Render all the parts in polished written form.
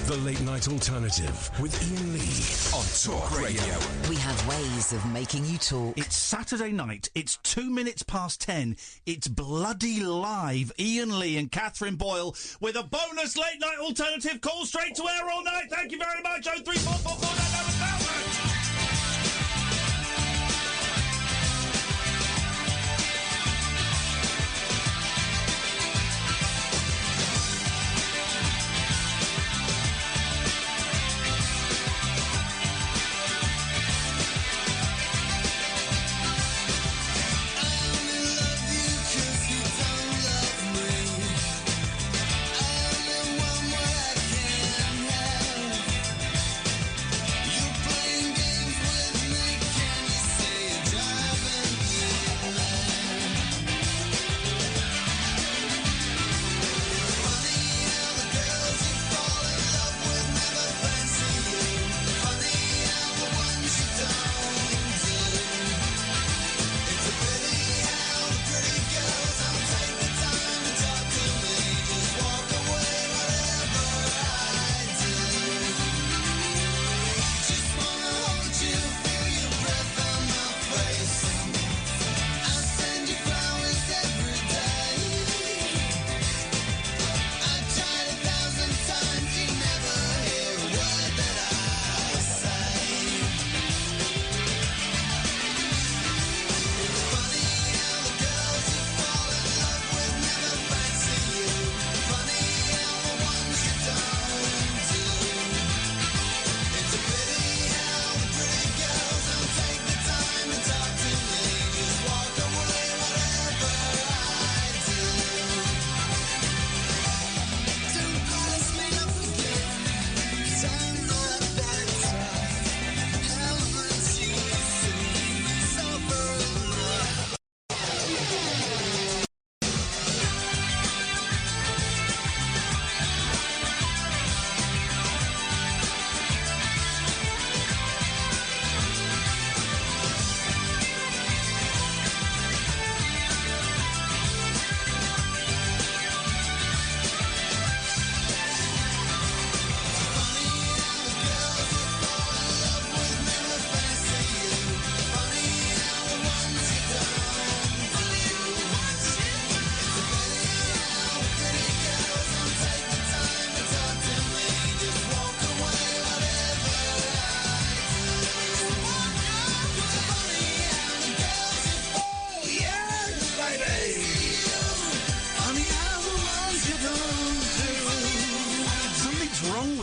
The Late Night Alternative with Iain Lee on Talk Radio. We have ways of making you talk. It's Saturday night. It's 2 minutes past 10. It's bloody live. Iain Lee and Catherine Boyle with a bonus Late Night Alternative call straight to air all night. Thank you very much. 03444.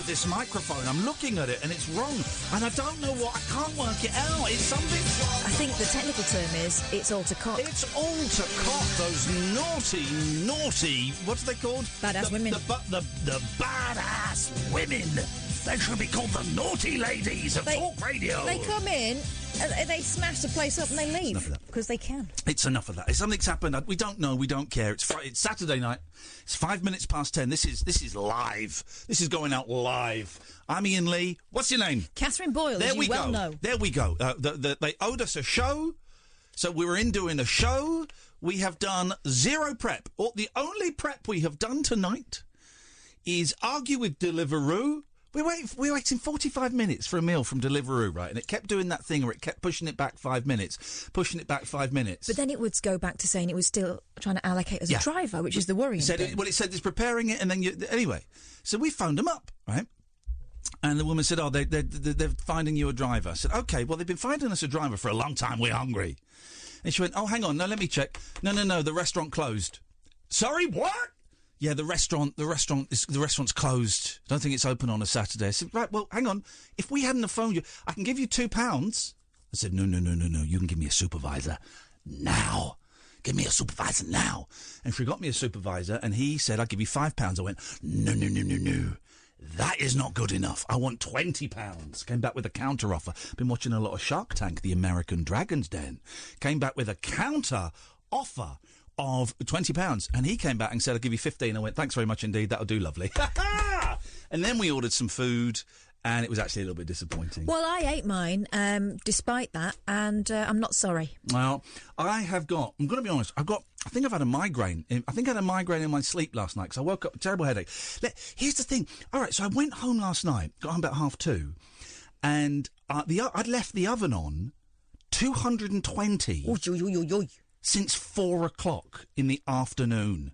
This microphone, I'm looking at it and it's wrong, and I don't know what, I can't work it out. It's something. I think the technical term is it's alter-cock. It's alter-cock. Those naughty, what are they called? Badass women. The badass women. They should be called the naughty ladies of Talk Radio. They come in, they smash the place up and they leave because they can. It's enough of that. Something's happened. We don't know. We don't care. It's Saturday night. It's 5 minutes past 10. This is live. This is going out live. I'm Iain Lee. What's your name? Catherine Boyle. There as we you well go. know. There we go. They owed us a show, so we were in doing a show. We have done zero prep. The only prep we have done tonight is argue with Deliveroo. We're waiting 45 minutes for a meal from Deliveroo, right? And it kept doing that thing where it kept pushing it back 5 minutes. But then it would go back to saying it was still trying to allocate as a driver, which is the worrying thing. It said it's preparing it, and then anyway. So we phoned them up, right? And the woman said, they're finding you a driver. I said, OK, well, they've been finding us a driver for a long time. We're hungry. And she went, oh, hang on, no, let me check. No, the restaurant closed. Sorry, what? Yeah, the restaurant's closed. I don't think it's open on a Saturday. I said, right, well, hang on. If we hadn't have phoned you, I can give you £2. I said, no. You can give me a supervisor now. Give me a supervisor now. And she got me a supervisor, and he said, I'll give you £5. I went, no. That is not good enough. I want £20. Came back with a counter offer. Been watching a lot of Shark Tank, the American Dragon's Den. Came back with a counter offer of £20, and he came back and said, I'll give you 15. I went, thanks very much indeed, that'll do, lovely. And then we ordered some food, And it was actually a little bit disappointing. Well, I ate mine, despite that, and I'm not sorry. Well, I'm going to be honest, I think I've had a migraine. I think I had a migraine in my sleep last night because I woke up with a terrible headache. Here's the thing. All right, so I went home last night, got home about 2:30, and I'd left the oven on 220 since 4 o'clock in the afternoon.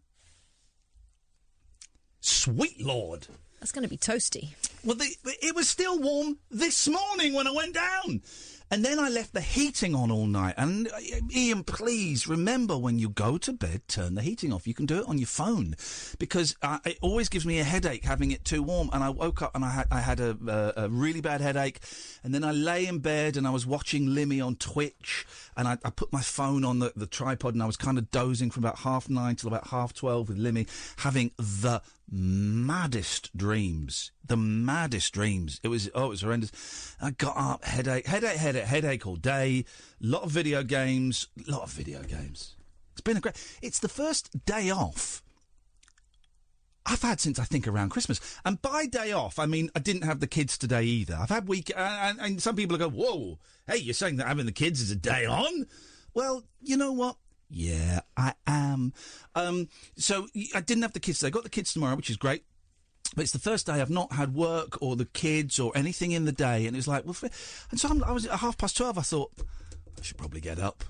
Sweet Lord. That's going to be toasty. Well, it was still warm this morning when I went down. And then I left the heating on all night. And, Iain, please, remember when you go to bed, turn the heating off. You can do it on your phone. Because it always gives me a headache having it too warm. And I woke up and I had a really bad headache. And then I lay in bed and I was watching Limmy on Twitch. And I put my phone on the tripod and I was kind of dozing from about 9:30 till about 12:30 with Limmy, having the maddest dreams. The maddest dreams. It was horrendous. I got up, headache all day. Lot of video games. It's been it's the first day off I've had since I think around Christmas. And by day off, I mean, I didn't have the kids today either. I've had and some people go, whoa, hey, you're saying that having the kids is a day on? Well, you know what? Yeah, I am. So I didn't have the kids today. I got the kids tomorrow, which is great. But it's the first day I've not had work or the kids or anything in the day. And it was like, well, and so I was at 12:30. I thought, I should probably get up.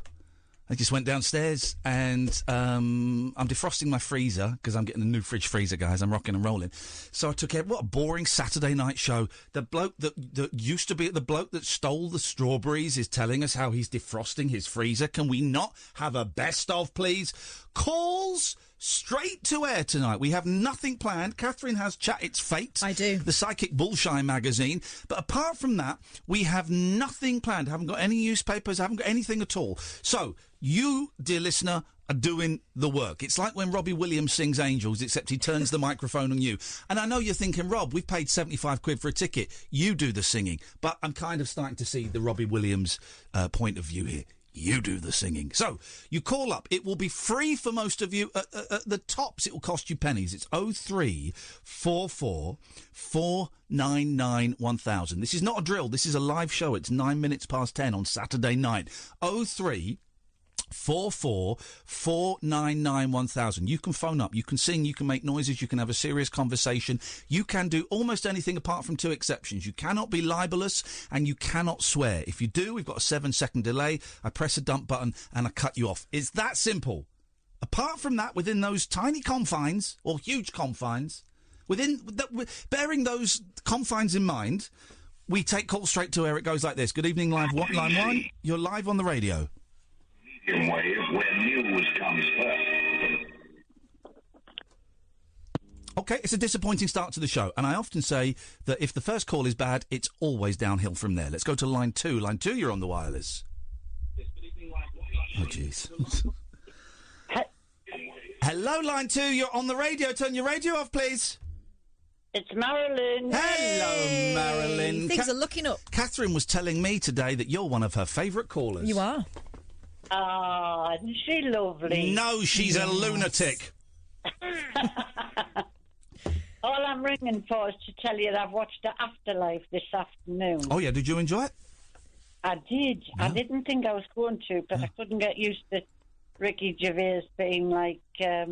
I just went downstairs and I'm defrosting my freezer because I'm getting a new fridge freezer, guys. I'm rocking and rolling. So I took it. What a boring Saturday night show. The bloke that used to be the bloke that stole the strawberries is telling us how he's defrosting his freezer. Can we not have a best of, please? Calls straight to air tonight. We have nothing planned. Catherine has Chat It's Fate. I do. The Psychic Bullshine magazine. But apart from that, we have nothing planned. Haven't got any newspapers. Haven't got anything at all. So you, dear listener, are doing the work. It's like when Robbie Williams sings Angels, except he turns the microphone on you. And I know you're thinking, Rob, we've paid 75 quid for a ticket. You do the singing. But I'm kind of starting to see the Robbie Williams point of view here. You do the singing. So, you call up. It will be free for most of you. At the tops, it will cost you pennies. It's 0344 499 1000. This is not a drill. This is a live show. It's 9 minutes past 10 on Saturday night. 0344 499 1000. You can phone up, you can sing, you can make noises, you can have a serious conversation. You can do almost anything apart from two exceptions. You cannot be libelous and you cannot swear. If you do, we've got a 7-second delay. I press a dump button and I cut you off. It's that simple. Apart from that, within those tiny confines, or huge confines, bearing those confines in mind, we take calls straight to air. It goes like this. Good evening, line one. You're live on the radio. Wave where news comes first. OK, it's a disappointing start to the show, and I often say that if the first call is bad, it's always downhill from there. Let's go to line 2. Line 2, you're on the wireless. Oh, jeez. Hello, line 2, you're on the radio. Turn your radio off, please. It's Marilyn. Hello, Marilyn. Things are looking up. Catherine was telling me today that you're one of her favourite callers. You are. Ah, isn't she lovely? No, she's a lunatic. All I'm ringing for is to tell you that I've watched The Afterlife this afternoon. Oh, yeah, did you enjoy it? I did. Yeah. I didn't think I was going to, but I couldn't get used to Ricky Gervais being like... a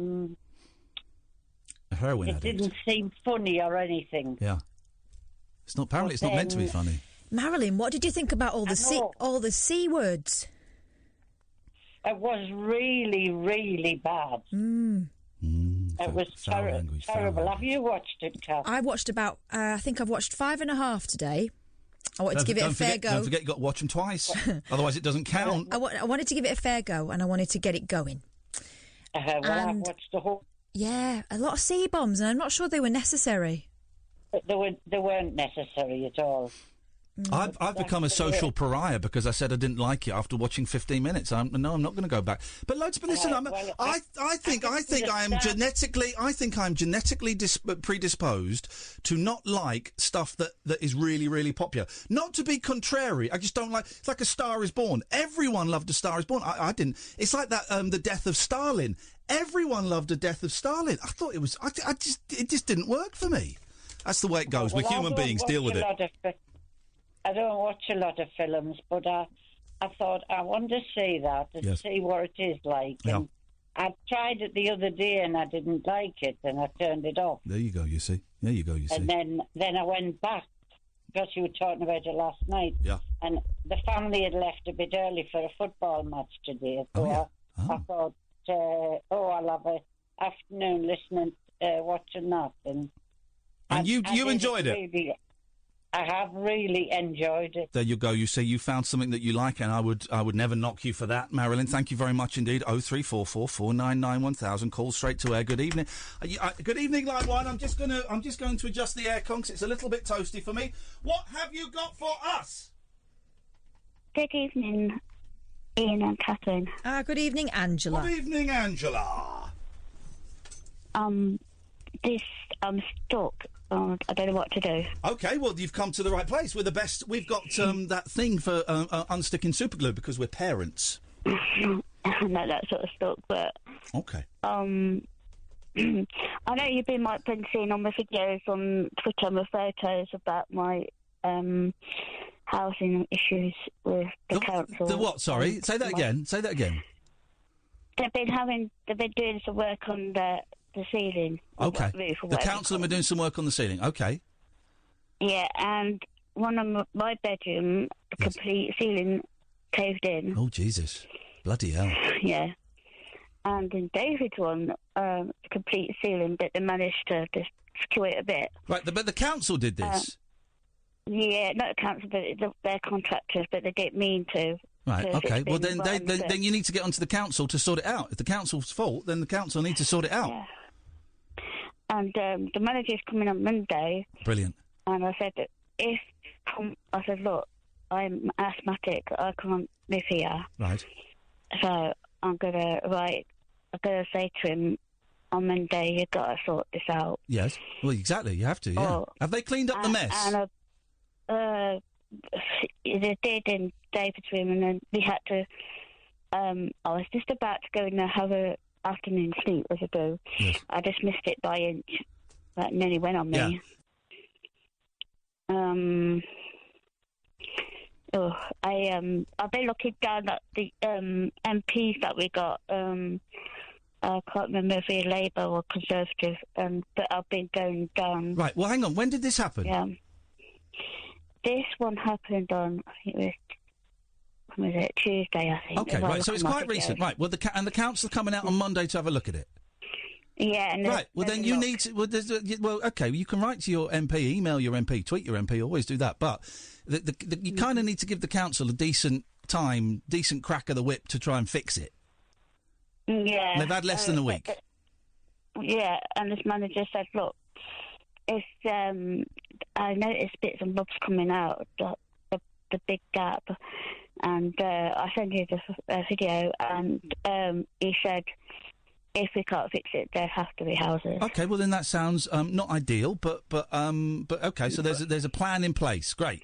heroin addict. It didn't seem funny or anything. Yeah. Apparently it's not meant to be funny. Marilyn, what did you think about all the C words? It was really, really bad. It was terrible. Have you watched it, Kath? I watched about, I think I've watched 5.5 today. I wanted to give it a fair go. Don't forget you've got to watch them twice. Otherwise it doesn't count. I wanted to give it a fair go and I wanted to get it going. I've watched the whole... Yeah, a lot of C-bombs and I'm not sure they were necessary. They weren't necessary at all. I've become a social pariah because I said I didn't like it after watching 15 minutes. I'm not going to go back. But listen, I think I'm genetically predisposed to not like stuff that is really, really popular. Not to be contrary, I just don't like. It's like A Star Is Born. Everyone loved A Star Is Born. I didn't. It's like that. The death of Stalin. Everyone loved The Death of Stalin. I thought it was. It just didn't work for me. That's the way it goes. We're human beings. Deal with it. I don't watch a lot of films, but I thought I want to see that and see what it is like. Yeah. And I tried it the other day and I didn't like it, and I turned it off. There you go. You see. There you go. You see. And then I went back because you were talking about it last night. Yeah. And the family had left a bit early for a football match today, so I thought, I'll have an afternoon listening, watching that, and you enjoyed it. Really, I have really enjoyed it. There you go. You say you found something that you like, and I would never knock you for that, Marilyn. Thank you very much indeed. 0344 499 1000. Call straight to air. Good evening. Good evening, line one. I'm just going to adjust the aircon because it's a little bit toasty for me. What have you got for us? Good evening, Iain and Catherine. Good evening, Angela. Good evening, Angela. I'm stuck. I don't know what to do. Okay, well, you've come to the right place. We're the best. We've got that thing for unsticking superglue because we're parents. No, that sort of stuck, but... Okay. I know you've been seeing on my videos on Twitter and my photos about my housing issues with the council. The what? Sorry, say that again. Say that again. They've been doing some work on the ceiling. Okay. Roof, the council have been doing some work on the ceiling. Okay. Yeah, and one of my bedroom, the complete ceiling caved in. Oh, Jesus. Bloody hell. Yeah. And in David's one, the complete ceiling, but they managed to just secure it a bit. Right, but the council did this? Yeah, not the council, but they're contractors, but they didn't mean to. Right, okay. Well, then you need to get onto the council to sort it out. If the council's fault, then the council needs to sort it out. Yeah. And the manager's coming on Monday. Brilliant. And I said, look, I'm asthmatic. I can't live here. Right. So I'm gonna say to him on Monday, you've got to sort this out. Yes. Well, exactly. You have to. Yeah. Have they cleaned up the mess? And they did in David's room, and then we had to. I was just about to go and have a afternoon sleep as I do. Yes. I just missed it by inch. That nearly went on me. Yeah. I've been looking down at the MPs that we got. I can't remember if we're Labour or Conservative, but I've been going down. Right. Well, hang on. When did this happen? Yeah. This one happened on, I think it was Tuesday, I think. Okay, right. So it's quite recent. Right. Well, the council are coming out on Monday to have a look at it. Yeah. And right. Well, then you need to. Well, okay. You can write to your MP, email your MP, tweet your MP. Always do that. But you kind of need to give the council a decent crack of the whip to try and fix it. Yeah. And they've had less than a week. Yeah, and this manager said, look, if I noticed bits and bobs coming out, the big gap, and I sent you the video, and he said, if we can't fix it, there have to be houses. Okay, well then that sounds not ideal, but okay. So there's a plan in place. Great.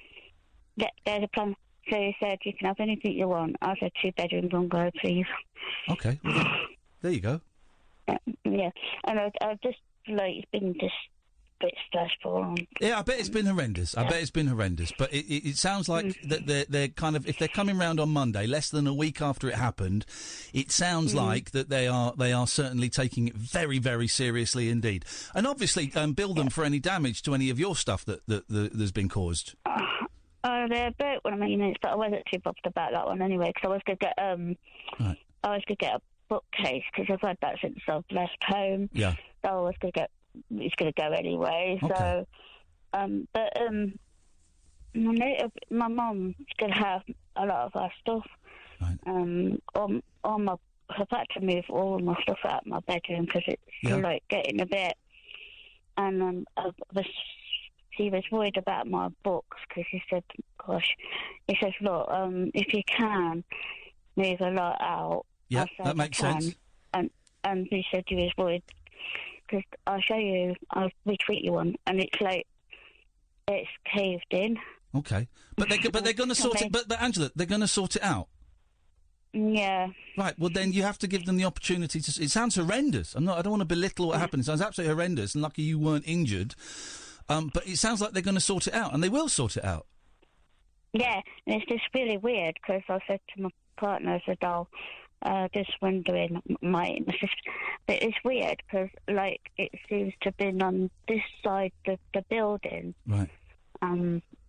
Yeah, there's a plan. So he said you can have anything you want. I said 2-bedroom bungalow, please. Okay, well, there you go. Yeah, and I just it's been just a bit stressful. Yeah, I bet it's been horrendous. I bet it's been horrendous. But it sounds like that they're kind of, if they're coming round on Monday, less than a week after it happened, it sounds like that they are certainly taking it very, very seriously indeed. And obviously, bill them for any damage to any of your stuff that's been caused. They're about 1 million minutes, but I wasn't too bothered about that one anyway, because I was going to get a bookcase, because I've had that since I've left home. Yeah. So I was going to it's going to go anyway. Okay. So, my mum's going to have a lot of our stuff. Right. I've had to move all my stuff out of my bedroom because it's getting a bit. And he was worried about my books because he said, look, if you can move a lot out. Yeah, that makes sense. And he said he was worried because I'll retweet you one, and it's caved in. Okay, but they're going to sort it. But Angela, they're going to sort it out. Yeah. Right. Well, then you have to give them the opportunity to. It sounds horrendous. I don't want to belittle what happened. It sounds absolutely horrendous. And lucky you weren't injured. But it sounds like they're going to sort it out, and they will sort it out. Yeah, and it's just really weird because I said to my partner, I said, just wondering, my sister, but it's weird because, like, it seems to have been on this side of the building. Right.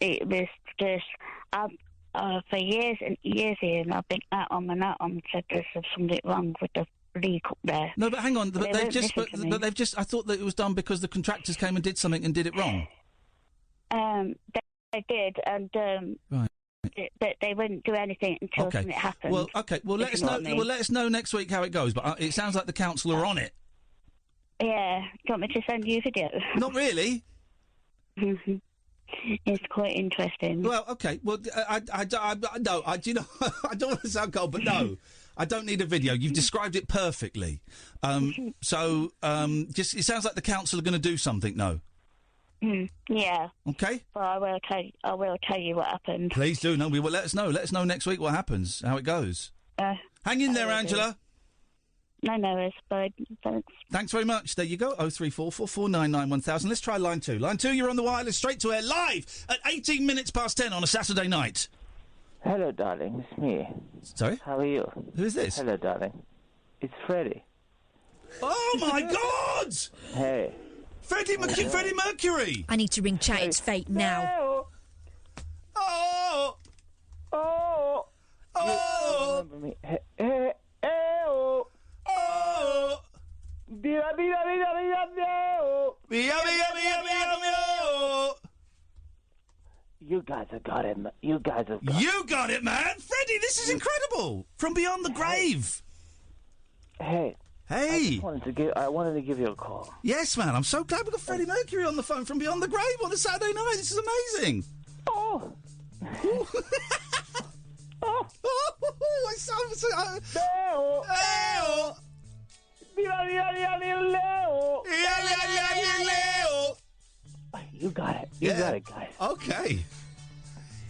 It was just, for years and years, Ian, I've been at and said there's something wrong with the leak up there. No, but hang on, but they've just, I thought that it was done because the contractors came and did something and did it wrong. They did, and right. They wouldn't do anything until something happened. Well, okay. Well, let us know. Well, let us know next week how it goes. But it sounds like the council are on it. Yeah. Do you want me to send you a video? Not really. It's quite interesting. Well, okay. Well, do you know? I don't want to sound cold, but no, I don't need a video. You've described it perfectly. Just it sounds like the council are going to do something. No. Yeah. Okay. Well, I will tell you what happened. Please do. No, we will. Let us know. Let us know next week what happens, how it goes. Hang in there, Angela. No, it's fine. Thanks. Thanks very much. There you go. 0344 499 1000. Let's try line 2. Line 2, you're on the wireless, straight to air, live at 18 minutes past 10 on a Saturday night. Hello, darling. It's me. Sorry? How are you? Who is this? Hello, darling. It's Freddie. Oh, my God! Hey. Freddie Mercury! I need to ring Chat It's Fate now. Oh! Oh! Oh! You remember me? Oh! Oh! You guys have got it. You got it, man! Freddie, this is incredible! From beyond the grave! Hey. I wanted to give you a call. Yes, man. I'm so glad we got Freddie Mercury on the phone from beyond the grave on a Saturday night. This is amazing. Oh. You got it. You got it, guys. Okay.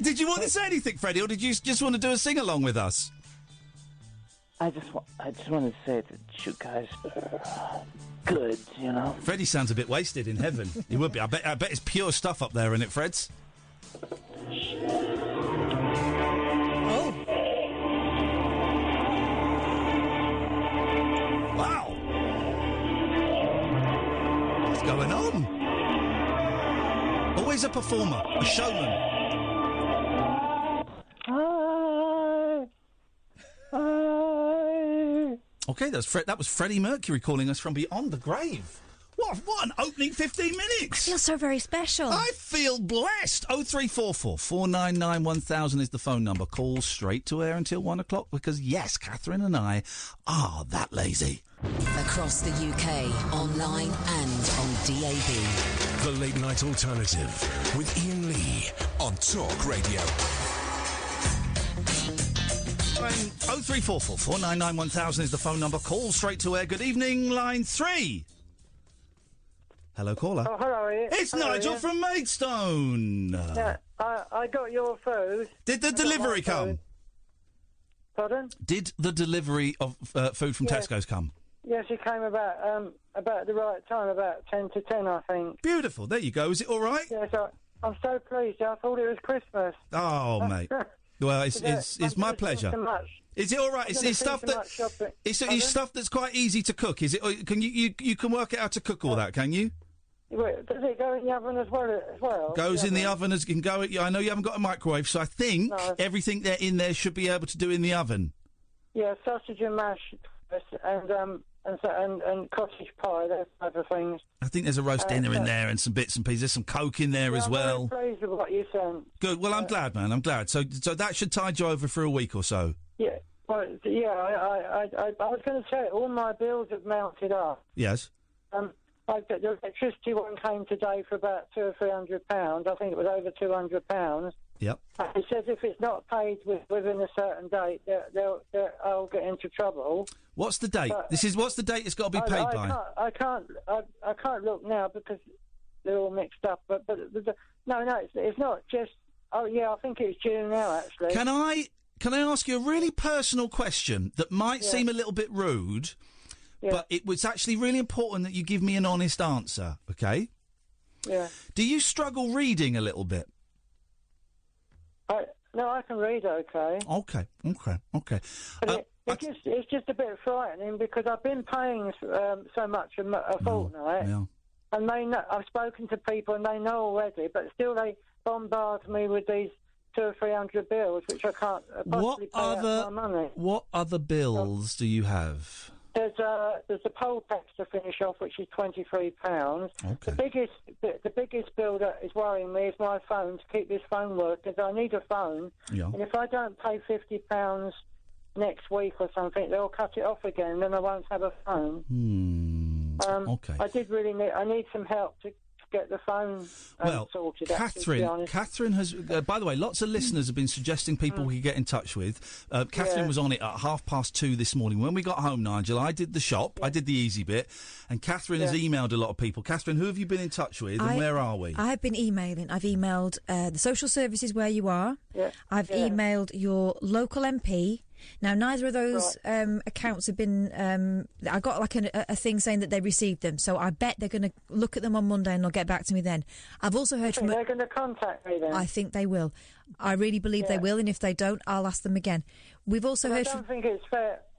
Did you want to say anything, Freddie, or did you just want to do a sing-along with us? I just want to say that you guys are good, you know. Freddie sounds a bit wasted in heaven. He would be. I bet it's pure stuff up there, isn't it, Freds? Oh. Wow. What's going on? Always a performer, a showman. Okay, that was Freddie Mercury calling us from beyond the grave. What an opening 15 minutes! I feel so very special. I feel blessed. 0344 499 1000 is the phone number. Call straight to air until 1 o'clock because, yes, Catherine and I are that lazy. Across the UK, online and on DAB. The Late Night Alternative with Iain Lee on Talk Radio. 0344 499 1000 is the phone number. Call straight to air. Good evening, line 3. Hello, caller. Oh, hello, Ian. It's Nigel from Maidstone. Yeah, I got your food. Did the delivery come? Pardon? Did the delivery of food from Tesco's come? Yes, it came about the right time, about 10 to 10, I think. Beautiful. There you go. Is it all right? Yes, I'm so pleased. I thought it was Christmas. Oh, mate. Well, it's my pleasure. So much. Is it all right? It's stuff that it's stuff that's quite easy to cook. Is it? Can you can work it out to cook all that? Can you? Wait, does it go in the oven as well? Goes in the oven as can go. I know you haven't got a microwave, so I think everything there in there should be able to do in the oven. Yeah, sausage and mash, and cottage pie, those type of things. I think there's a roast dinner in there and some bits and pieces. There's some Coke in there as well. I'm very pleased with what you sent. Good. Well, I'm glad, man. I'm glad. So that should tide you over for a week or so. Yeah. Well, yeah. I was going to say all my bills have mounted up. Yes. Like the electricity one came today for about £200 or £300. I think it was over £200. Yep. It says if it's not paid within a certain date, I'll get into trouble. What's the date? What's the date it's got to be paid by? I can't look now because they're all mixed up. But no, it's not just. Oh yeah, I think it's June now. Actually, can I ask you a really personal question that might seem a little bit rude, but it was actually really important that you give me an honest answer. Okay. Yeah. Do you struggle reading a little bit? No, I can read okay. Okay. But it's just a bit frightening because I've been paying so much a fortnight. Yeah. And they know, I've spoken to people and they know already, but still they bombard me with these 200 or 300 bills, which I can't possibly pay out of my money. What other bills do you have? There's a poll tax to finish off, which is £23. Okay. The biggest bill that is worrying me is my phone, to keep this phone working, because I need a phone. Yeah. And if I don't pay £50 next week or something, they'll cut it off again, then I won't have a phone. Okay. I need some help to get the phone sorted. Catherine has. By the way, lots of listeners have been suggesting people we could get in touch with. Catherine was on it at 2:30 this morning. When we got home, Nigel, I did the shop. I did the easy bit, and Catherine has emailed a lot of people. Catherine, who have you been in touch with, and where are we? I've been emailing. I've emailed the social services where you are. Yeah. I've emailed your local MP. Now, neither of those accounts have been... I got like a thing saying that they received them, so I bet they're going to look at them on Monday and they'll get back to me then. I've also heard from... They're going to contact me then? I think they will. I really believe they will, and if they don't, I'll ask them again. We've also heard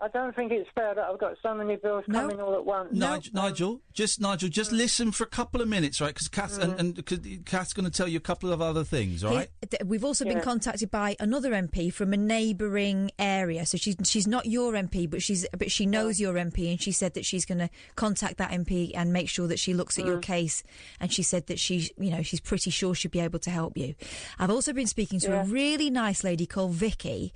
I don't think it's fair that I've got so many bills coming all at once. Nigel, just listen for a couple of minutes, right? Because Kath's going to tell you a couple of other things, all right? We've also been contacted by another MP from a neighbouring area. So she's not your MP, but she knows your MP, and she said that she's going to contact that MP and make sure that she looks at your case. And she said that she's pretty sure she'll be able to help you. I've also been speaking to a really nice lady called Vicky,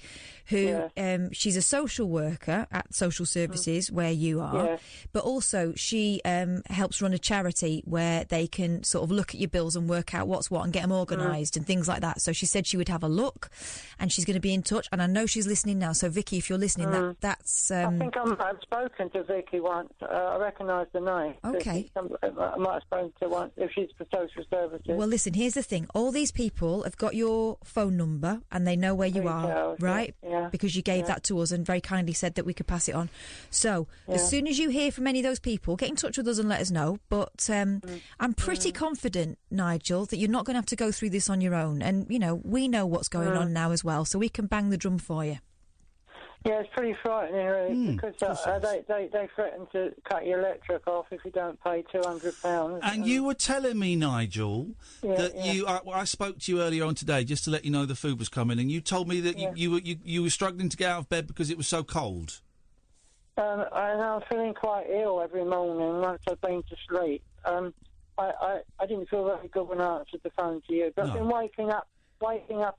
who she's a social worker at social services where you are, but also she helps run a charity where they can sort of look at your bills and work out what's what and get them organised and things like that. So she said she would have a look, and she's going to be in touch, and I know she's listening now. So Vicky, if you're listening, that's... I think I've spoken to Vicky once. I recognise the name. Okay. I might have spoken to one if she's for social services. Well, listen, here's the thing. All these people have got your phone number and they know where you are, right? Yeah. Because you gave that to us and very kindly said that we could pass it on. So as soon as you hear from any of those people, get in touch with us and let us know. But I'm pretty confident, Nigel, that you're not going to have to go through this on your own. And, we know what's going on now as well, so we can bang the drum for you. Yeah, it's pretty frightening, really, because they threaten to cut your electric off if you don't pay £200. And you were telling me, Nigel, that I spoke to you earlier on today just to let you know the food was coming, and you told me that you were struggling to get out of bed because it was so cold. And I'm feeling quite ill every morning once I've been to sleep. I didn't feel very good when I answered the phone to you, but I've been waking up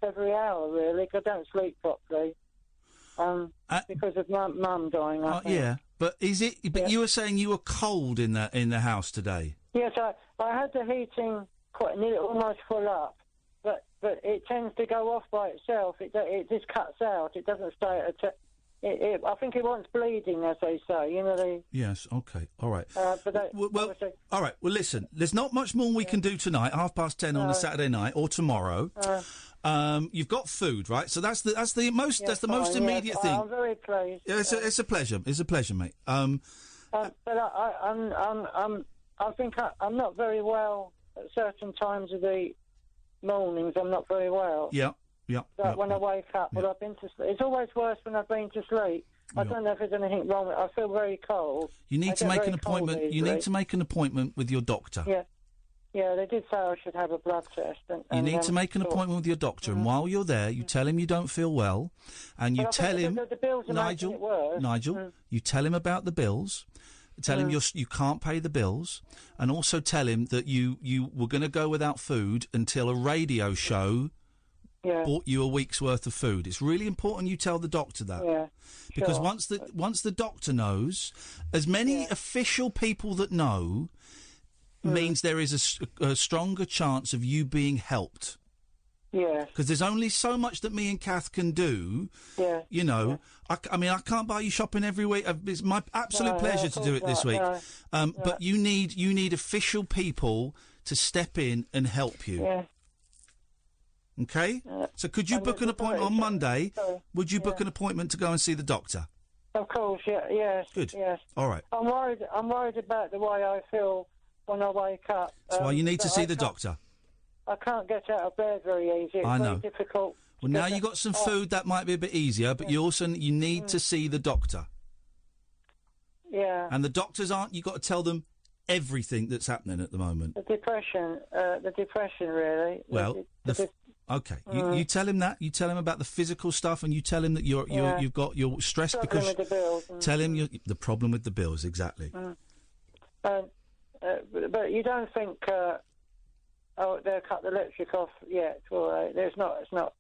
every hour, really, because I don't sleep properly. Because of Mum dying. But is it? But you were saying you were cold in the house today. Yes, I had the heating almost full up, but it tends to go off by itself. It just cuts out. It doesn't stay at I think it wants bleeding, as they say. Yes. Okay. All right. All right. Well, listen. There's not much more we can do tonight. 10:30 on a Saturday night or tomorrow. You've got food, right? So that's the most immediate thing. I'm very pleased. Yeah, it's a pleasure. It's a pleasure, mate. But I think I'm not very well at certain times of the mornings. I'm not very well. Yeah. When I wake up, I've been to sleep. It's always worse when I've been to sleep. I don't know if there's anything wrong with it. I feel very cold. You need to make an appointment. You need to make an appointment with your doctor. Yeah, they did say I should have a blood test. You need to make an appointment with your doctor, and while you're there, you tell him you don't feel well, and you tell him, the bills are making it worse. Nigel, you tell him about the bills. Tell him you can't pay the bills, and also tell him that you were going to go without food until a radio show bought you a week's worth of food. It's really important you tell the doctor that, because once the doctor knows, as many official people that know, means there is a stronger chance of you being helped. Yeah. Because there's only so much that me and Kath can do. Yeah. I mean, I can't buy you shopping every week. It's my absolute pleasure to do it this week. But you need official people to step in and help you. Yeah. Okay? So could you book an appointment on Monday? Would you book an appointment to go and see the doctor? Of course, yes. Good. Yes. All right. I'm worried about the way I feel when I wake up. That's why you need to see the doctor. I can't get out of bed very easy. It's I know. very difficult. Well, now you've got some food that might be a bit easier, but you need to see the doctor. Yeah. And the doctors you've got to tell them everything that's happening at the moment. The depression, really. Well, okay. You tell him that. You tell him about the physical stuff, and you tell him that you've got your stress because. With the bills. Tell him the problem with the bills, exactly. But you don't think, they'll cut the electric off yet, will they? It's not. It's not.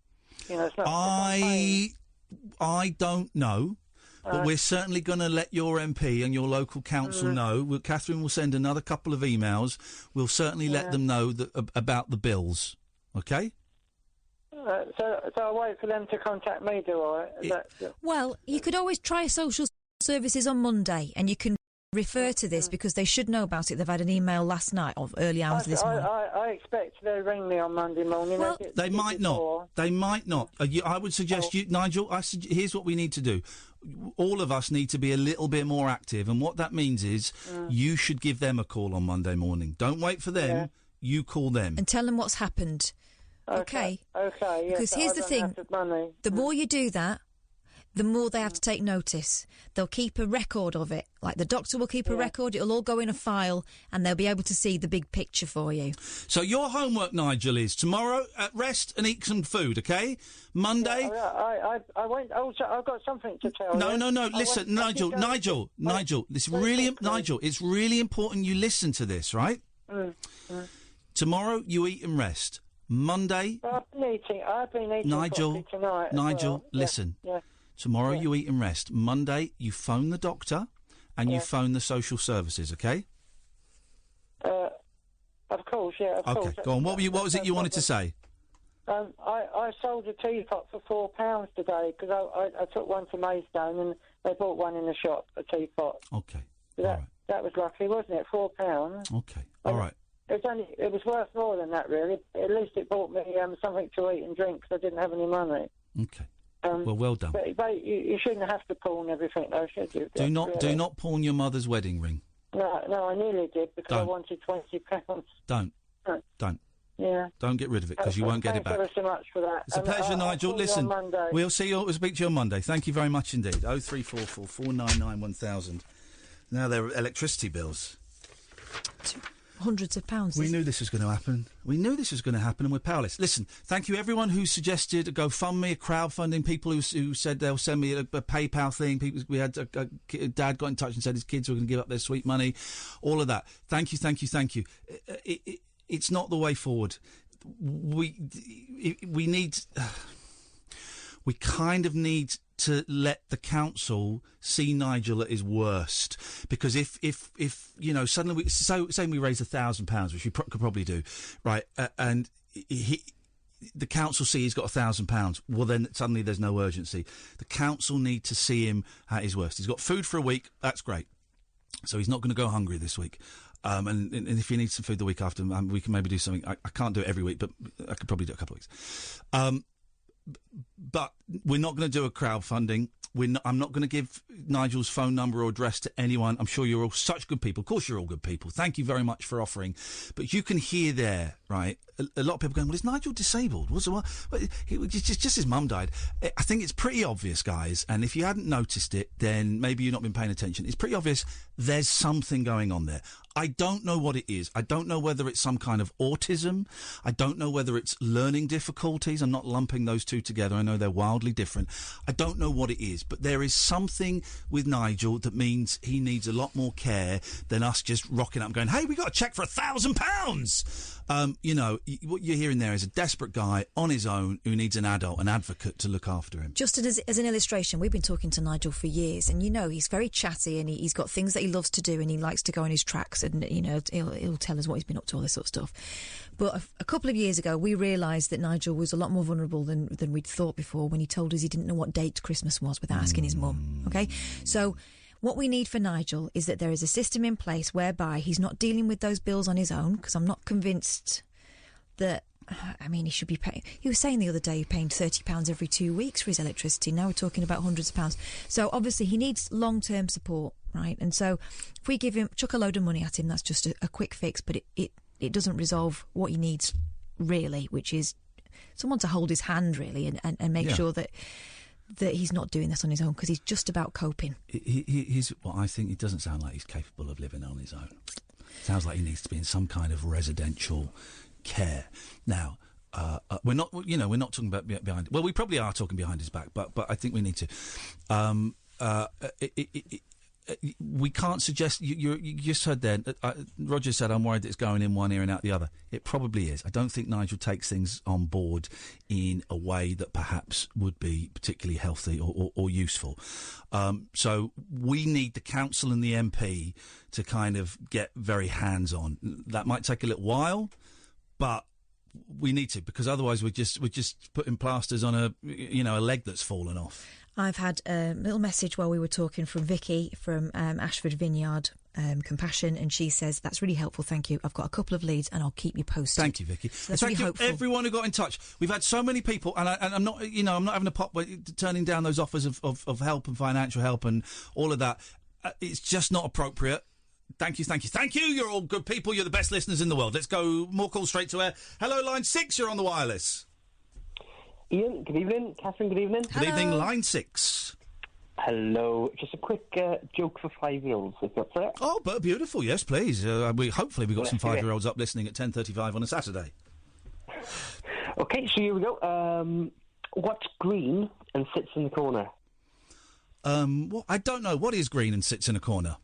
I don't know. But we're certainly going to let your MP and your local council know. Catherine will send another couple of emails. We'll certainly let them know about the bills. Okay? So I'll wait for them to contact me, do I? Well, you could always try social services on Monday, and you can refer to this because they should know about it. They've had an email last night of early hours this morning. I expect they'll ring me on Monday morning. Well, they might not. They might not. I would suggest Nigel, here's what we need to do. All of us need to be a little bit more active, and what that means is you should give them a call on Monday morning. Don't wait for them. Yeah. You call them. And tell them what's happened. Okay? Okay, yes. Because here's the thing. The more you do that, the more they have to take notice. They'll keep a record of it. Like the doctor will keep a record. It'll all go in a file, and they'll be able to see the big picture for you. So your homework, Nigel, is tomorrow rest and eat some food, okay? Monday. I went. Also, I've got something to tell you. No. Listen, Nigel. It's really important you listen to this, right? Tomorrow you eat and rest. Monday. I've been eating. Nigel. Tonight. Nigel, listen. Yeah. Tomorrow you eat and rest. Monday you phone the doctor and you phone the social services, okay? Of course, yeah. Of course. Go on. What was it you wanted to say? I sold a teapot for £4 today because I took one to Maidstone and they bought one in the shop, a teapot. Okay. That was lucky, wasn't it? £4. Okay. All right. It was worth more than that, really. At least it bought me something to eat and drink because I didn't have any money. Okay. Well done. But you shouldn't have to pawn everything, though, should you? Do not pawn your mother's wedding ring. No, I nearly did because I wanted £20. Don't. Yeah. Don't get rid of it because you won't get it back. Thanks ever so much for that. It's a pleasure, Nigel. Listen, we'll speak to you on Monday. Thank you very much indeed. 0344 499 1000. Now there are electricity bills. Hundreds of pounds. We knew this was going to happen. And we're powerless. Listen, thank you everyone who suggested a GoFundMe, a crowdfunding, people who said they'll send me a PayPal thing. We had a dad got in touch and said his kids were going to give up their sweet money. All of that. Thank you. It's not the way forward. We kind of need to let the council see Nigel at his worst, because if suddenly say we raise £1,000, which we could probably do, right, and the council see he's got £1,000, well then suddenly there's no urgency. The council need to see him at his worst. He's got food for a week, that's great, so he's not going to go hungry this week. And if he needs some food the week after, we can maybe do something. I can't do it every week, but I could probably do it a couple of weeks. But we're not going to do a crowdfunding. I'm not going to give Nigel's phone number or address to anyone. I'm sure you're all such good people. Of course you're all good people. Thank you very much for offering. But you can hear there, right, a lot of people going, well, is Nigel disabled? What's the what? Just his mum died. I think it's pretty obvious, guys, and if you hadn't noticed it, then maybe you've not been paying attention. It's pretty obvious there's something going on there. I don't know what it is. I don't know whether it's some kind of autism. I don't know whether it's learning difficulties. I'm not lumping those two together. I know they're wildly different. I don't know what it is, but there is something with Nigel that means he needs a lot more care than us just rocking up and going, hey, we got a cheque for £1,000. What you're hearing there is a desperate guy on his own who needs an adult, an advocate to look after him. Just as an illustration, we've been talking to Nigel for years, and he's very chatty, and he's got things that he loves to do, and he likes to go on his tracks, and he'll tell us what he's been up to, all this sort of stuff. But a couple of years ago, we realised that Nigel was a lot more vulnerable than we'd thought before when he told us he didn't know what date Christmas was without asking his mum. Okay, so what we need for Nigel is that there is a system in place whereby he's not dealing with those bills on his own, because I'm not convinced that I mean, he should be paying. He was saying the other day he's paying £30 every 2 weeks for his electricity. Now we're talking about hundreds of pounds. So obviously he needs long-term support, right? And so if we chuck a load of money at him, that's just a quick fix, but it doesn't resolve what he needs really, which is someone to hold his hand really and make sure that he's not doing this on his own, because he's just about coping. I think it doesn't sound like he's capable of living on his own. Sounds like he needs to be in some kind of residential care. Now, we're not talking about behind. Well, we probably are talking behind his back, but I think we need to. We can't suggest. You just heard there. Roger said, "I'm worried that it's going in one ear and out the other." It probably is. I don't think Nigel takes things on board in a way that perhaps would be particularly healthy or useful. So we need the council and the MP to kind of get very hands-on. That might take a little while, but we need to, because otherwise we're just putting plasters on a leg that's fallen off. I've had a little message while we were talking from Vicky from Ashford Vineyard Compassion, and she says, that's really helpful, thank you. I've got a couple of leads and I'll keep you posted. Thank you, Vicky. So that's really hopeful. Everyone who got in touch. We've had so many people, and I'm not having a pop turning down those offers of help and financial help and all of that. It's just not appropriate. Thank you. You're all good people. You're the best listeners in the world. Let's go. More calls straight to air. Hello, line 6. You're on the wireless. Ian, good evening. Catherine, good evening. Good evening, line 6. Hello. Just a quick joke for 5-year-olds, if that's it. Oh, but beautiful. Yes, please. Hopefully we've got some 5-year-olds up listening at 10:35 on a Saturday. Okay, so here we go. What's green and sits in the corner? I don't know. What is green and sits in a corner?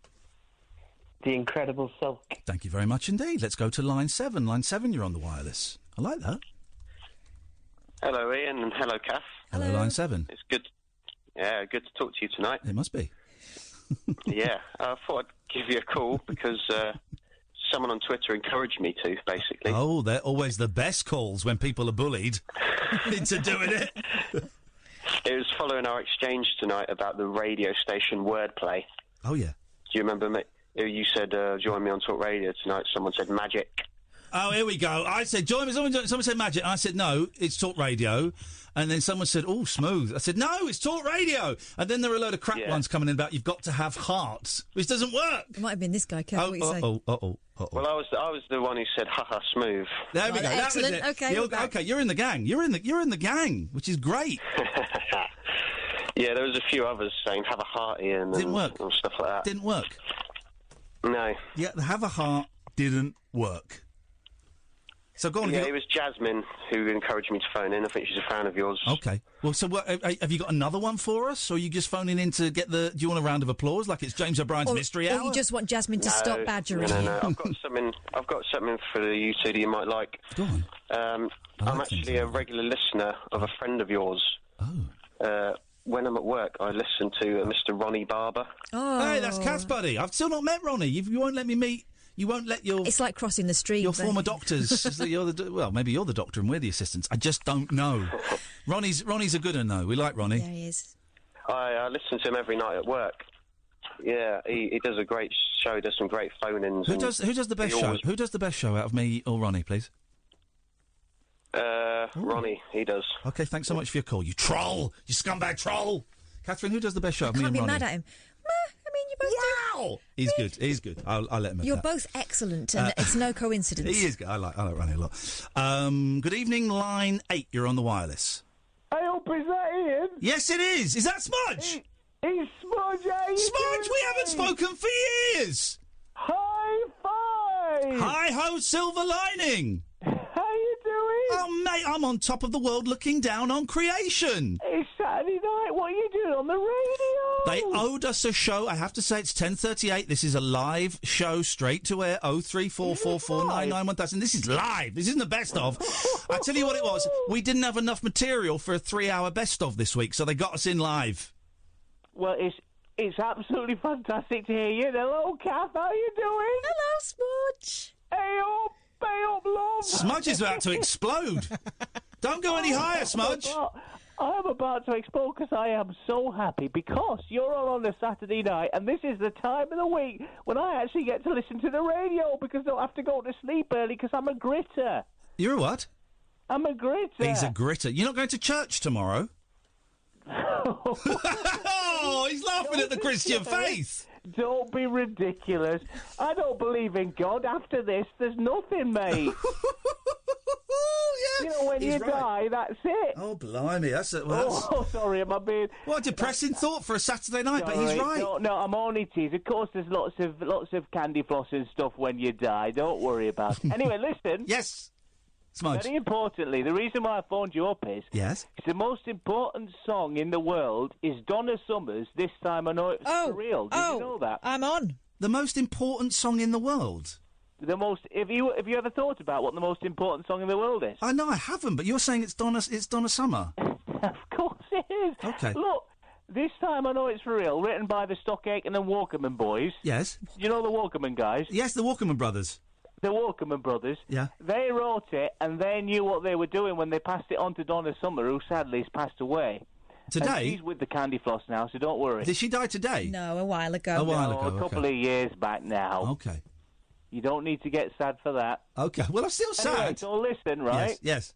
The Incredible Silk. Thank you very much indeed. Let's go to line 7. Line 7, you're on the wireless. I like that. Hello, Ian, and hello, Kath. Hello, line 7. It's good. Yeah, good to talk to you tonight. It must be. Yeah, I thought I'd give you a call because someone on Twitter encouraged me to, basically. Oh, they're always the best calls when people are bullied into doing it. It was following our exchange tonight about the radio station wordplay. Oh, yeah. Do you remember me? You said, join me on Talk Radio tonight. Someone said magic. Oh, here we go. I said, join me. Someone said magic. I said, no, it's Talk Radio. And then someone said, oh, smooth. I said, no, it's Talk Radio. And then there were a load of crap ones coming in about you've got to have hearts, which doesn't work. It might have been this guy. Careful what you say. Well, I was the one who said, haha, smooth. There we go. Excellent. That was it. Okay, okay, you're in the gang. You're in the gang, which is great. Yeah, there was a few others saying, have a heart, Ian. Didn't work. And stuff like that. Didn't work. No. Yeah, the have a heart didn't work. So go on. Yeah, it was Jasmine who encouraged me to phone in. I think she's a fan of yours. Okay. Well, so what, have you got another one for us, or are you just phoning in to get the... Do you want a round of applause, like it's James O'Brien's Mystery Hour? Or you just want Jasmine to stop badgering you? No. I've got something for you two that you might like. Go on. I'm actually a regular listener of a friend of yours. Oh. When I'm at work, I listen to Mr. Ronnie Barber. Oh. Hey, that's Kath's buddy. I've still not met Ronnie. You won't let me meet... You won't let your... It's like crossing the street. Your former doctors. Well, maybe you're the doctor and we're the assistants. I just don't know. Ronnie's a good one, though. We like Ronnie. Yeah, he is. I listen to him every night at work. Yeah, he does a great show. He does some great phone-ins. Who does the best show? Who does the best show out of me or Ronnie, please? Ronnie, he does. Okay, thanks so much for your call. You troll! You scumbag troll! Catherine, who does the best show of me and Ronnie? Can't be mad at him. I mean, you both do. He's good. He's good. I'll let him have You're that. both excellent, and it's no coincidence. He is good. I like Ronnie a lot. Good evening, line 8. You're on the wireless. I hope, is that Ian? Yes, it is. Is that Smudge? He's Smudge. Smudge, we haven't spoken for years. High five. Hi ho, silver lining. How you doing? Oh, mate, I'm on top of the world looking down on creation. It's Saturday night. What are you doing on the radio? They owed us a show. I have to say it's 10:38. This is a live show, straight to air. 03444991000. This is live. This isn't the best of. I tell you what it was. We didn't have enough material for a 3-hour best of this week, so they got us in live. Well, it's absolutely fantastic to hear you. Hello, Kath. How you doing? Hello, Smudge. Hey up, love. Smudge is about to explode. Don't go any higher, Smudge. I am about to explode because I am so happy because you're on a Saturday night and this is the time of the week when I actually get to listen to the radio because I don't have to go to sleep early because I'm a gritter. You're a what? I'm a gritter. He's a gritter. You're not going to church tomorrow? Oh, he's laughing at the Christian faith. Don't be ridiculous. I don't believe in God. After this, there's nothing, mate. Yeah, you know, when you die, that's it. Oh, blimey. Sorry, am I being... What a depressing thought for a Saturday night, but he's right. No, I'm only teasing. Of course, there's lots of candy floss and stuff when you die. Don't worry about it. Anyway, listen. Yes. Smudge. Very importantly, the reason why I phoned you up is... Yes? The most important song in the world is Donna Summer's This Time I Know It's For Real. Did you know that? I'm on. The most important song in the world? The most... Have you ever thought about what the most important song in the world is? I know I haven't, but you're saying it's Donna Summer. Of course it is. Okay. Look, This Time I Know It's For Real, written by the Stockaken and Walkerman boys. Yes. You know the Walkerman guys? Yes, the Walkerman brothers. The Walkerman brothers. Yeah. They wrote it, and they knew what they were doing when they passed it on to Donna Summer, who sadly has passed away. Today? And she's with the Candy Floss now, so don't worry. Did she die today? No, a while ago. A couple of years back now. Okay. You don't need to get sad for that. Okay. Well, I'm still sad. Anyway, so listen, right? Yes.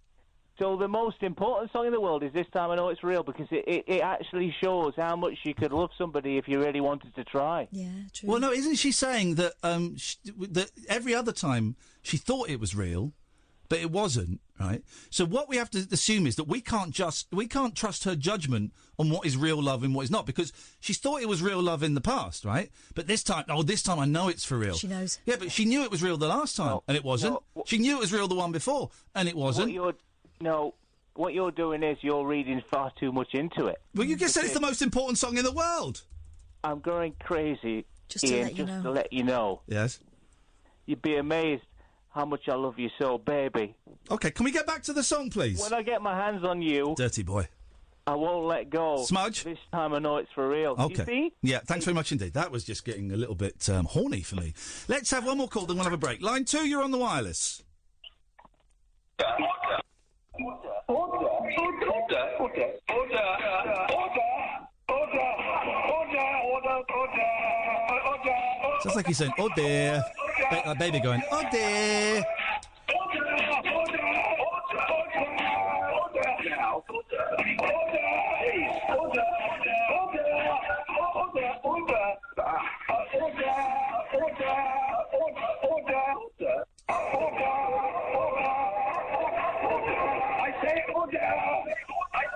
So the most important song in the world is This Time I Know It's Real, because it actually shows how much you could love somebody if you really wanted to try. Yeah, true. Well, no, isn't she saying that that every other time she thought it was real, but it wasn't, right? So what we have to assume is that we can't trust her judgment on what is real love and what is not, because she's thought it was real love in the past, right? But this time I know it's for real. She knows. Yeah, but she knew it was real the last time, and it wasn't. She knew it was real the one before, and it wasn't. What you're doing is you're reading far too much into it. Well, you just said it's the most important song in the world. I'm going crazy, Just to Ian, let you know. to let you know. Yes. You'd be amazed how much I love you so, baby. Okay, can we get back to the song, please? When I get my hands on you... Dirty boy. I won't let go. Smudge? This time I know it's for real. Okay. You see? Yeah, thanks very much indeed. That was just getting a little bit horny for me. Let's have one more call, then we'll have a break. Line 2, you're on the wireless. Sounds like he's saying, oh dear. Baby going, oh dear.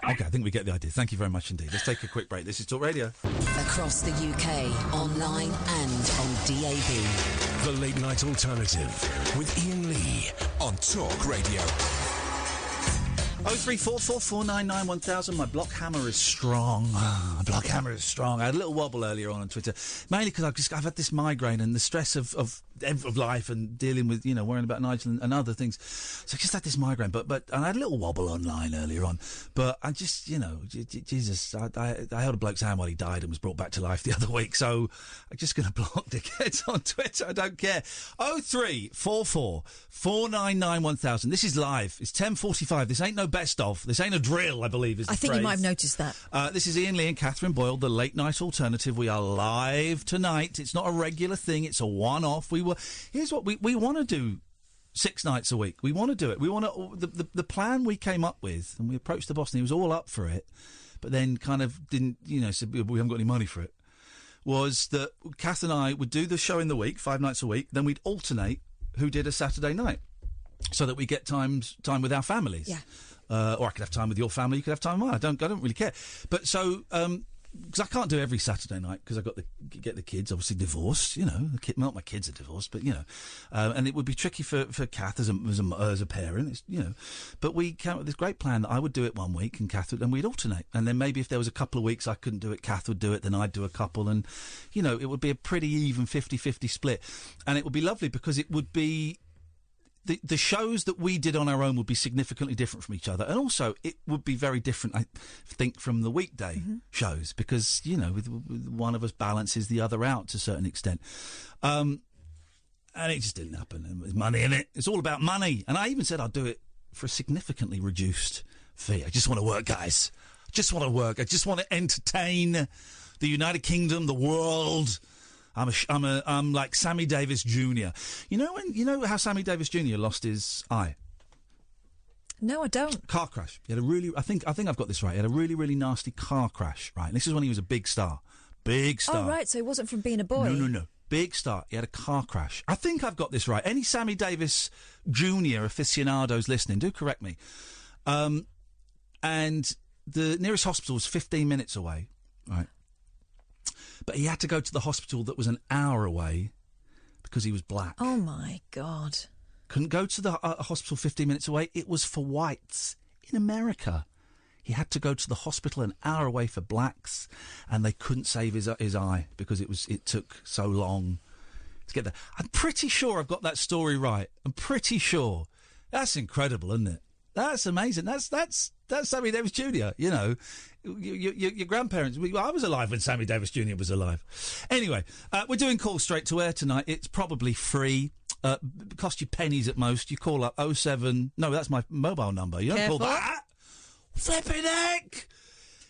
Okay, I think we get the idea. Thank you very much indeed. Let's take a quick break. This is Talk Radio. Across the UK, online and on DAB. The Late Night Alternative with Iain Lee on Talk Radio. 03444991000. My block hammer is strong. My block hammer is strong. I had a little wobble earlier on Twitter, mainly because I've had this migraine and the stress of life and dealing with, worrying about Nigel and other things. So I just had this migraine, but and I had a little wobble online earlier on. But I just, Jesus, I held a bloke's hand while he died and was brought back to life the other week. So I'm just going to block dickheads on Twitter. I don't care. 03444991000. This is live. It's 10:45. This ain't no best of. This ain't a drill, I believe is the I think phrase. you might have noticed that. This is Iain Lee and Catherine Boyle, the Late Night Alternative. We are live tonight. It's not a regular thing. It's a one-off. Here's what we want to do 6 nights a week. We want to do it. We want to. The plan we came up with, and we approached the boss, and he was all up for it, but then kind of didn't, said we haven't got any money for it, was that Kath and I would do the show in the week, 5 nights a week, then we'd alternate who did a Saturday night, so that we get time with our families. Yeah. Or I could have time with your family. You could have time with mine. I don't really care. But so, because I can't do every Saturday night because I've got to get the kids obviously divorced. Not my kids are divorced, but and it would be tricky for Kath as a parent. It's, but we came up with this great plan that I would do it one week and Kath would, and we'd alternate. And then maybe if there was a couple of weeks I couldn't do it, Kath would do it. Then I'd do a couple, and it would be a pretty even 50-50 split, and it would be lovely because it would be. The shows that we did on our own would be significantly different from each other. And also, it would be very different, I think, from the weekday shows because, with one of us balances the other out to a certain extent. And it just didn't happen. And there's money in it. It's all about money. And I even said I'd do it for a significantly reduced fee. I just want to work, guys. I just want to work. I just want to entertain the United Kingdom, the world. I'm like Sammy Davis Jr. You know how Sammy Davis Jr. lost his eye? No, I don't. Car crash. He had a really... I think I've got this right. He had a really, really nasty car crash, right? And this is when he was a big star. Big star. Oh, right, so it wasn't from being a boy. No. Big star. He had a car crash. I think I've got this right. Any Sammy Davis Jr. aficionados listening, do correct me. And the nearest hospital was 15 minutes away, right? But he had to go to the hospital that was an hour away because he was black. Oh, my God. Couldn't go to the hospital 15 minutes away. It was for whites in America. He had to go to the hospital an hour away for blacks, and they couldn't save his eye because it took so long to get there. I'm pretty sure I've got that story right. I'm pretty sure. That's incredible, isn't it? That's amazing. That's Sammy Davis Jr., you know. Your grandparents... I was alive when Sammy Davis Jr. was alive. Anyway, we're doing calls straight to air tonight. It's probably free. Cost you pennies at most. You call up 07... No, that's my mobile number. You don't Careful. call that. Flipping heck!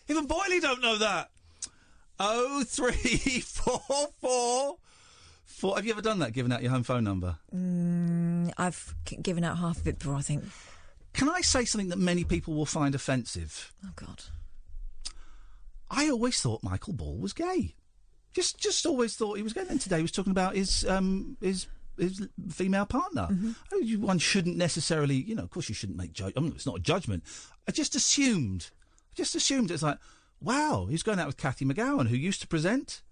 Even Boyley don't know that. 0344... Have you ever done that, given out your home phone number? I've given out half of it before, I think. Can I say something that many people will find offensive? Oh, God. I always thought Michael Ball was gay. Just always thought he was gay. And today he was talking about his female partner. Mm-hmm. One shouldn't necessarily, you know, of course you shouldn't make it's not a judgment. I just assumed it's like, wow, he's going out with Cathy McGowan, who used to present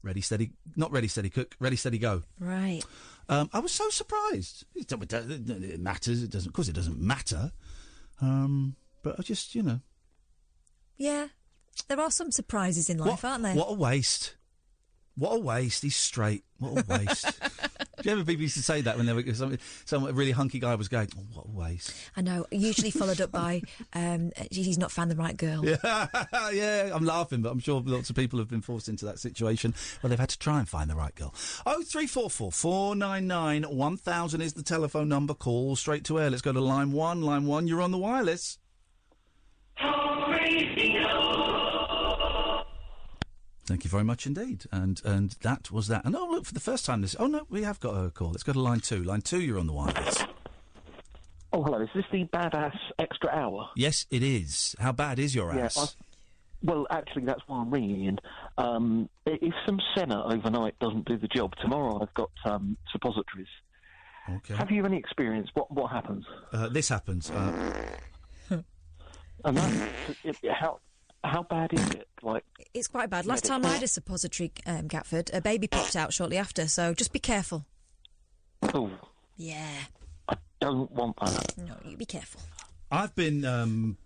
Ready, Steady, not Ready, Steady, Cook, Ready, Steady, Go. Right. I was so surprised. It matters. It doesn't. Of course, it doesn't matter. But I just, you know. Yeah, there are some surprises in life, aren't there? What a waste! What a waste. He's straight. What a waste. Do you ever people used to say that when there were some really hunky guy was going, oh, what a waste. I know. Usually followed up by, he's not found the right girl. Yeah, yeah. I'm laughing, but I'm sure lots of people have been forced into that situation where they've had to try and find the right girl. 0344 499 1000 is the telephone number. Call straight to air. Let's go to line 1. Line 1, you're on the wireless. Thank you very much indeed. And that was that. And look, for the first time this... Oh, no, we have got a call. Let's go to line 2. Line 2, you're on the wireless. Oh, hello. Is this the badass extra hour? Yes, it is. How bad is your ass? Well, actually, that's why I'm ringing in. If some senna overnight doesn't do the job, tomorrow I've got suppositories. Okay. Have you any experience? What happens? This happens. And how bad is it? Like, it's quite bad. Last time I had a suppository, Gatford, a baby popped out shortly after, so just be careful. Oh. Yeah. I don't want that. No, you be careful. I've been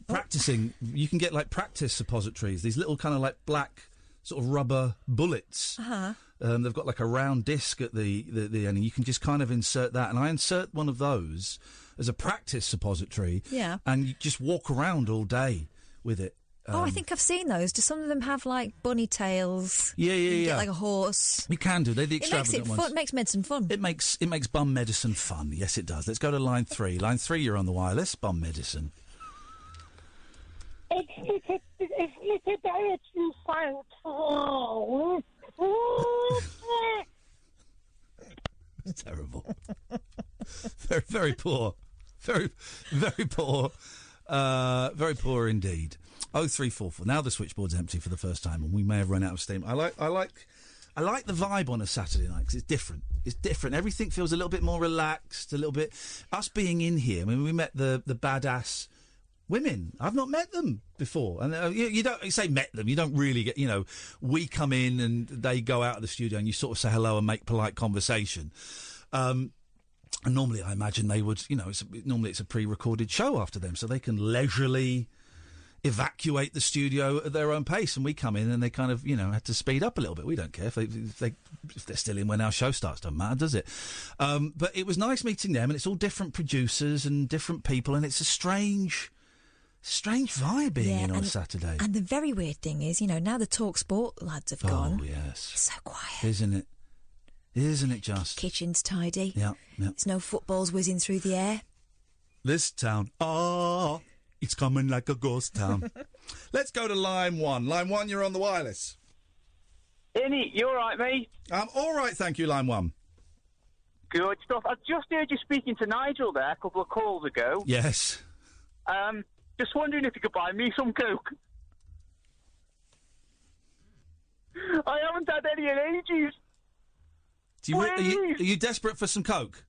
practising. You can get, like, practice suppositories, these little kind of, like, black sort of rubber bullets. Uh-huh. They've got, like, a round disc at the end, and you can just kind of insert that. And I insert one of those as a practice suppository. Yeah. And you just walk around all day with it. I think I've seen those. Do some of them have, like, bunny tails? Yeah. Get, like, a horse. You can do. They're the extravagant ones. It makes medicine fun. It makes bum medicine fun. Yes, it does. Let's go to line 3. Line 3, you're on the wireless. Bum medicine. It's very It's terrible. Very, very poor. Very, very poor. Very poor indeed. 0344. Now the switchboard's empty for the first time, and we may have run out of steam. I like the vibe on a Saturday night because it's different. It's different. Everything feels a little bit more relaxed. A little bit. Us being in here. I mean, we met the badass women. I've not met them before, and you don't. You say met them. You don't really get. You know, we come in and they go out of the studio, and you sort of say hello and make polite conversation. And normally, I imagine they would, you know, normally it's a pre-recorded show after them, so they can leisurely evacuate the studio at their own pace, and we come in and they kind of, you know, had to speed up a little bit. We don't care if they're still in when our show starts. Doesn't matter, does it? But it was nice meeting them, and it's all different producers and different people, and it's a strange vibe being in on Saturday. And the very weird thing is, you know, now the Talk Sport lads have gone. Oh, yes. It's so quiet. Isn't it? Isn't it just? Kitchen's tidy. Yeah. There's no footballs whizzing through the air. This town, it's coming like a ghost town. Let's go to line 1. Line 1, you're on the wireless. Iain, you all right, mate? I'm all right, thank you, line 1. Good stuff. I just heard you speaking to Nigel there a couple of calls ago. Yes. Just wondering if you could buy me some Coke. I haven't had any in ages. Are you desperate for some Coke?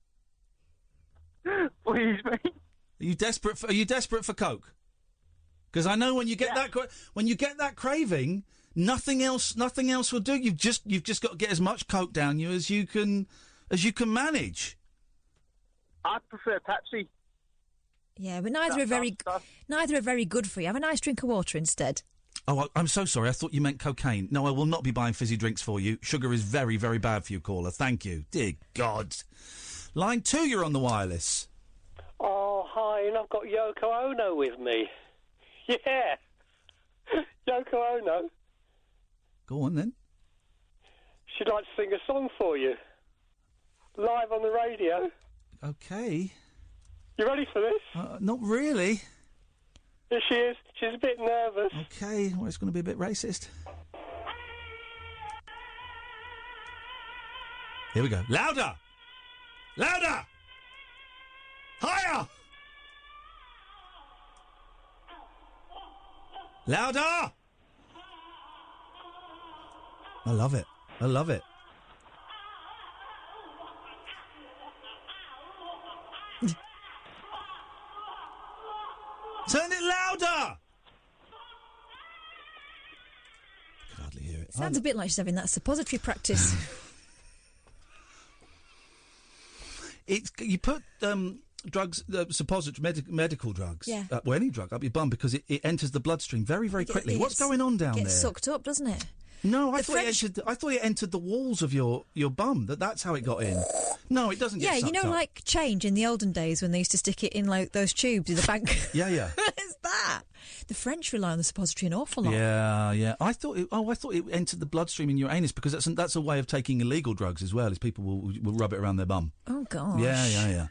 Please, mate. Are you desperate for Coke? Because I know when you get that craving, nothing else will do. You've just got to get as much Coke down you as you can manage. I'd prefer Pepsi. Yeah, but neither are very good for you. Have a nice drink of water instead. Oh, I'm so sorry. I thought you meant cocaine. No, I will not be buying fizzy drinks for you. Sugar is very, very bad for you, caller. Thank you. Dear God. Line 2, you're on the wireless. Oh, hi, and I've got Yoko Ono with me. Yeah. Yoko Ono. Go on, then. She'd like to sing a song for you. Live on the radio. Okay. You ready for this? Not really. Here she is. She's a bit nervous. Okay, well, it's going to be a bit racist. Here we go. Louder! Louder! Higher! Louder! I love it. I love it. Turn it louder! I can hardly hear it. Sounds a bit like she's having that suppository practice. You put drugs, suppository medical drugs, Yeah. Well, any drug up your bum because it enters the bloodstream very, very quickly. What's going on down there? Gets sucked up, doesn't it? No, I thought it entered the walls of your bum. That's how it got in. No, it doesn't get sucked up. Like change in the olden days when they used to stick it in like those tubes in the bank. Yeah. What is that? The French rely on the suppository an awful lot. Yeah. I thought it entered the bloodstream in your anus because that's a way of taking illegal drugs as well. Is people will rub it around their bum. Oh gosh. Yeah.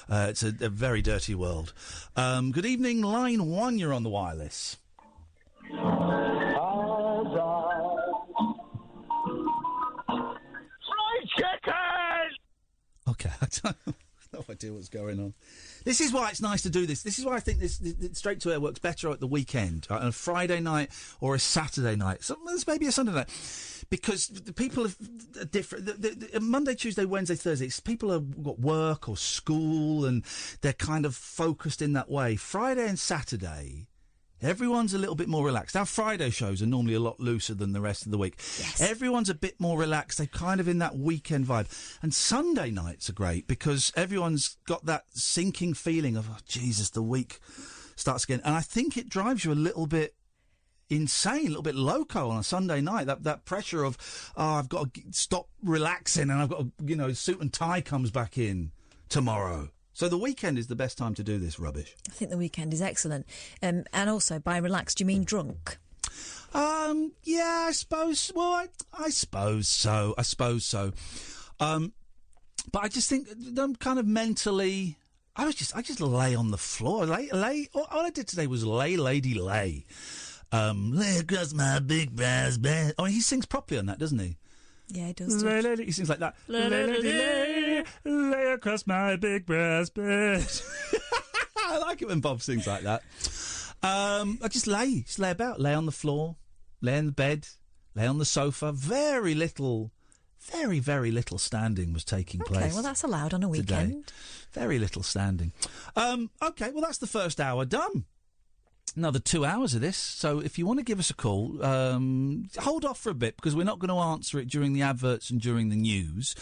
It's a very dirty world. Good evening, line 1. You're on the wireless. Okay, I don't have no idea what's going on. This is why it's nice to do this. This is why I think this straight to air works better at the weekend, on a Friday night or a Saturday night. Maybe a Sunday night. Because the people are different. The Monday, Tuesday, Wednesday, Thursday, people have got work or school and they're kind of focused in that way. Friday and Saturday, everyone's a little bit more relaxed. Our Friday shows are normally a lot looser than the rest of the week. Yes. Everyone's a bit more relaxed. They're kind of in that weekend vibe. And Sunday nights are great because everyone's got that sinking feeling of, oh, Jesus, the week starts again. And I think it drives you a little bit insane, a little bit loco on a Sunday night. That pressure of, I've got to stop relaxing and I've got to, suit and tie comes back in tomorrow. So the weekend is the best time to do this rubbish. I think the weekend is excellent. And also, by relaxed, you mean drunk? Yeah, I suppose. Well, I suppose so. But I just think I'm kind of mentally. I just lay on the floor. Lay. All I did today was lay, lady, lay. Lay across my big brass bed. Oh, he sings properly on that, doesn't he? Yeah, he does. Lay, lady, he sings like that. Lay across my big brass bed. I like it when Bob sings like that. I just lay about, lay on the floor, lay in the bed, lay on the sofa. Very, very little standing was taking place. Okay, well, that's allowed on a weekend. Today. Very little standing. Okay, well, that's the first hour done. Another 2 hours of this, so if you want to give us a call, hold off for a bit because we're not going to answer it during the adverts and during the news.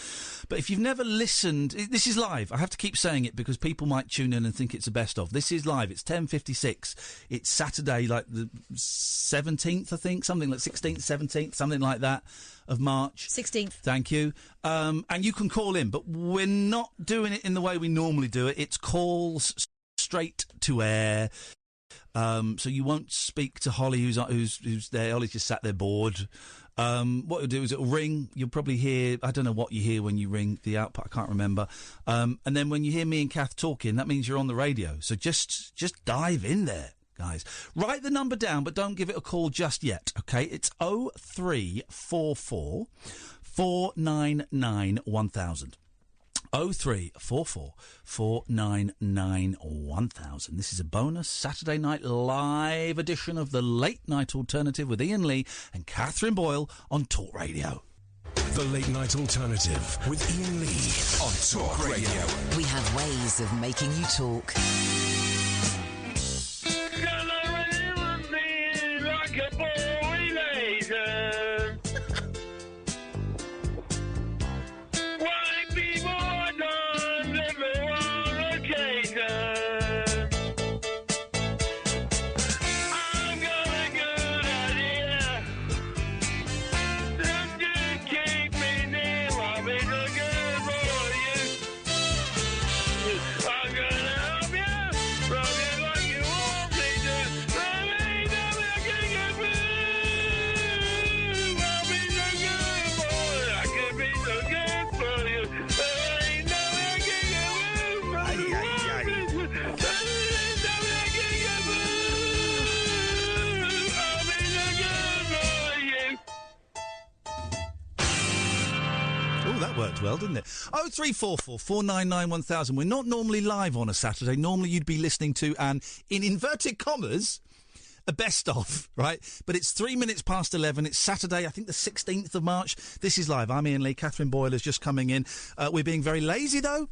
But if you've never listened, this is live. I have to keep saying it because people might tune in and think it's the best of. This is live. It's 10:56. It's Saturday, like the 17th, I think, something like 16th, 17th, something like that of March. 16th. Thank you. And you can call in, but we're not doing it in the way we normally do it. It's calls straight to air. So you won't speak to Holly, who's there. Holly's just sat there bored. What it'll do is it'll ring. You'll probably hear. I don't know what you hear when you ring the output. I can't remember. And then when you hear me and Kath talking, that means you're on the radio. So just dive in there, guys. Write the number down, but don't give it a call just yet. Okay, it's 0344 499 1000. 0344 499 1000. This is a bonus Saturday night live edition of the Late Night Alternative with Iain Lee and Catherine Boyle on Talk Radio. The Late Night Alternative with Iain Lee on Talk Radio. We have ways of making you talk. That worked well, didn't it? 0344 499 1000. We're not normally live on a Saturday. Normally you'd be listening to an, in inverted commas, a best of, right? But it's 3 minutes past 11. It's Saturday, I think the 16th of March. This is live. I'm Iain Lee. Catherine Boyle is just coming in. We're being very lazy, though.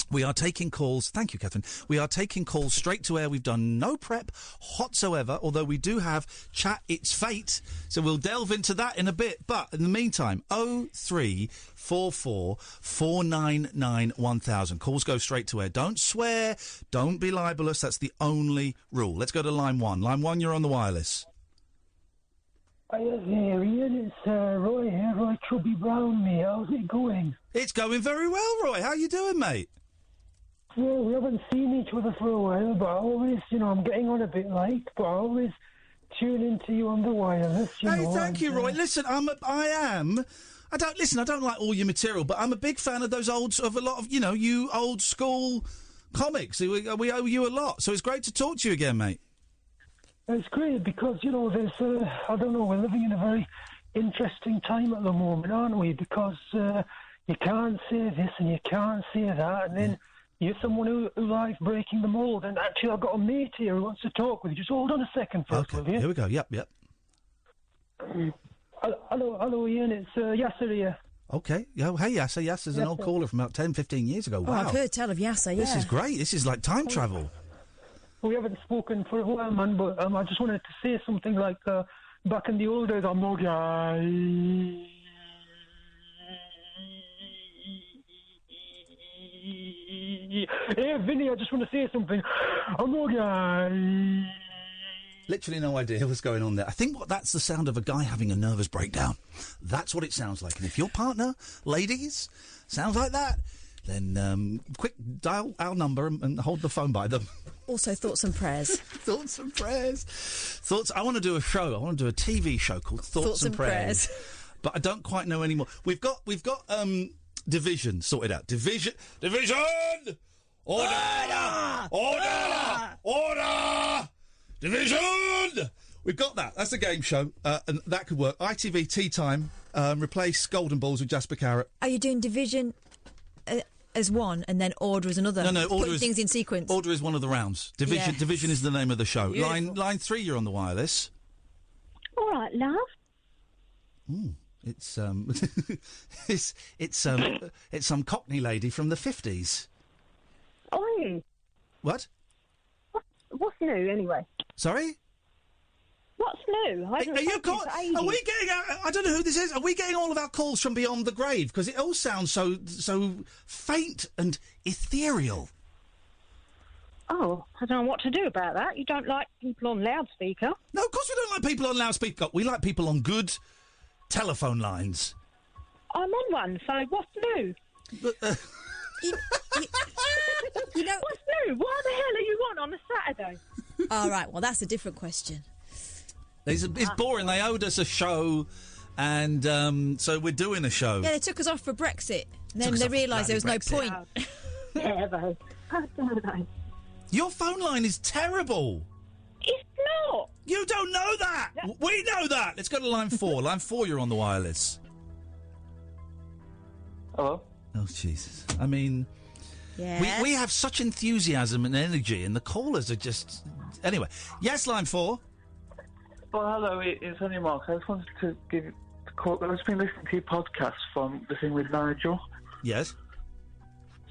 We are taking calls. Thank you, Catherine. We are taking calls straight to air. We've done no prep whatsoever, although we do have Chat It's Fate. So we'll delve into that in a bit. But in the meantime, 0344 499 1000. Calls go straight to air. Don't swear. Don't be libelous. That's the only rule. Let's go to line one. Line one, you're on the wireless. Hi there, Iain. It's Roy here, Roy Chubby Brown, mate. How's it going? It's going very well, Roy. How you doing, mate? Well, we haven't seen each other for a while, but I always, I'm getting on a bit like, but I always tune into you on the wireless, Hey, thank you, Roy. Listen, I don't like all your material, but I'm a big fan of a lot of, you old school comics. We owe you a lot, so it's great to talk to you again, mate. It's great because, there's, I don't know, we're living in a very interesting time at the moment, aren't we? Because you can't say this and you can't say that, and then you're someone who likes breaking the mould. And actually, I've got a mate here who wants to talk with you. Just hold on a second first, will you? Here we go. Yep. Hello, Iain. It's Yasser here. Okay. Oh, hey, Yasser. Yasser's an old caller from about 10, 15 years ago. Wow. Oh, I've heard tell of Yasser, yeah. This is great. This is like time travel. We haven't spoken for a while, man, but I just wanted to say something like, back in the old days, I'm no guy. Hey, Vinny, I just want to say something. I'm no guy. Literally no idea what's going on there. I think that's the sound of a guy having a nervous breakdown. That's what it sounds like. And if your partner, ladies, sounds like that, then quick, dial our number and hold the phone by them. Also, thoughts and prayers. Thoughts and prayers. I want to do a show. I want to do a TV show called Thoughts and Prayers. But I don't quite know anymore. We've got Division sorted out. Division. Order. Division. We've got that. That's a game show, and that could work. ITV Tea Time. Replace Golden Balls with Jasper Carrot. Are you doing Division as one and then Order as another? No. Order is things in sequence. Order is one of the rounds. Division. Yeah. Division is the name of the show. Beautiful. Line 3. You're on the wireless. All right, love. It's it's some Cockney lady from the 50s. Oi. What? What's new, anyway? Sorry? What's new? Are we getting? I don't know who this is. Are we getting all of our calls from beyond the grave? Because it all sounds so faint and ethereal. Oh, I don't know what to do about that. You don't like people on loudspeaker? No, of course we don't like people on loudspeaker. We like people on good telephone lines. I'm on one, so what's new? But, you know, what's new? What the hell are you on a Saturday? All right, well, that's a different question. It's boring. They owed us a show, and so we're doing a show. Yeah, they took us off for Brexit. And then they realised there was no point. Yeah, though. I don't know. Your phone line is terrible. It's not. You don't know that. We know that. Let's go to line 4. Line 4, you're on the wireless. Hello. Oh, Jesus. I mean... Yes. We have such enthusiasm and energy, and the callers are just... Anyway. Yes, line 4. Well, hello, it's only Mark. I just wanted to give you a call. I've just been listening to your podcast from the thing with Nigel. Yes.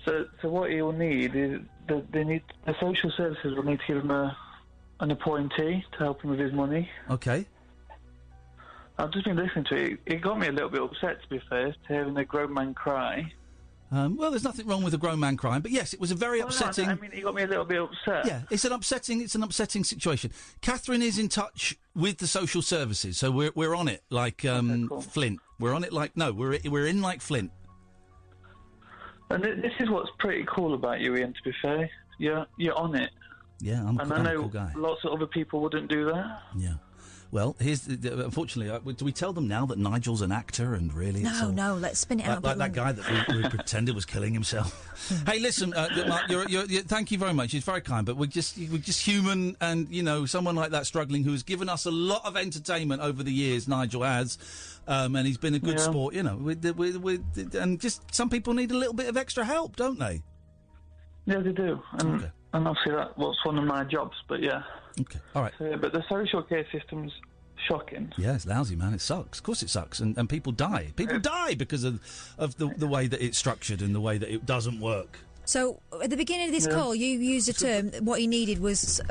So what he'll need is the social services will need to give him an appointee to help him with his money. Okay. I've just been listening to it. It got me a little bit upset, to be fair, to hearing a grown man cry. Well, there's nothing wrong with a grown man crying, but yes, it was a very upsetting... No, I mean, it got me a little bit upset. Yeah, it's an upsetting situation. Catherine is in touch with the social services, so we're on it like cool. Flint. We're on it like... No, we're in like Flint. And this is what's pretty cool about you, Ian, to be fair. You're on it. Yeah, I'm a cool guy. Lots of other people wouldn't do that. Yeah. Well, here's unfortunately, do we tell them now that Nigel's an actor and really? No, let's spin it out. Like that guy that we pretended was killing himself. Hey, listen, Mark, you're, thank you very much. It's very kind, but we're just human, and someone like that struggling who has given us a lot of entertainment over the years. Nigel has, and he's been a good sport. And just some people need a little bit of extra help, don't they? Yeah, they do. And obviously that was one of my jobs, but yeah. Okay, all right. But the social care system's shocking. Yeah, it's lousy, man. It sucks. Of course it sucks. And people die. People die because of the way that it's structured and the way that it doesn't work. So, at the beginning of this call, you used a term. What he needed was...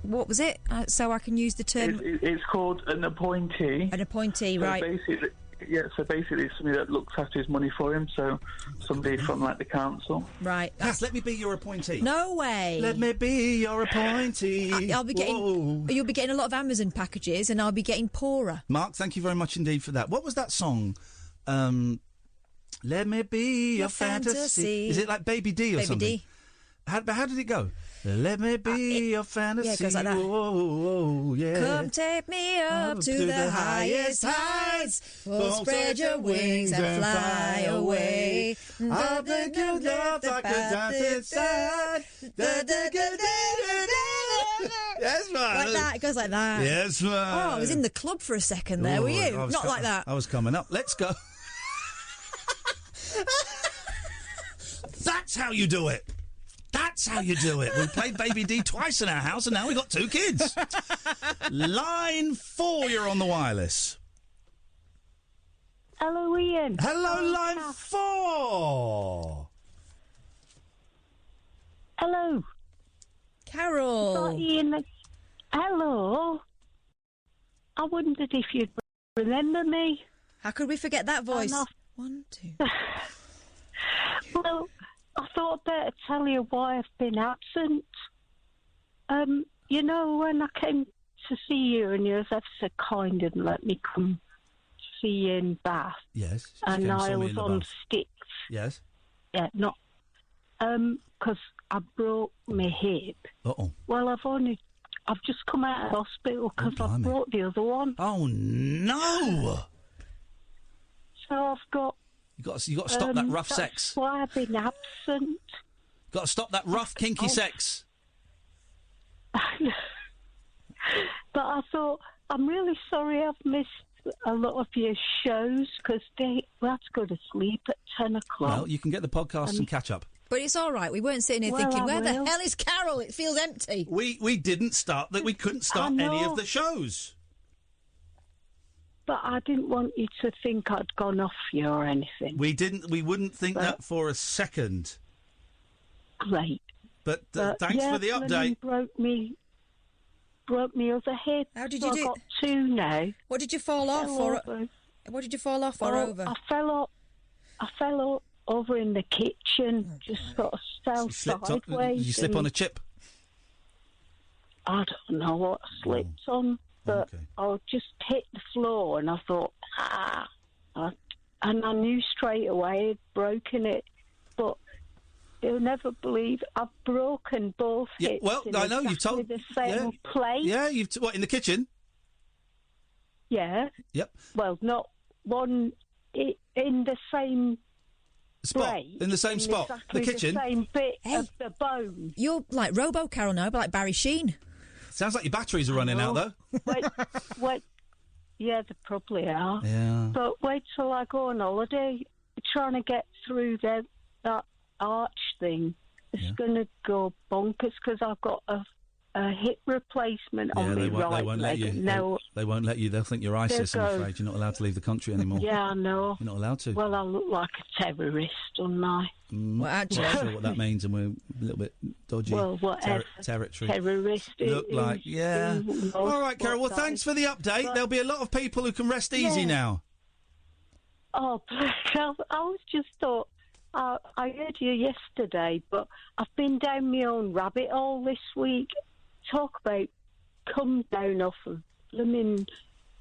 what was it? So I can use the term... It's called an appointee. An appointee, right. So basically it's somebody that looks after his money for him, so somebody from, like, the council. Right. Yes, let me be your appointee. No way. Let me be your appointee. I'll be getting... You'll be getting a lot of Amazon packages, and I'll be getting poorer. Mark, thank you very much indeed for that. What was that song? Let me be your fantasy. Is it like Baby D or something? Baby D. How did it go? Let me be your fantasy. Yeah, it goes like that. Whoa, yeah. Come take me up to the highest heights. Oh, spread your wings and fly away. I'll take your love like a dance inside. Yes, man. Like that. It goes like that. Yes, man. Oh, I was in the club for a second there. Were you? Not like that. I was coming up. Let's go. That's how you do it. That's how you do it. We played Baby D twice in our house, and now we've got 2 kids. Line 4, you're on the wireless. Hello, Ian. Hello, line 4. Hello. Carol. Ian. Hello. I wondered if you'd remember me. How could we forget that voice? 1, 2. Well, I thought I'd better tell you why I've been absent. When I came to see you, and you was ever so kind and let me come see you in Bath. Yes. And I was on sticks. Yes. Yeah, not... because I broke my hip. Uh-oh. Well, I've just come out of hospital because I broke the other one. Oh, no! So I've got... You got to stop that rough sex. That's why I've been absent. Got to stop that rough, kinky sex. But I thought, I'm really sorry I've missed a lot of your shows because we have to go to sleep at 10 o'clock. Well, you can get the podcast and catch up. But it's all right. We weren't sitting here thinking, where the hell is Carol? It feels empty. We didn't start that. We couldn't start any of the shows. But I didn't want you to think I'd gone off you or anything. We didn't. We wouldn't think that for a second. Great. But thanks for the update. Broke me other hip. How did so you do? I got 2 now. What did you fall off? What did you fall off or over? I fell over in the kitchen. Just sort of fell sideways. Did you slip on a chip? I don't know what I slipped on. But I just hit the floor and I thought, and I knew straight away I'd broken it. But you'll never believe I've broken both hips. Well, I know you've told the same place. Yeah, what in the kitchen? Yeah. Yep. Well, not one in the same spot. In the same spot. Exactly the kitchen. The same bit of the bone. You're like Robo Carol now, but like Barry Sheen. Sounds like your batteries are running out, though. Wait. Yeah, they probably are. Yeah. But wait till I go on holiday. Trying to get through that arch thing is going to go bonkers because I've got a hip replacement on my right leg. No, they won't let you. They'll think you're ISIS, I'm afraid. You're not allowed to leave the country anymore. Yeah, I know. You're not allowed to. Well, I look like a terrorist, don't I? Well, actually, I'm not sure what that means, and we're a little bit dodgy. Well, whatever. Territory. Terrorist. Look like, yeah. All right, Carol. Well, thanks for the update. There'll be a lot of people who can rest easy now. Oh, I was just thought. I heard you yesterday, but I've been down my own rabbit hole this week. Talk about come down off of blooming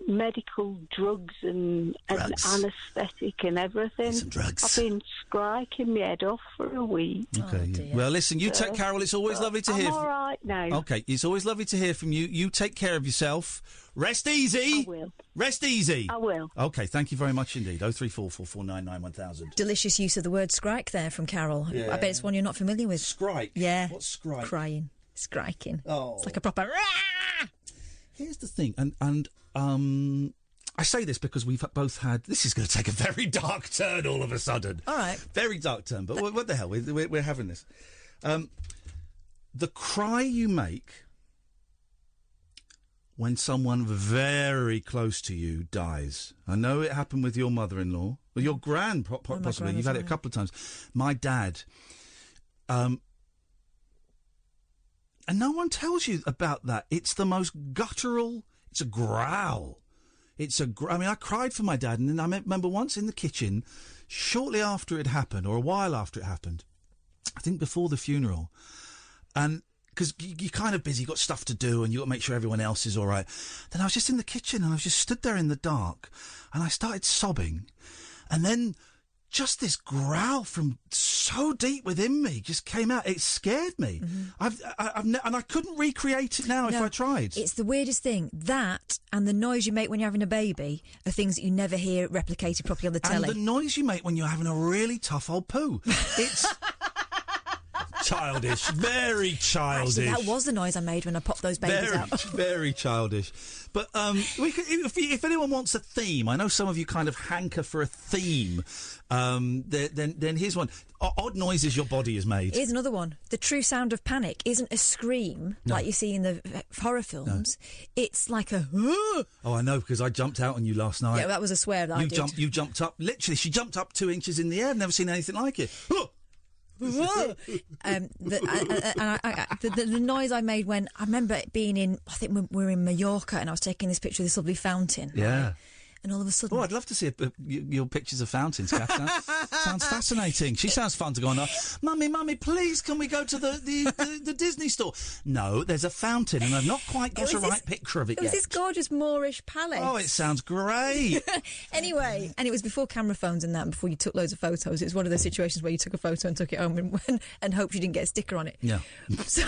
medical drugs and anaesthetic and everything. Some drugs. I've been striking my head off for a week. Okay. Well, listen, you take Carol. It's always lovely to hear. I'm all right now. Okay, it's always lovely to hear from you. You take care of yourself. Rest easy. I will. Rest easy. I will. Okay, thank you very much indeed. 03444991000. Delicious use of the word "scrike" there from Carol. Yeah. I bet it's one you're not familiar with. Scrike? Yeah. What's scrike? Crying. Scriking. Oh. It's like a proper... Here's the thing, and I say this because we've both had... This is going to take a very dark turn all of a sudden. All right. Very dark turn, but what the hell? We're having this. The cry you make when someone very close to you dies. I know it happened with your mother-in-law, with your gran, possibly. You've had it a couple of times. My dad... And no one tells you about that. It's the most guttural... It's a growl. I mean, I cried for my dad, and then I remember once in the kitchen, shortly after it happened, or a while after it happened, I think before the funeral, and because you're kind of busy, you've got stuff to do, and you've got to make sure everyone else is all right. Then I was just in the kitchen, and I was just stood there in the dark, and I started sobbing, and then... just this growl from so deep within me just came out. It scared me. Mm-hmm. And I couldn't recreate it now if I tried. It's the weirdest thing. That and the noise you make when you're having a baby are things that you never hear replicated properly on the telly. And the noise you make when you're having a really tough old poo. It's... childish. Very childish. Actually, that was the noise I made when I popped those babies out. Very childish. But if anyone wants a theme, I know some of you kind of hanker for a theme, then here's one. Odd noises your body has made. Here's another one. The true sound of panic isn't a scream like you see in the horror films. No. It's like a... Oh, I know, because I jumped out on you last night. Yeah, that was a swear that I did. You jumped up. Literally, she jumped up 2 inches in the air. I've never seen anything like it. The noise I made when I remember it being in, I think we were in Mallorca, and I was taking this picture of this lovely fountain. Yeah. Right? And all of a sudden... Oh, I'd love to see your pictures of fountains, Kath. Sounds fascinating. She sounds fun to go on. Mummy, please, can we go to the Disney store? No, there's a fountain, and I've not quite got a right picture of it yet. It was this gorgeous Moorish palace. Oh, it sounds great. Anyway, and it was before camera phones and that, before you took loads of photos. It was one of those situations where you took a photo and took it home and hoped you didn't get a sticker on it. Yeah. So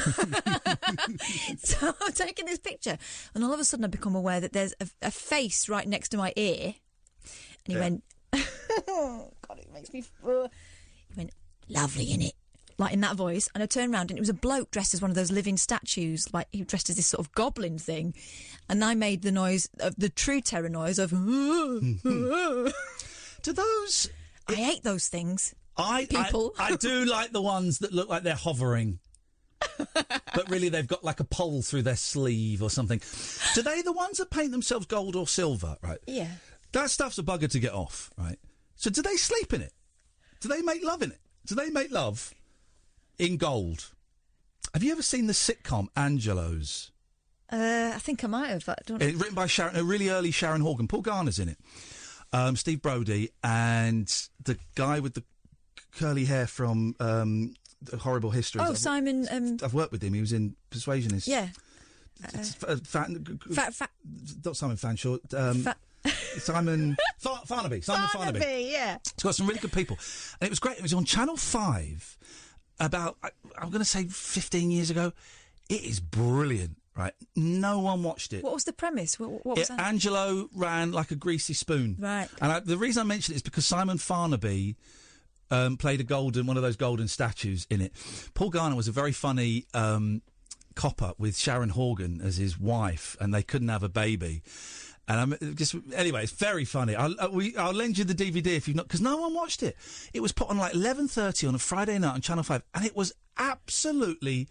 I'm taking this picture, and all of a sudden I become aware that there's a face right next to my ear. And he went, oh, God, it makes me... He went, lovely, innit? Like in that voice. And I turned around and it was a bloke dressed as one of those living statues, like he dressed as this sort of goblin thing. And I made the noise, of the true terror noise of... Do those... I hate those things. I do like the ones that look like they're hovering. But really they've got like a pole through their sleeve or something. Do they the ones that paint themselves gold or silver, right? Yeah. That stuff's a bugger to get off, right? So do they sleep in it? Do they make love in it? Do they make love in gold? Have you ever seen the sitcom Angelos? I think I might have. Written by a really early Sharon Horgan. Paul Garner's in it. Steve Brodie and the guy with the curly hair from... Horrible History. Oh, Simon... I've worked with him. He was in Persuasionist. Yeah. Not Simon Fanshawe. Simon Farnaby. Simon Farnaby. Yeah. It's got some really good people. And it was great. It was on Channel 5 about, I'm going to say 15 years ago. It is brilliant, right? No one watched it. What was the premise? What was that? Angelo ran like a greasy spoon. Right. And the reason I mention it is because Simon Farnaby... played one of those golden statues in it. Paul Garner was a very funny copper with Sharon Horgan as his wife, and they couldn't have a baby. And I'm just anyway, it's very funny. I'll lend you the DVD if you've not, because no one watched it. It was put on like 11:30 on a Friday night on Channel 5, and it was absolutely.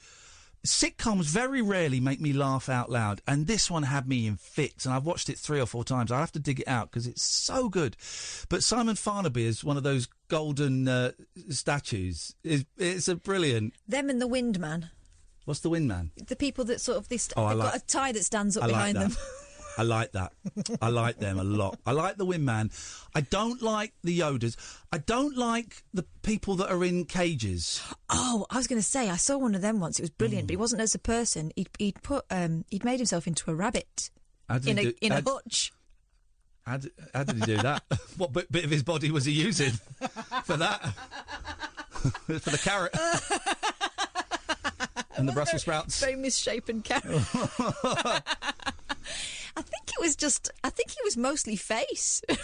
Sitcoms very rarely make me laugh out loud, and this one had me in fits, and I've watched it 3 or 4 times. I'll have to dig it out because it's so good. But Simon Farnaby is one of those golden statues. It's a brilliant... Them and the Windman. What's the Windman? The people that sort of... they've got a tie that stands up behind them. I like that. I like them a lot. I like the Windman. I don't like the Yodas. I don't like the people that are in cages. Oh, I was going to say, I saw one of them once. It was brilliant, but he wasn't as a person. He'd made himself into a rabbit in a hutch. How did he do that? What bit of his body was he using for that? For the carrot and the Brussels sprouts. Very misshapen carrot. I think it was mostly face. Do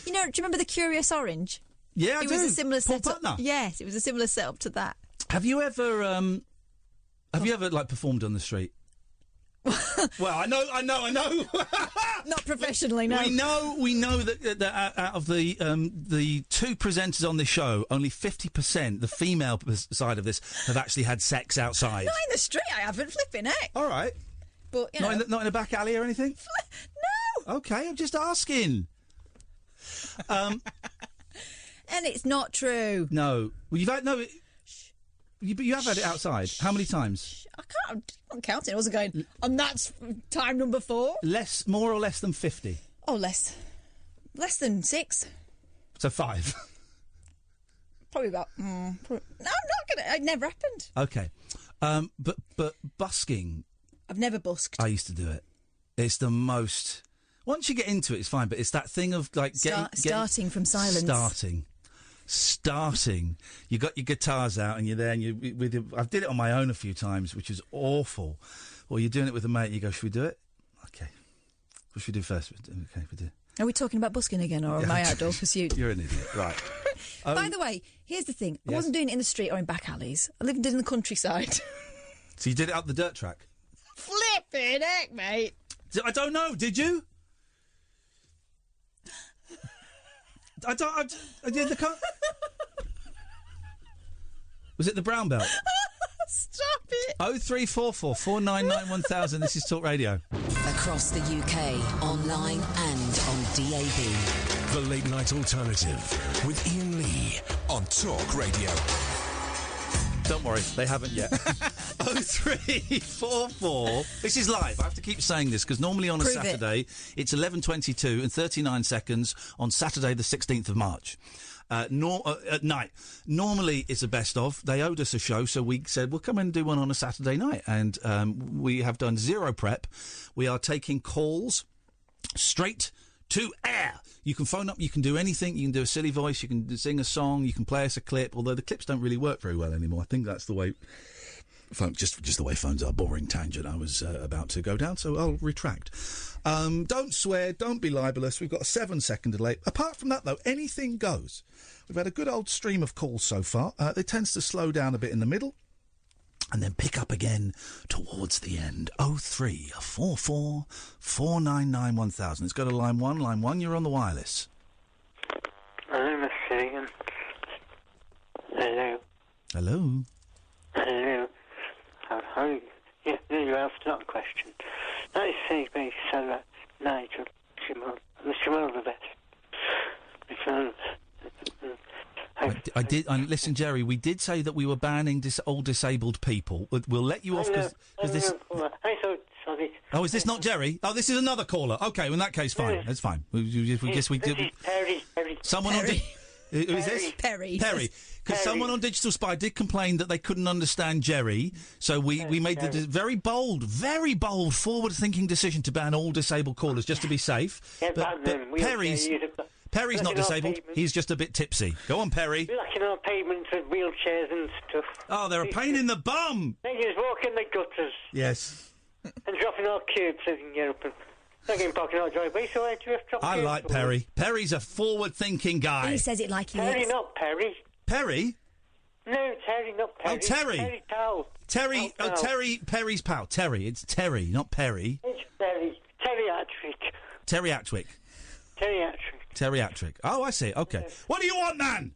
you remember the Curious Orange? Yeah, I do. It was a similar Paul setup. Butner. Yes, it was a similar setup to that. Have you ever like performed on the street? Well, I know. Not professionally, no. We know that out of the 2 presenters on this show, only 50%, the female side of this, have actually had sex outside. Not in the street, I haven't. Flipping heck. All right. But, not in a back alley or anything? No. Okay, I'm just asking. And it's not true. No. Well, you've had... No... You have had it outside. How many times? I'm counting. I wasn't going, and that's time number 4. More or less than 50? Oh, less. Less than 6. So 5? Probably about... No, I'm not going to... It never happened. Okay. But busking... I've never busked. I used to do it. It's the most... Once you get into it, it's fine, but it's that thing of, like... starting from silence. Starting. You got your guitars out and you're there and I've did it on my own a few times, which is awful. Or you're doing it with a mate and you go, should we do it? Okay. What should we do first? Okay, we do. Are we talking about busking again or my outdoor pursuit? You're an idiot, right. By the way, here's the thing. I wasn't doing it in the street or in back alleys. I lived in the countryside. So you did it up the dirt track? Flipping heck, mate. I don't know, did you? I did the... Was it the brown belt? Stop it. 0344 499 1000. This is Talk Radio. Across the UK, online and on DAB. The Late Night Alternative with Iain Lee on Talk Radio. Don't worry, they haven't yet. 0344. This is live. I have to keep saying this because normally on a Saturday it's 11:22 and 39 seconds on Saturday the 16th of March. At night. Normally it's a best of. They owed us a show, so we said we'll come and do one on a Saturday night, and we have done zero prep. We are taking calls straight to air. You can phone up, you can do anything, you can do a silly voice, you can sing a song, you can play us a clip, although the clips don't really work very well anymore. I think that's the way... Just the way phones are. Boring tangent I was about to go down, so I'll retract. Don't swear, don't be libelous. We've got a 7-second delay. Apart from that, though, anything goes. We've had a good old stream of calls so far. It tends to slow down a bit in the middle and then pick up again towards the end. 0344 499 1000. It's got a line 1. Line 1, you're on the wireless. Hello, Mr. Iain. Hello. Hello. Hello. How yeah, you asked that question. That is saying very sad, Nigel. Wish you all the best. I did. Listen, Jerry, we did say that we were banning all disabled people. We'll let you off because this... I thought, sorry. Oh, is this not Jerry? Oh, this is another caller. Okay, well, in that case, fine. That's fine. We guess we did... Perry. Someone on... Who is this? Perry. Because someone on Digital Spy did complain that they couldn't understand Jerry, so we made the very bold, forward-thinking decision to ban all disabled callers just to be safe. Yeah, but Perry's not disabled. He's just a bit tipsy. Go on, Perry. We're lacking on pavements with wheelchairs and stuff. Oh, they're a pain in the bum. They just walk in the gutters. Yes. And dropping our cubes so they can get up and... Not getting parking our driveway, so I had to have dropped I like Perry. Perry's a forward-thinking guy. He says it like he Terry, is. not Perry. Perry? No, Terry, not Perry. Oh, Terry. Terry pal. Terry, pal. Terry, Perry's pal. Terry, it's Terry, not Perry. It's Terry. Terry Attrick. Teriatric. Teriatric. Oh, I see. Okay. What do you want, then?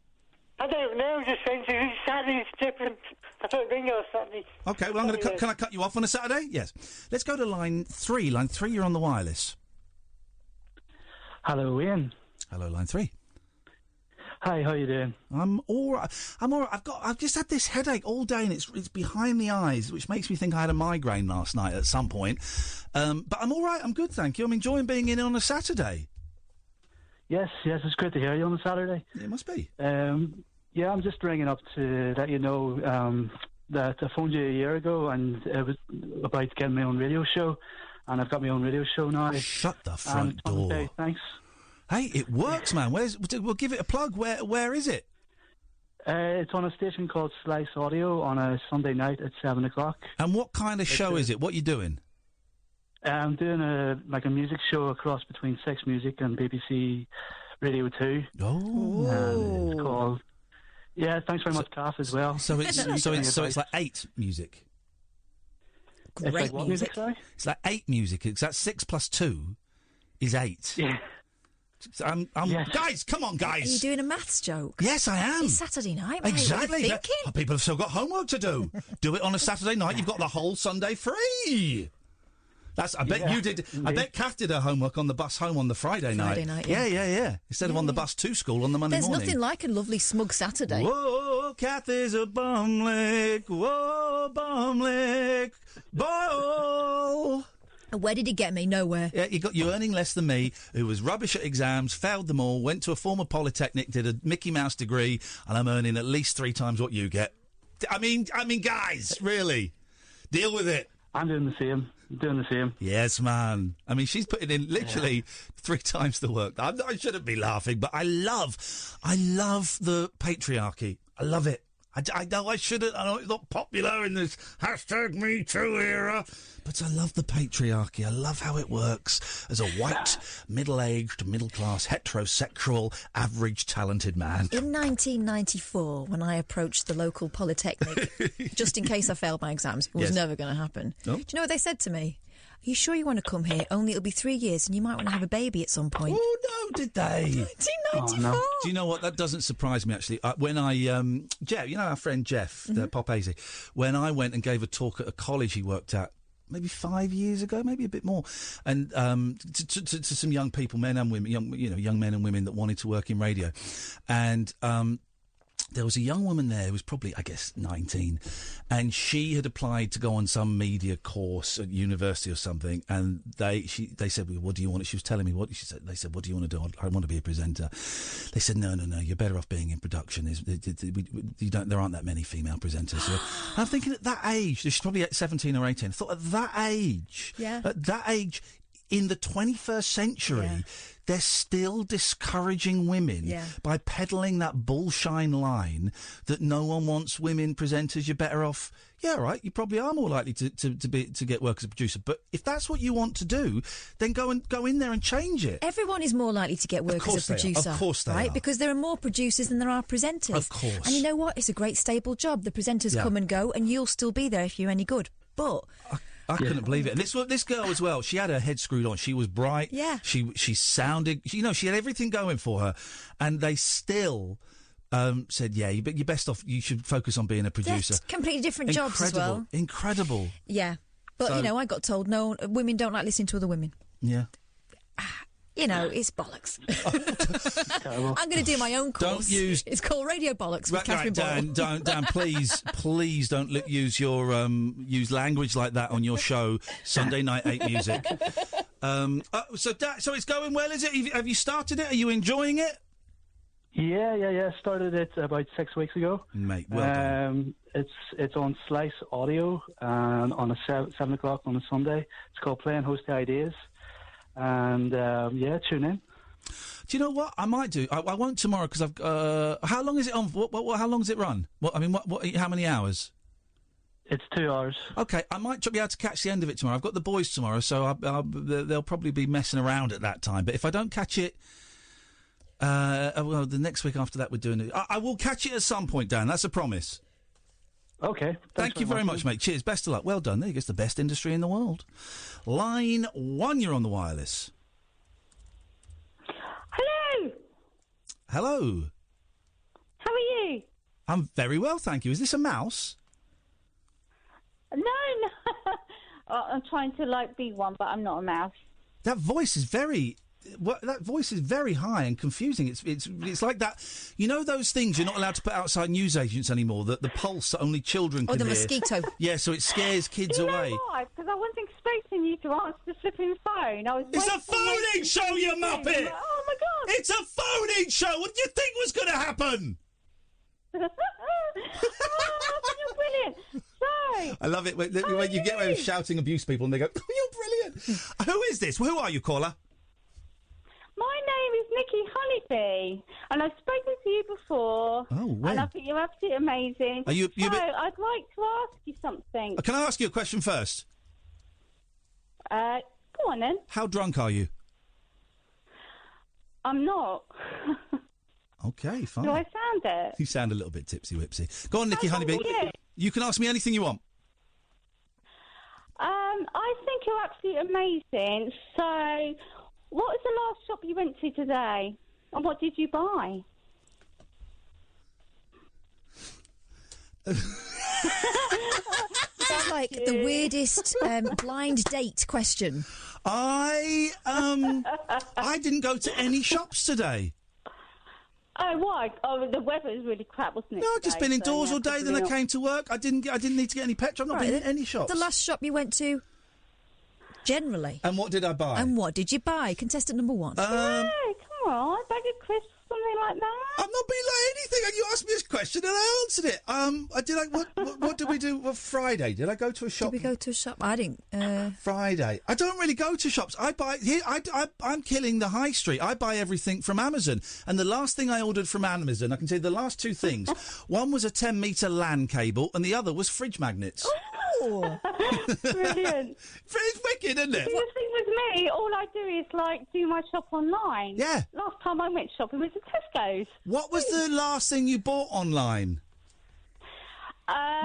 I don't know, just saying Saturday's different. I thought bingo Saturday. Okay, well, can I cut you off on a Saturday? Yes. Let's go to line 3. Line 3, you're on the wireless. Hello, Ian. Hello, line 3. Hi, how you doing? I'm all right. I've just had this headache all day, and it's behind the eyes, which makes me think I had a migraine last night at some point. But I'm all right. I'm good, thank you. I'm enjoying being in on a Saturday. Yes, it's great to hear you on a Saturday. It must be. Yeah, I'm just ringing up to let you know that I phoned you a year ago, and it was about getting my own radio show, and I've got my own radio show now. Shut the front door. Okay, thanks. Hey, it works, man. We'll give it a plug. Where is it? It's on a station called Slice Audio on a Sunday night at 7 o'clock. And what kind of show is it? What are you doing? I'm doing a music show, a cross between Sex Music and BBC Radio 2. Oh. And it's called... Yeah, thanks very much, Kath, as well. So it's like 8 music. Great like what music, sorry? It's like 8 music. It's like 6 plus 2 is 8. Yeah. Guys, come on, guys. Are you doing a maths joke? Yes, I am. It's Saturday night, mate. Exactly. What are you thinking? People have still got homework to do. Do it on a Saturday night. You've got the whole Sunday free. I bet you did. I bet Kath did her homework on the bus home on the Friday night. Yeah. Instead of on the bus to school on the Monday morning. There's nothing like a lovely smug Saturday. Whoa, Kath is a bumlick. Whoa, bumlick. Boy. Where did he get me? Nowhere. Yeah, you're earning less than me, who was rubbish at exams, failed them all, went to a former polytechnic, did a Mickey Mouse degree, and I'm earning at least 3 times what you get. I mean, guys, really, deal with it. I'm doing the same. Yes, man. I mean, she's putting in literally 3 times the work. I shouldn't be laughing, but I love the patriarchy. I love it. I know I shouldn't. I know it's not popular in this #MeToo era, but I love the patriarchy. I love how it works as a white, middle-aged, middle-class, heterosexual, average, talented man. In 1994, when I approached the local polytechnic, just in case I failed my exams, it was never going to happen. Oh. Do you know what they said to me? Are you sure you want to come here? Only it'll be 3 years and you might want to have a baby at some point. Oh, no, did they? 1994. Oh, no. Do you know what? That doesn't surprise me, actually. When I, Jeff, you know our friend Jeff, Pop Hazy, when I went and gave a talk at a college he worked at, maybe 5 years ago, maybe a bit more, and to some young people, men and women, young men and women that wanted to work in radio, and there was a young woman there who was probably, I guess, 19, and she had applied to go on some media course at university or something, and they said, well, what do you want? She was telling me what she said. They said, what do you want to do? I want to be a presenter. They said, no, you're better off being in production. There aren't that many female presenters. And I'm thinking at that age, she's probably at 17 or 18, I thought at that age, in the 21st century, they're still discouraging women by peddling that bullshine line that no one wants women presenters. You're better off. Yeah, right. You probably are more likely to get work as a producer. But if that's what you want to do, then go in there and change it. Everyone is more likely to get work as a producer. Of course they are. Because there are more producers than there are presenters. Of course. And you know what? It's a great stable job. The presenters come and go, and you'll still be there if you're any good. But I couldn't believe it. And this girl as well, she had her head screwed on. She was bright. Yeah. She sounded, she had everything going for her. And they still said, but you're best off, you should focus on being a producer. Yeah, completely different jobs as well. Incredible. Yeah. But, I got told, no, women don't like listening to other women. Yeah. It's bollocks. I'm going to do my own course. It's called Radio Bollocks with Catherine Boyle. Dan, please don't use your use language like that on your show. Sunday night 8 music. So it's going well, is it? Have you started it? Are you enjoying it? Yeah. Started it about 6 weeks ago. Mate, well done. It's on Slice Audio on a 7 o'clock on a Sunday. It's called Playing Host Ideas. And, tune in. Do you know what? I might do. I won't tomorrow because I've... how long is it on? How long does it run? How many hours? It's 2 hours. Okay, I might be able to catch the end of it tomorrow. I've got the boys tomorrow, so they'll probably be messing around at that time. But if I don't catch it... the next week after that we're doing it. I will catch it at some point, Dan. That's a promise. Okay. Thank you very much, mate. Cheers. Best of luck. Well done. There you go. It's the best industry in the world. Line 1, you're on the wireless. Hello. How are you? I'm very well, thank you. Is this a mouse? No. I'm trying to be one, but I'm not a mouse. That voice is very high and confusing. It's like that. You know those things you're not allowed to put outside newsagents anymore. The pulse that only children can hear. Oh, the mosquito. Yeah, so it scares kids away. You know why? Because I wasn't expecting you to answer the flipping phone. It's a phoning show, you muppet! Oh my God! It's a phoning show. What did you think was going to happen? You're brilliant. Sorry. I love it when you get away with shouting abuse people and they go, "Oh, you're brilliant." Who is this? Who are you, caller? My name is Nikki Honeybee, and I've spoken to you before. Oh, when? And I think you're absolutely amazing. Are you- so I'd like to ask you something. Can I ask you a question first? Go on then. How drunk are you? I'm not. Okay, fine. Do I sound it? You sound a little bit tipsy-whipsy. Go on, Nikki Honeybee. You can ask me anything you want. I think you're absolutely amazing. So, what was the last shop you went to today? And what did you buy? That's like the weirdest blind date question. I didn't go to any shops today. Oh, why? Oh, the weather is really crap, wasn't it? No, I've just been indoors all day. Then I came to work. I didn't need to get any petrol. I've not been in any shops. The last shop you went to, generally. And what did I buy? And what did you buy? Contestant number one. Hey, come on, bag of crisps, something like that. I'm not being like anything. And you asked me this question and I answered it. I did. What did we do? Well, Friday. Did I go to a shop? Did we go to a shop? I didn't. Friday. I don't really go to shops. I buy here. I'm killing the high street. I buy everything from Amazon. And the last thing I ordered from Amazon, I can tell you the last two things. One was a 10-metre LAN cable, and the other was fridge magnets. Oh, brilliant! It's wicked, isn't it? See, the thing with me, all I do is do my shop online. Yeah. Last time I went shopping was at Tesco's. What was the last thing you bought online?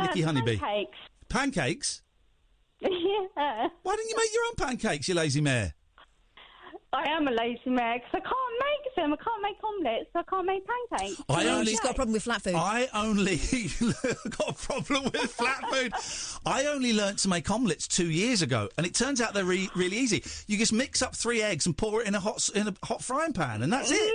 Nikki Honeybee. Pancakes. Pancakes? Yeah. Why didn't you make your own pancakes, you lazy mare? I am a lazy mare because I can't make them. I can't make omelettes. I can't make pancakes. She's got a problem with flat food. I only got a problem with flat food. I only learnt to make omelettes 2 years ago, and it turns out they're really easy. You just mix up 3 eggs and pour it in a hot frying pan, and that's it.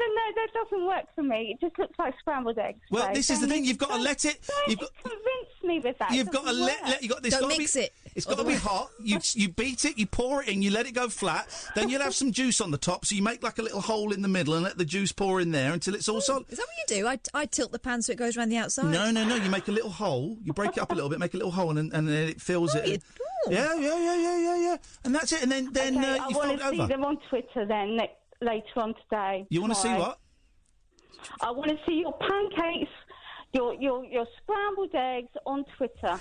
No, that doesn't work for me. It just looks like scrambled eggs. Well, so this is the thing. You've got to let it. Don't convince me with that. You've got to let. You got this. Don't mix it. It's got to be hot. You beat it. You pour it in. You let it go flat. Then you'll have some juice on the top. So you make like a little hole in the middle and let the juice pour in there until it's all solid. Is that what you do? I tilt the pan so it goes around the outside. No. You make a little hole. You break it up a little bit. Make a little hole, and then it fills it. Yeah. And that's it. And then I you want fold to it see over. them on Twitter then later on today. You want to see what? I want to see your pancakes, your scrambled eggs on Twitter.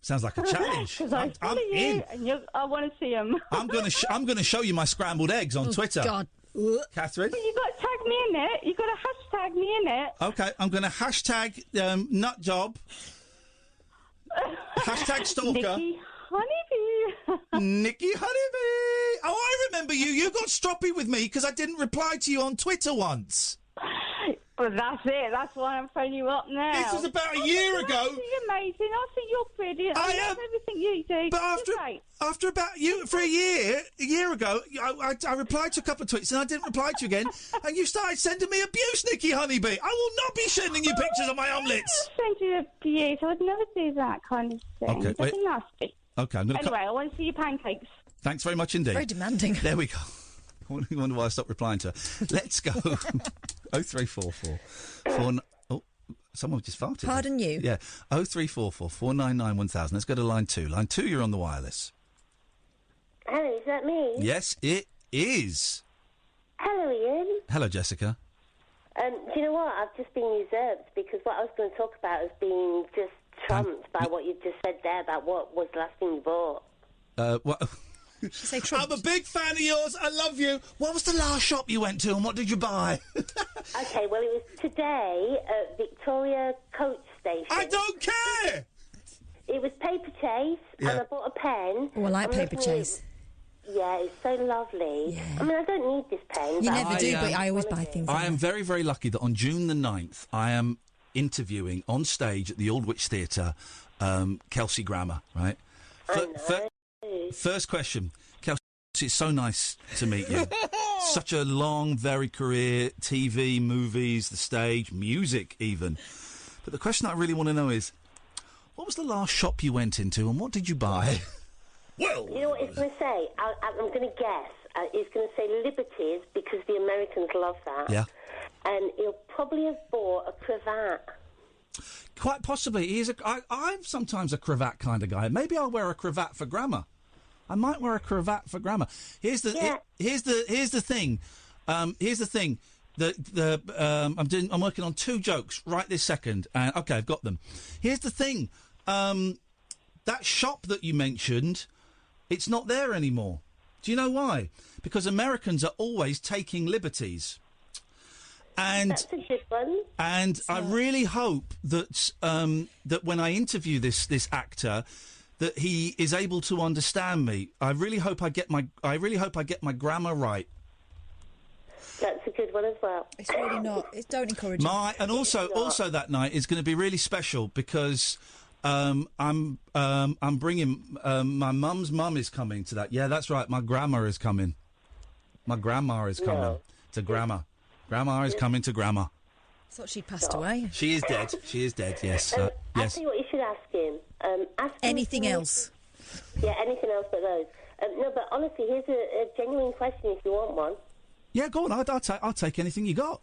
Sounds like a challenge. Because I follow you, and I want to see them. I'm going to show you my scrambled eggs on Twitter. God. Catherine? But you got to tag me in it. You got to hashtag me in it. Okay, I'm going to hashtag nutjob. Hashtag stalker. Nikki Honeybee. Nikki Honeybee. Oh, I remember you. You got stroppy with me because I didn't reply to you on Twitter once. Well, that's it. That's why I'm phoning you up now. This was about a year ago. I think you're amazing. I think you're brilliant. I love everything you do. But after about a year ago, I replied to a couple of tweets and I didn't reply to you again, and you started sending me abuse, Nikki Honeybee. I will not be sending you pictures of my omelettes. I send you abuse. I would never do that kind of thing. Okay, That's nasty. Okay, I'm going to. Anyway, I want to see your pancakes. Thanks very much indeed. Very demanding. There we go. I wonder why I stopped replying to her. Let's go. 0344 Oh, someone just farted. Pardon you? Yeah. 0344 499 1000. Let's go to line 2. Line 2, you're on the wireless. Hello, is that me? Yes, it is. Hello, Ian. Hello, Jessica. Do you know what? I've just been usurped because what I was going to talk about has been just trumped by what you've just said there about what was the last thing you bought. What? I'm a big fan of yours. I love you. What was the last shop you went to and what did you buy? Okay, well, it was today at Victoria Coach Station. I don't care! It was paper chase, and I bought a pen. Oh, I like paper chase. Yeah, it's so lovely. Yeah. I mean, I don't need this pen. You never do, but I always buy things. I am very, very lucky that on June the 9th, I am interviewing on stage at the Aldwych Theatre Kelsey Grammer, right? First question. Kelsey, it's so nice to meet you. Such a long, varied career, TV, movies, the stage, music even. But the question I really want to know is, what was the last shop you went into and what did you buy? Well, you know what it's going to say? I'm going to guess. It's going to say Liberties because the Americans love that. Yeah. And he'll probably have bought a cravat. Quite possibly. I'm sometimes a cravat kind of guy. Maybe I'll wear a cravat for grammar. I might wear a cravat for grammar. Here's the thing. Here's the thing. I'm working on 2 jokes right this second. And okay, I've got them. Here's the thing. That shop that you mentioned, it's not there anymore. Do you know why? Because Americans are always taking liberties. And that's a good one. And I really hope that that when I interview this actor, that he is able to understand me. I really hope I get my grammar right. That's a good one as well. It's really not. Don't encourage it. And also that night is going to be really special because I'm bringing my mum's mum is coming to that. Yeah, that's right. My grandma is coming. My grandma is coming to grammar. Grandma is coming to grammar. I thought she passed away. She is dead. She is dead. Yes. I'll yes. tell you what you should ask him. Anything else? Yeah, anything else but those. No, but honestly, here's a genuine question if you want one. Yeah, go on. I'll take anything you got.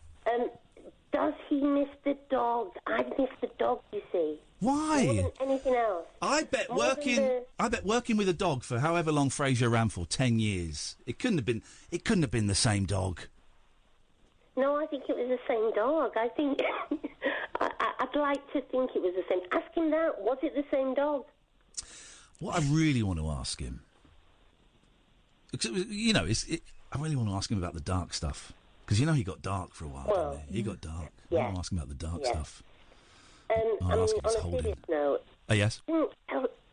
Does he miss the dog? I miss the dog, you see. Why? More than anything else. I bet working with a dog for however long Frasier ran for, 10 years. It couldn't have been the same dog. No, I think it was the same dog. I think I'd like to think it was the same. Ask him that. Was it the same dog? What I really want to ask him, you know, I really want to ask him about the dark stuff because he got dark for a while. Didn't he? He got dark. Yeah. I want to ask him about the dark stuff. I mean, on a serious note. Oh yes.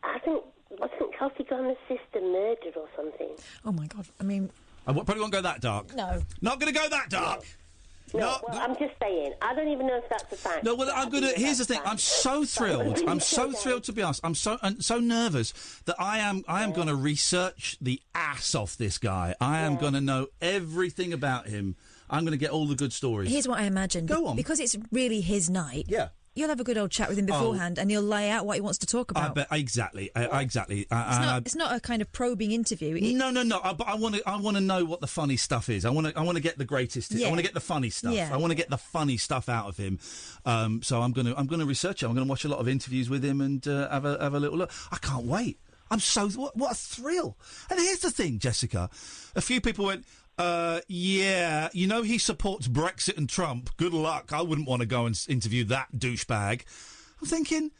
I think wasn't Kelsey Grammer's sister murdered or something? Oh my God! I mean, I probably won't go that dark. No, not going to go that dark. No, well, I'm just saying. I don't even know if that's a fact. No, well, I'm going to. Here's the thing. I'm so thrilled. I'm so thrilled to be asked. I'm so nervous that I am going to research the ass off this guy. I am going to know everything about him. I'm going to get all the good stories. Here's what I imagine. Go on. Because it's really his night. Yeah. You'll have a good old chat with him beforehand, and he'll lay out what he wants to talk about. I bet exactly. Exactly. It's not a kind of probing interview. No. But I want to know what the funny stuff is. I want to get the greatest. I want to get the funny stuff. Yeah. I want to get the funny stuff out of him. So I'm going to research it. I'm going to watch a lot of interviews with him and have a little look. I can't wait. I'm so what a thrill. And here's the thing, Jessica. A few people went. Yeah, he supports Brexit and Trump. Good luck. I wouldn't want to go and interview that douchebag. I'm thinking,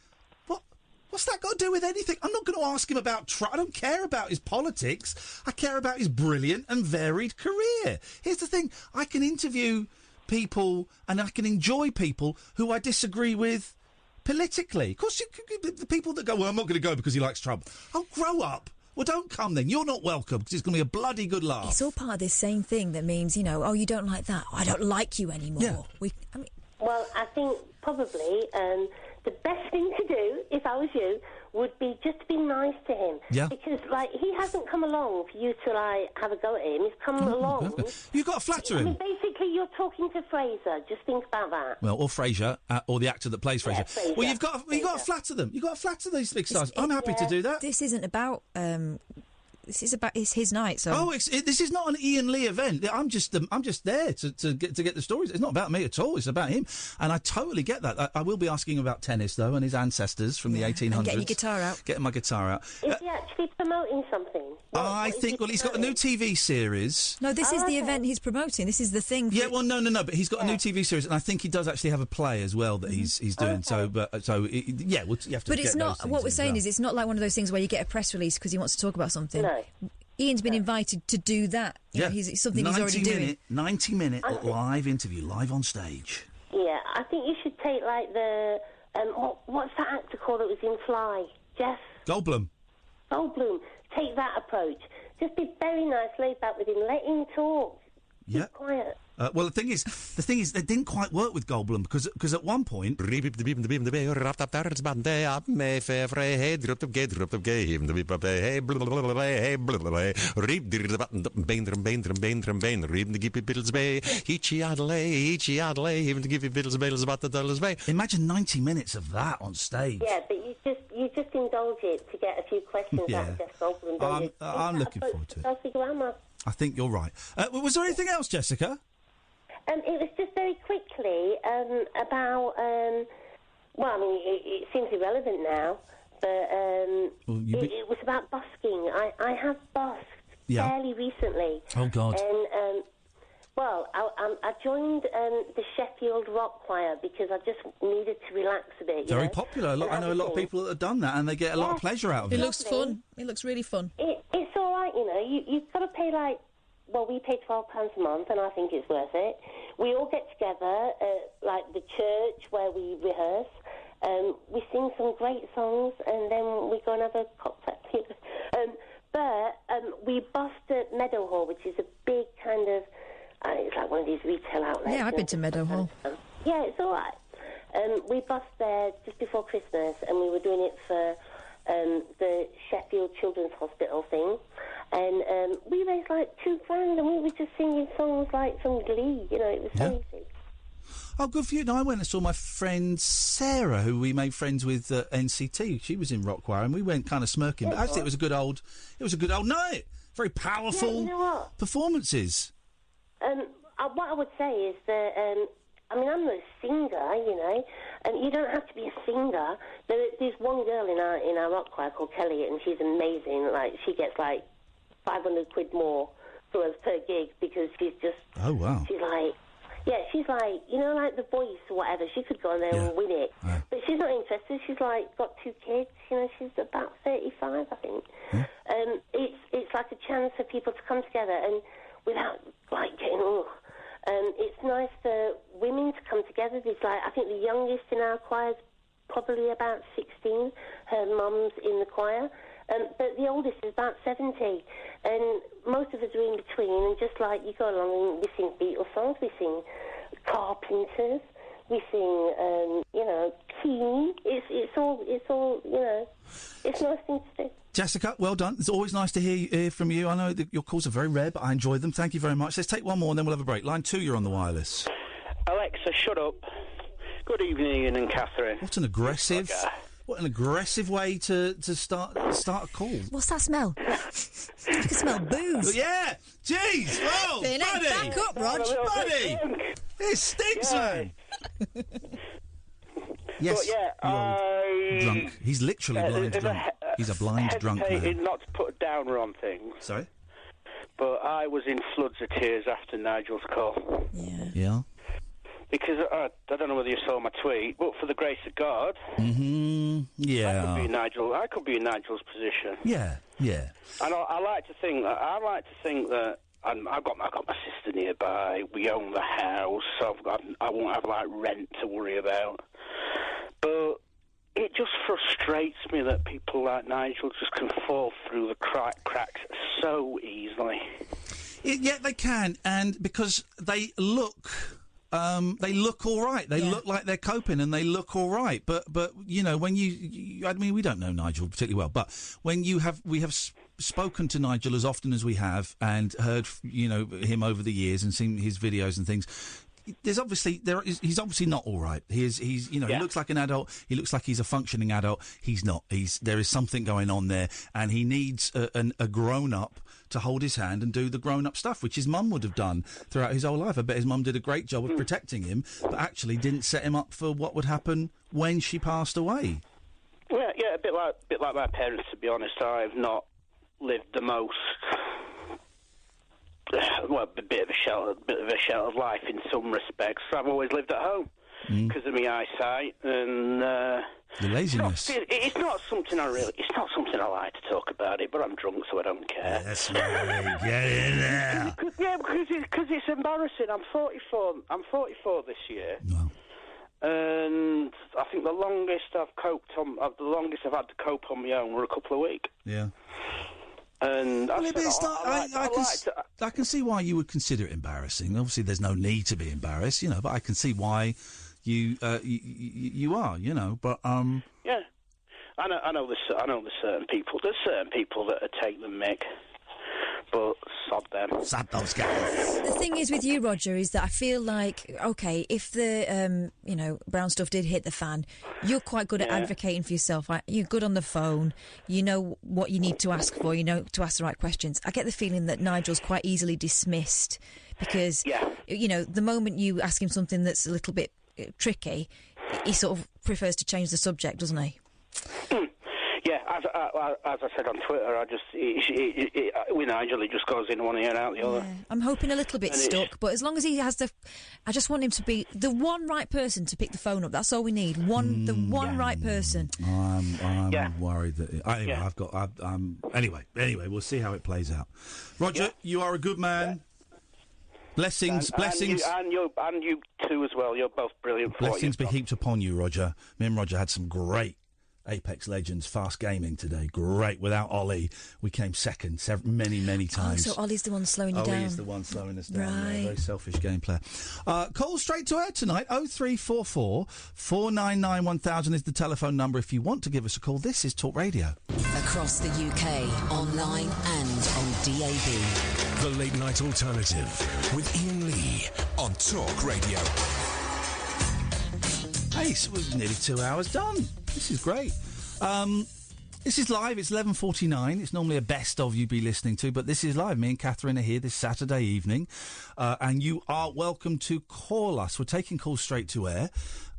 what's that got to do with anything? I'm not going to ask him about Trump. I don't care about his politics. I care about his brilliant and varied career. Here's the thing. I can interview people and I can enjoy people who I disagree with politically. Of course, the people that go, well, I'm not going to go because he likes Trump. Oh, grow up. Well, don't come then. You're not welcome because it's going to be a bloody good laugh. It's all part of this same thing that means, oh, you don't like that. Oh, I don't like you anymore. Yeah. Well, I think probably the best thing to do, if I was you, would be just to be nice to him. Yeah. Because, he hasn't come along for you to, have a go at him. He's come along. You've got to flatter him. I mean, basically, you're talking to Fraser. Just think about that. Well, or Frasier, or the actor that plays Frasier. Frasier. Well, you've got to flatter them. You've got to flatter these big stars. I'm happy to do that. This isn't about... It's his night. So this is not an Iain Lee event. I'm just there to get the stories. It's not about me at all. It's about him, and I totally get that. I will be asking about tennis though and his ancestors from the 1800s. And getting your guitar out. Getting my guitar out. Is he actually promoting something? I think. Well, he's got a new TV series. No, this is the event he's promoting. This is the thing. Yeah. Well, no. But he's got a new TV series, and I think he does actually have a play as well that he's doing. Okay. You have to. But it's not. What we're saying is, it's not like one of those things where you get a press release because he wants to talk about something. No. Iain's been invited to do that. It's something he's already doing. 90-minute live interview, live on stage. Yeah, I think you should take the what's that actor called that was in Fly? Jeff Goldblum. Take that approach. Just be very nice, laid back with him. Let him talk. Yeah. Keep quiet. Well, the thing is, they didn't quite work with Goldblum because at one point. Imagine 90 minutes of that on stage. Yeah, but you just indulge it to get a few questions out of Jeff Goldblum, don't you? I'm looking forward to it. Chelsea Grammer. I think you're right. Was there anything else, Jessica? It was just very quickly about. Well, I mean, it seems irrelevant now, but it was about busking. I have busked fairly recently. Oh God! And well, I joined the Sheffield Rock Choir because I just needed to relax a bit. Very popular. I know a lot of people that have done that, and they get a lot of pleasure out of it. It looks fun. It looks really fun. It's all right, you know. You've got to pay we pay £12 a month, and I think it's worth it. We all get together at, the church where we rehearse. We sing some great songs, and then we go and have a cocktail. But we bussed at Meadowhall, which is a big kind of... it's like one of these retail outlets. Yeah, I've been to Meadowhall. Yeah, it's all right. We bussed there just before Christmas, and we were doing it for the Sheffield Children's Hospital thing. And we raised £2 grand, and we were just singing songs from Glee. You know, it was so easy. Oh, good for you. No, I went and saw my friend Sarah, who we made friends with at NCT. She was in Rock Choir, and we went kind of smirking. But actually, it was a good old night. Very powerful performances. What I would say is that, I'm not a singer, you know, and you don't have to be a singer. There's one girl in our rock choir called Kelly, and she's amazing. She gets 500 quid more for us per gig because she's just... Oh, wow. She's she's The Voice or whatever. She could go on there and win it. Yeah. But she's not interested. She's got 2 kids. You know, she's about 35, I think. Yeah. It's like a chance for people to come together and without getting... it's nice for women to come together. There's I think the youngest in our choir is probably about 16. Her mum's in the choir. But the oldest is about 70. And most of us are in between. And just you go along and we sing Beatles songs, we sing Carpenters, we sing, Keane. It's all, it's nice thing to do. Jessica, well done. It's always nice to hear from you. I know that your calls are very rare, but I enjoy them. Thank you very much. Let's take one more and then we'll have a break. Line 2, you're on the wireless. Alexa, shut up. Good evening, Ian and Catherine. What an aggressive... What an aggressive way to start a call. What's that smell? I can smell booze. Yeah! Jeez! Oh, buddy! Back up, Rog. Buddy! It stinks, man! Yes, drunk. He's literally blind drunk. He's a blind drunk man. Not to put a downer on things. Sorry? But I was in floods of tears after Nigel's call. Yeah? Because I don't know whether you saw my tweet, but for the grace of God, yeah, I could be in Nigel's position. Yeah. And I like to think that I've got my sister nearby. We own the house, so I won't have rent to worry about. But it just frustrates me that people like Nigel just can fall through the cracks so easily. Yeah, they can, and because they look all right. They look like they're coping, and they look all right. But you know, when I mean, we don't know Nigel particularly well, but when we have spoken to Nigel as often as we have, and heard him over the years and seen his videos and things. He's obviously not all right. He looks like an adult. He looks like he's a functioning adult. He's not. There is something going on there, and he needs a grown up to hold his hand and do the grown up stuff, which his mum would have done throughout his whole life. I bet his mum did a great job of protecting him, but actually didn't set him up for what would happen when she passed away. Yeah, a bit like my parents. To be honest, I've not lived the most. Well, a bit of a sheltered life in some respects. I've always lived at home because of my eyesight and the laziness. It's not something I like to talk about it, but I'm drunk, so I don't care. That's right. Get in there. Because it's embarrassing. I'm 44. I'm 44 this year. Wow. And I think the longest I've had to cope on my own were a couple of weeks. Yeah. And I can see why you would consider it embarrassing. Obviously, there's no need to be embarrassed, you know. But I can see why you are, you know. But yeah, I know there's certain people. There's certain people that take the mick, but sod them. Sod those guys. The thing is with you, Roger, is that I feel like, okay, if the brown stuff did hit the fan, you're quite good at advocating for yourself. Right? You're good on the phone. You know what you need to ask for. You know to ask the right questions. I get the feeling that Nigel's quite easily dismissed because, the moment you ask him something that's a little bit tricky, he sort of prefers to change the subject, doesn't he? Yeah, as I said on Twitter, with Nigel, he just goes in one ear and out the other. I'm hoping a little bit stuck, but as long as he has I just want him to be the one right person to pick the phone up. That's all we need. The one right person. I'm worried that Anyway, we'll see how it plays out. Roger, you are a good man. Blessings. And you too as well. You're both brilliant. Blessings be heaped upon you, Roger. Me and Roger had some great Apex Legends fast gaming today. Great. Without Ollie, we came second many times. Oh, so Ollie's the one slowing you down. He's the one slowing us down. Right. Yeah, very selfish game player. Call straight to air tonight. 0344 499 1000 is the telephone number if you want to give us a call. This is Talk Radio. Across the UK, online and on DAB. The Late Night Alternative with Iain Lee on Talk Radio. Hey, so we're nearly 2 hours done. This is great. This is live. It's 11:49. It's normally a best of you'd be listening to, but this is live. Me and Catherine are here this Saturday evening, and you are welcome to call us. We're taking calls straight to air,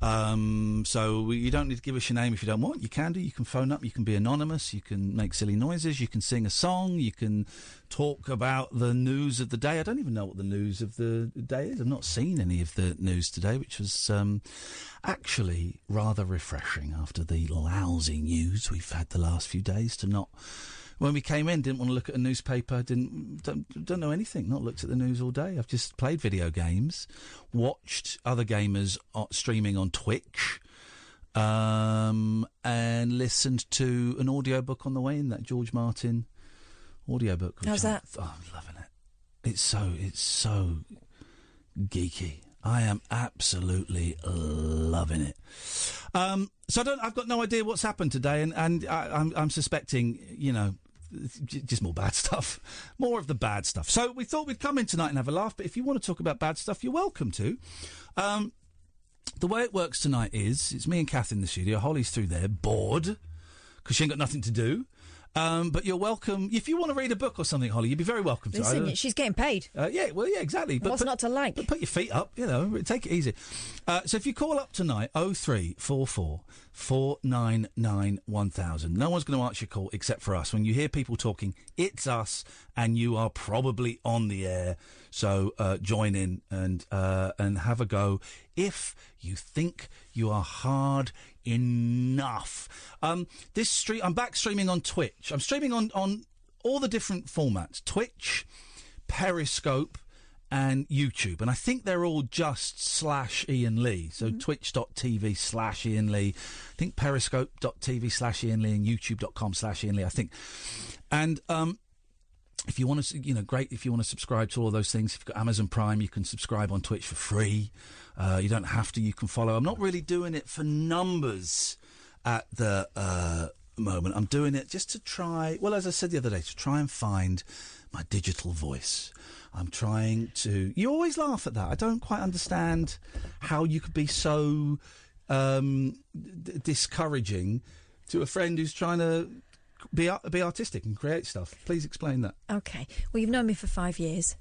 so you don't need to give us your name if you don't want. You can do. You can phone up. You can be anonymous. You can make silly noises. You can sing a song. You can talk about the news of the day. I don't even know what the news of the day is. I've not seen any of the news today, which was actually rather refreshing after the lousy news we've had the last few days. When we came in, didn't want to look at a newspaper, don't know anything, not looked at the news all day. I've just played video games, watched other gamers streaming on Twitch, and listened to an audiobook on the way in, that George Martin audiobook. How's that? I'm loving it. It's so geeky. I am absolutely loving it. So I've got no idea what's happened today, and I'm suspecting, just more bad stuff. More of the bad stuff. So we thought we'd come in tonight and have a laugh, but if you want to talk about bad stuff, you're welcome to. The way it works tonight is, it's me and Kath in the studio. Holly's through there, bored, because she ain't got nothing to do. But you're welcome. If you want to read a book or something, Holly, you'd be very welcome to. Listen, she's getting paid. Yeah, exactly. But what's not to like? But put your feet up, take it easy. So if you call up tonight, 0344 499 1000. No one's going to answer your call except for us. When you hear people talking, it's us, and you are probably on the air. So join in and have a go if you think you are hard enough. I'm back streaming on Twitch. I'm streaming on all the different formats: Twitch, Periscope, and YouTube. And I think they're all just /Iain Lee. So twitch.tv/Iain Lee. I think periscope.tv/Iain Lee and youtube.com/Iain Lee, I think. And if you want to, great. If you want to subscribe to all those things, if you've got Amazon Prime, you can subscribe on Twitch for free. You don't have to. You can follow. I'm not really doing it for numbers at the moment. I'm doing it just to try, well, as I said the other day, to try and find my digital voice. I'm trying to... You always laugh at that. I don't quite understand how you could be so discouraging to a friend who's trying to be artistic and create stuff. Please explain that. Okay. Well, you've known me for 5 years.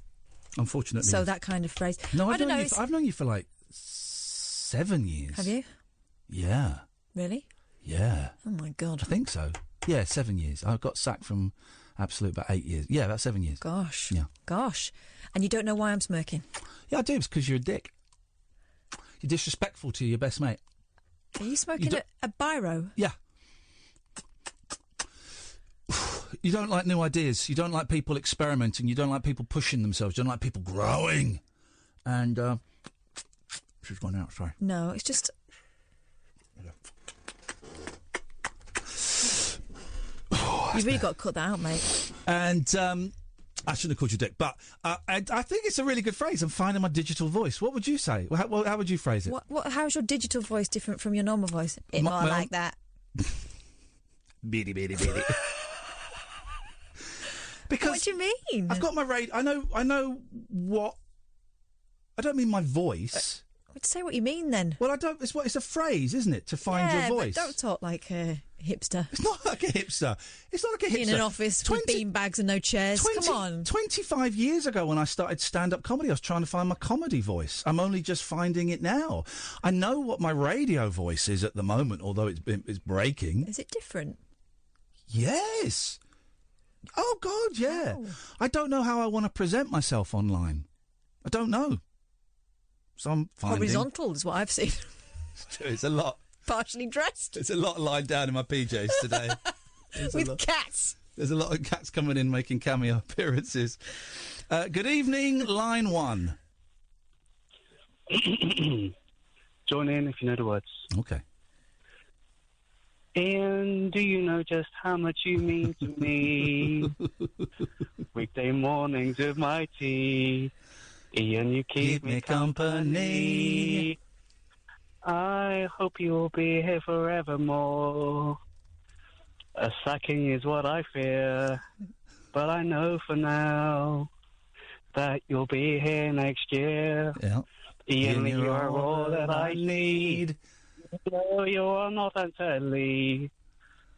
Unfortunately. So that kind of phrase. No, I've known you for like 7 years. Have you? Yeah. Really? Yeah. Oh, my God. I think so. Yeah, 7 years. I got sacked from Absolute about 8 years. Yeah, about 7 years. Gosh. Yeah. Gosh. And you don't know why I'm smirking? Yeah, I do. It's because you're a dick. You're disrespectful to your best mate. Are you smoking a biro? Yeah. You don't like new ideas. You don't like people experimenting. You don't like people pushing themselves. You don't like people growing. And, she's gone out, sorry. No, it's just... You've really got to cut that out, mate. And I shouldn't have called you Dick, but I think it's a really good phrase. I'm finding my digital voice. What would you say? How would you phrase it? How's your digital voice different from your normal voice? More like that. Beady, beady, beady. Because what do you mean? I've got my radio. I know what. I don't mean my voice. Say what you mean then. Well, I don't. It's a phrase, isn't it? To find your voice. But don't talk like a hipster. It's not like a hipster. It's not like a hipster. In an office with beanbags and no chairs. Come on. 25 years ago when I started stand-up comedy, I was trying to find my comedy voice. I'm only just finding it now. I know what my radio voice is at the moment, although it's breaking. Is it different? Yes. Oh, God, yeah. Oh. I don't know how I want to present myself online. I don't know. So I'm finding... Horizontal is what I've seen. It's a lot. Partially dressed. There's a lot lying down in my PJs today. With cats. There's a lot of cats coming in making cameo appearances. Good evening, line 1. Join in if you know the words. Okay. And do you know just how much you mean to me? Weekday mornings with my tea. Ian, you keep me company. I hope you'll be here forevermore. A sacking is what I fear, but I know for now that you'll be here next year. Yeah. Ian, you are all that I need. No, you are not entirely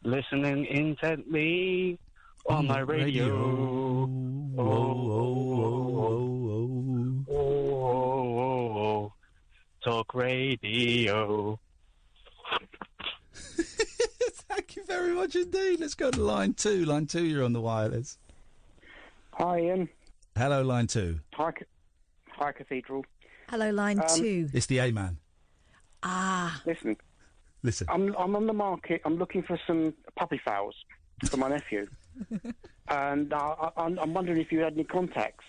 listening intently on my radio. Talk radio. Thank you very much indeed. Let's go to line 2. Line 2, you're on the wireless. Hi, Ian. Hello, line 2. Hi, Cathedral. Hello, line 2. It's the A-man. Ah. Listen. I'm on the market. I'm looking for some puppy fowls for my nephew. And I'm wondering if you had any contacts.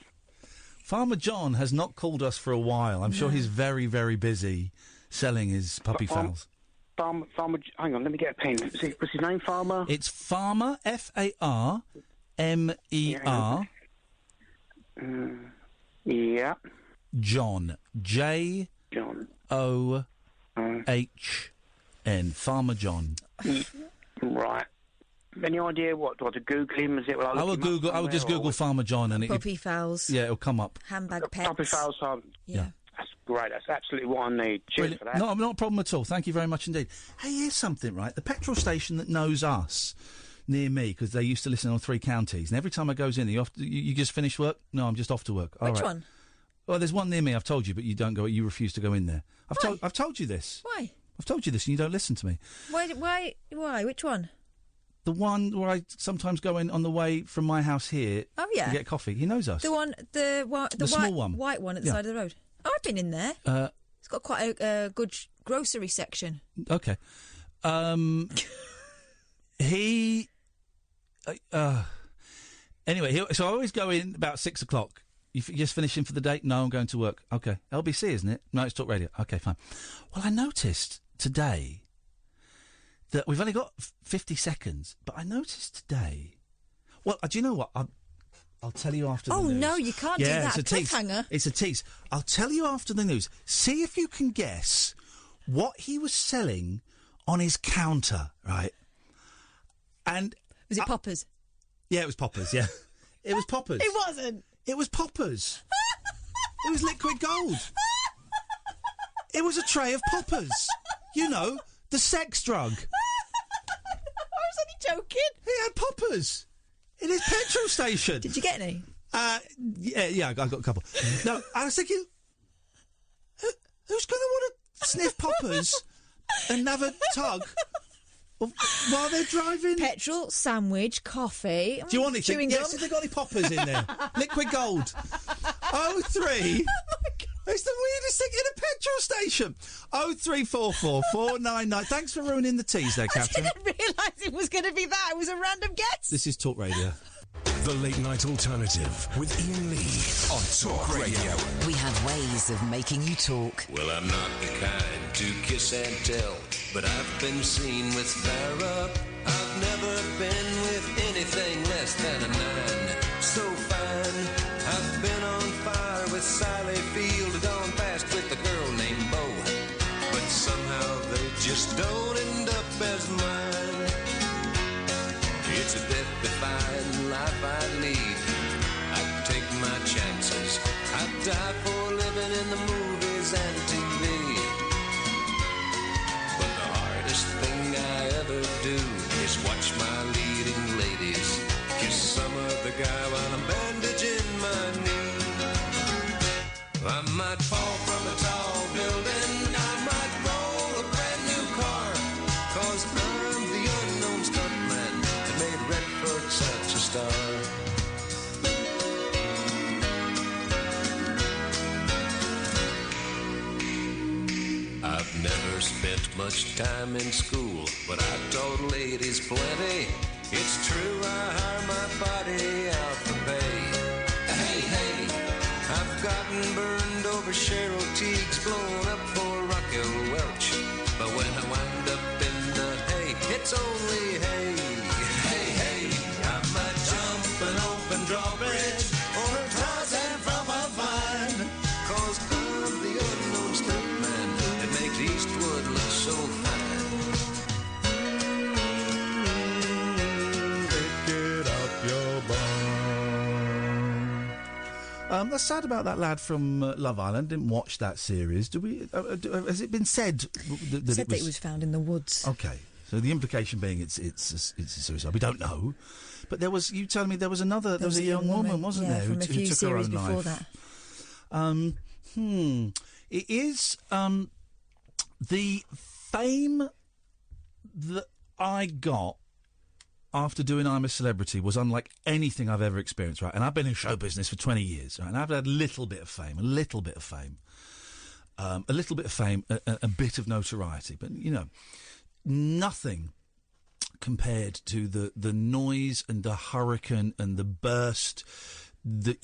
Farmer John has not called us for a while. I'm sure he's very, very busy selling his puppy fowls. Farmer, hang on, let me get a pen. What's his name, Farmer? It's Farmer, Farmer. Yeah. John, J. John. O-H-N. Farmer John. Right. Any idea what? Do I have to Google him? Is it? I will just Google Farmer John and puppy fowls. Yeah, it'll come up. Handbag pets. Puppy fowls. Yeah. That's great. That's absolutely what I need. Cheers for that. Not a problem at all. Thank you very much indeed. Hey, here's something, right? The petrol station that knows us near me, because they used to listen on 3 counties, and every time I goes in, you just finished work? No, I'm just off to work. Which one? Well, there's one near me. I've told you, but you don't go. You refuse to go in there. I've told you this. Why? I've told you this, and you don't listen to me. Why? Which one? The one where I sometimes go in on the way from my house here. Oh yeah. To get coffee. He knows us. The small one, white one at the side of the road. Oh, I've been in there. It's got quite a good grocery section. Okay. Anyway, so I always go in about 6 o'clock. You just finishing for the day? No, I'm going to work. Okay. LBC, isn't it? No, it's Talk Radio. Okay, fine. Well, I noticed today that we've only got 50 seconds, but I noticed today... Well, do you know what? I'll tell you after the news. Oh, no, you can't do that. It's a cliffhanger. It's a tease. I'll tell you after the news. See if you can guess what he was selling on his counter, right? And... Was it poppers? Yeah, it was poppers, yeah. It was poppers. It wasn't. It was poppers. It was liquid gold. It was a tray of poppers. You know, the sex drug. I was only joking. He had poppers in his petrol station. Did you get any? Yeah, I got a couple. No, I was thinking, who's going to want to sniff poppers and have a tug while they're driving? Petrol, sandwich, coffee. Do you want anything? Chewing Yes, gum? have they got any poppers in there? Liquid gold. 03. It's the weirdest thing in a petrol station. 0344 499. Thanks for ruining the tease there, Catherine. I didn't realise it was going to be that. It was a random guess. This is Talk Radio. The Late Night Alternative with Iain Lee on Talk Radio. We have ways of making you talk. Well, I'm not the kind to kiss and tell, but I've been seen with fire up. I've never been with anything less than a 9. don't end up as mine. It's a death-defying life I lead. I take my chances. I die for living in the movies and TV. But the hardest thing I ever do is watch my leading ladies kiss some other guy while I'm bandaging my knee. I might fall from a tall building, I might roll a brand new car, 'cause I'm the unknown stuntman that made Redford such a star. I've never spent much time in school, but I taught ladies plenty. It's true, I hire my body out for pay. Hey, hey, I've gotten burned over Cheryl Teague's, blown up for Raquel Welch. But when I wind up in the hay, it's only hay. Hey, hey, I might jump an open drawbridge or a Tarzan from a vine, 'cause I'm the unknown stuntman that makes Eastwood look so fine. That's sad about that lad from Love Island. Didn't watch that series. Do we? Has it been said that it was found in the woods? Okay, so the implication being it's a suicide. We don't know, but there was. You telling me there was another. There was a young woman, wasn't there, from a few who took her own series before life. that. It is the fame that I got after doing I'm a Celebrity was unlike anything I've ever experienced, right? And I've been in show business for 20 years, right? And I've had a little bit of fame, a bit of notoriety. But, you know, nothing compared to the noise and the hurricane and the burst that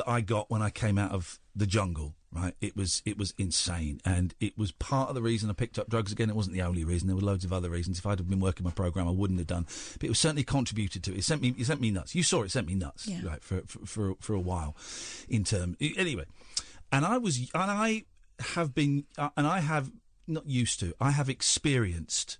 I got when I came out of the jungle, right? It was insane, and it was part of the reason I picked up drugs again. It wasn't the only reason. There were loads of other reasons. If I'd have been working my programme, I wouldn't have done. But it was certainly contributed to it. It sent me nuts. You saw it sent me nuts, yeah. Right? For a while, anyway. And I have not used to. I have experienced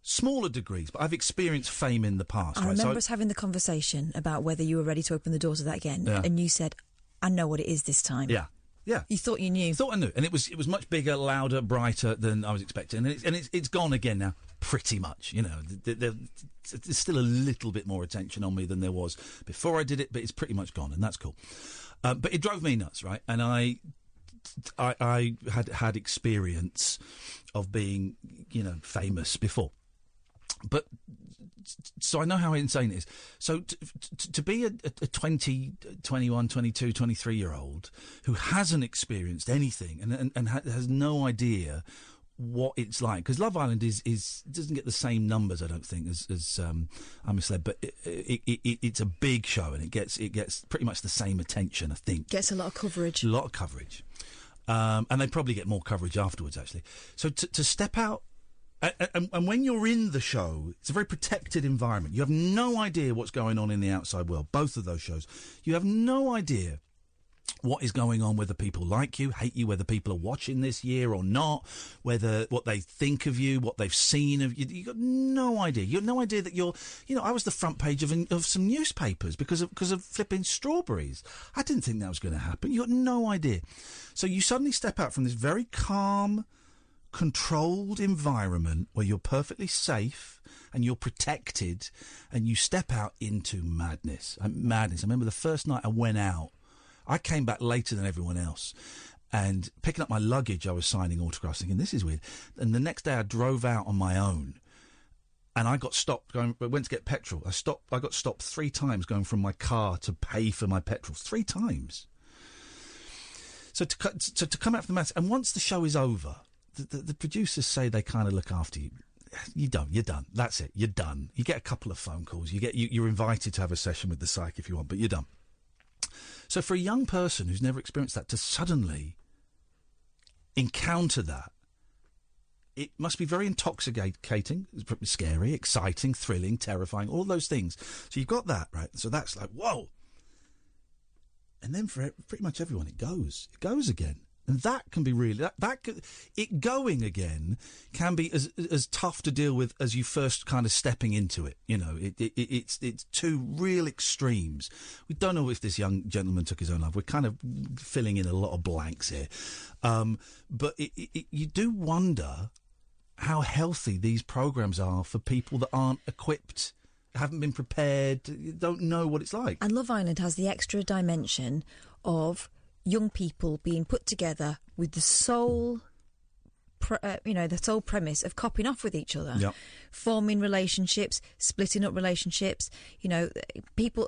smaller degrees, but I've experienced fame in the past. I remember us having the conversation about whether you were ready to open the door to that again, and you said, "I know what it is this time." Yeah. Yeah, you thought you knew. Thought I knew, and it was much bigger, louder, brighter than I was expecting, and it's gone again now, pretty much. You know, there's still a little bit more attention on me than there was before I did it, but it's pretty much gone, and that's cool. But it drove me nuts, right? And I had experience of being, you know, famous before, but. So I know how insane it is. So to be a 20, 21, 22, 23-year-old who hasn't experienced anything and has no idea what it's like, because Love Island doesn't get the same numbers, I don't think, as I'm a Celeb, but it's a big show and it gets pretty much the same attention, I think. Gets a lot of coverage. And they probably get more coverage afterwards, actually. So to step out. And when you're in the show, it's a very protected environment. You have no idea what's going on in the outside world. Both of those shows. You have no idea what is going on, whether people like you, hate you, whether people are watching this year or not, whether what they think of you, what they've seen of you. You've got no idea. You have no idea that you're... You know, I was the front page of some newspapers because of flipping strawberries. I didn't think that was going to happen. You got no idea. So you suddenly step out from this very calm, controlled environment where you're perfectly safe and you're protected, and you step out into madness. Madness. I remember the first night I went out, I came back later than everyone else, and picking up my luggage, I was signing autographs thinking, this is weird. And the next day I drove out on my own, and I got stopped I went to get petrol. I got stopped 3 times going from my car to pay for my petrol. 3 times. So to come out from the mess, and once the show is over, the producers say they kind of look after you. You're done. That's it. You're done. You get a couple of phone calls. You're invited to have a session with the psych if you want, but you're done. So for a young person who's never experienced that to suddenly encounter that, it must be very intoxicating, scary, exciting, thrilling, terrifying, all those things. So you've got that, right? So that's like, whoa. And then for pretty much everyone, it goes. It goes again. And that can be really it going again can be as tough to deal with as you first kind of stepping into it. You know, it's two real extremes. We don't know if this young gentleman took his own life. We're kind of filling in a lot of blanks here, but you do wonder how healthy these programs are for people that aren't equipped, haven't been prepared, don't know what it's like. And Love Island has the extra dimension of young people being put together with the sole, the sole premise of copping off with each other, forming relationships, splitting up relationships. You know,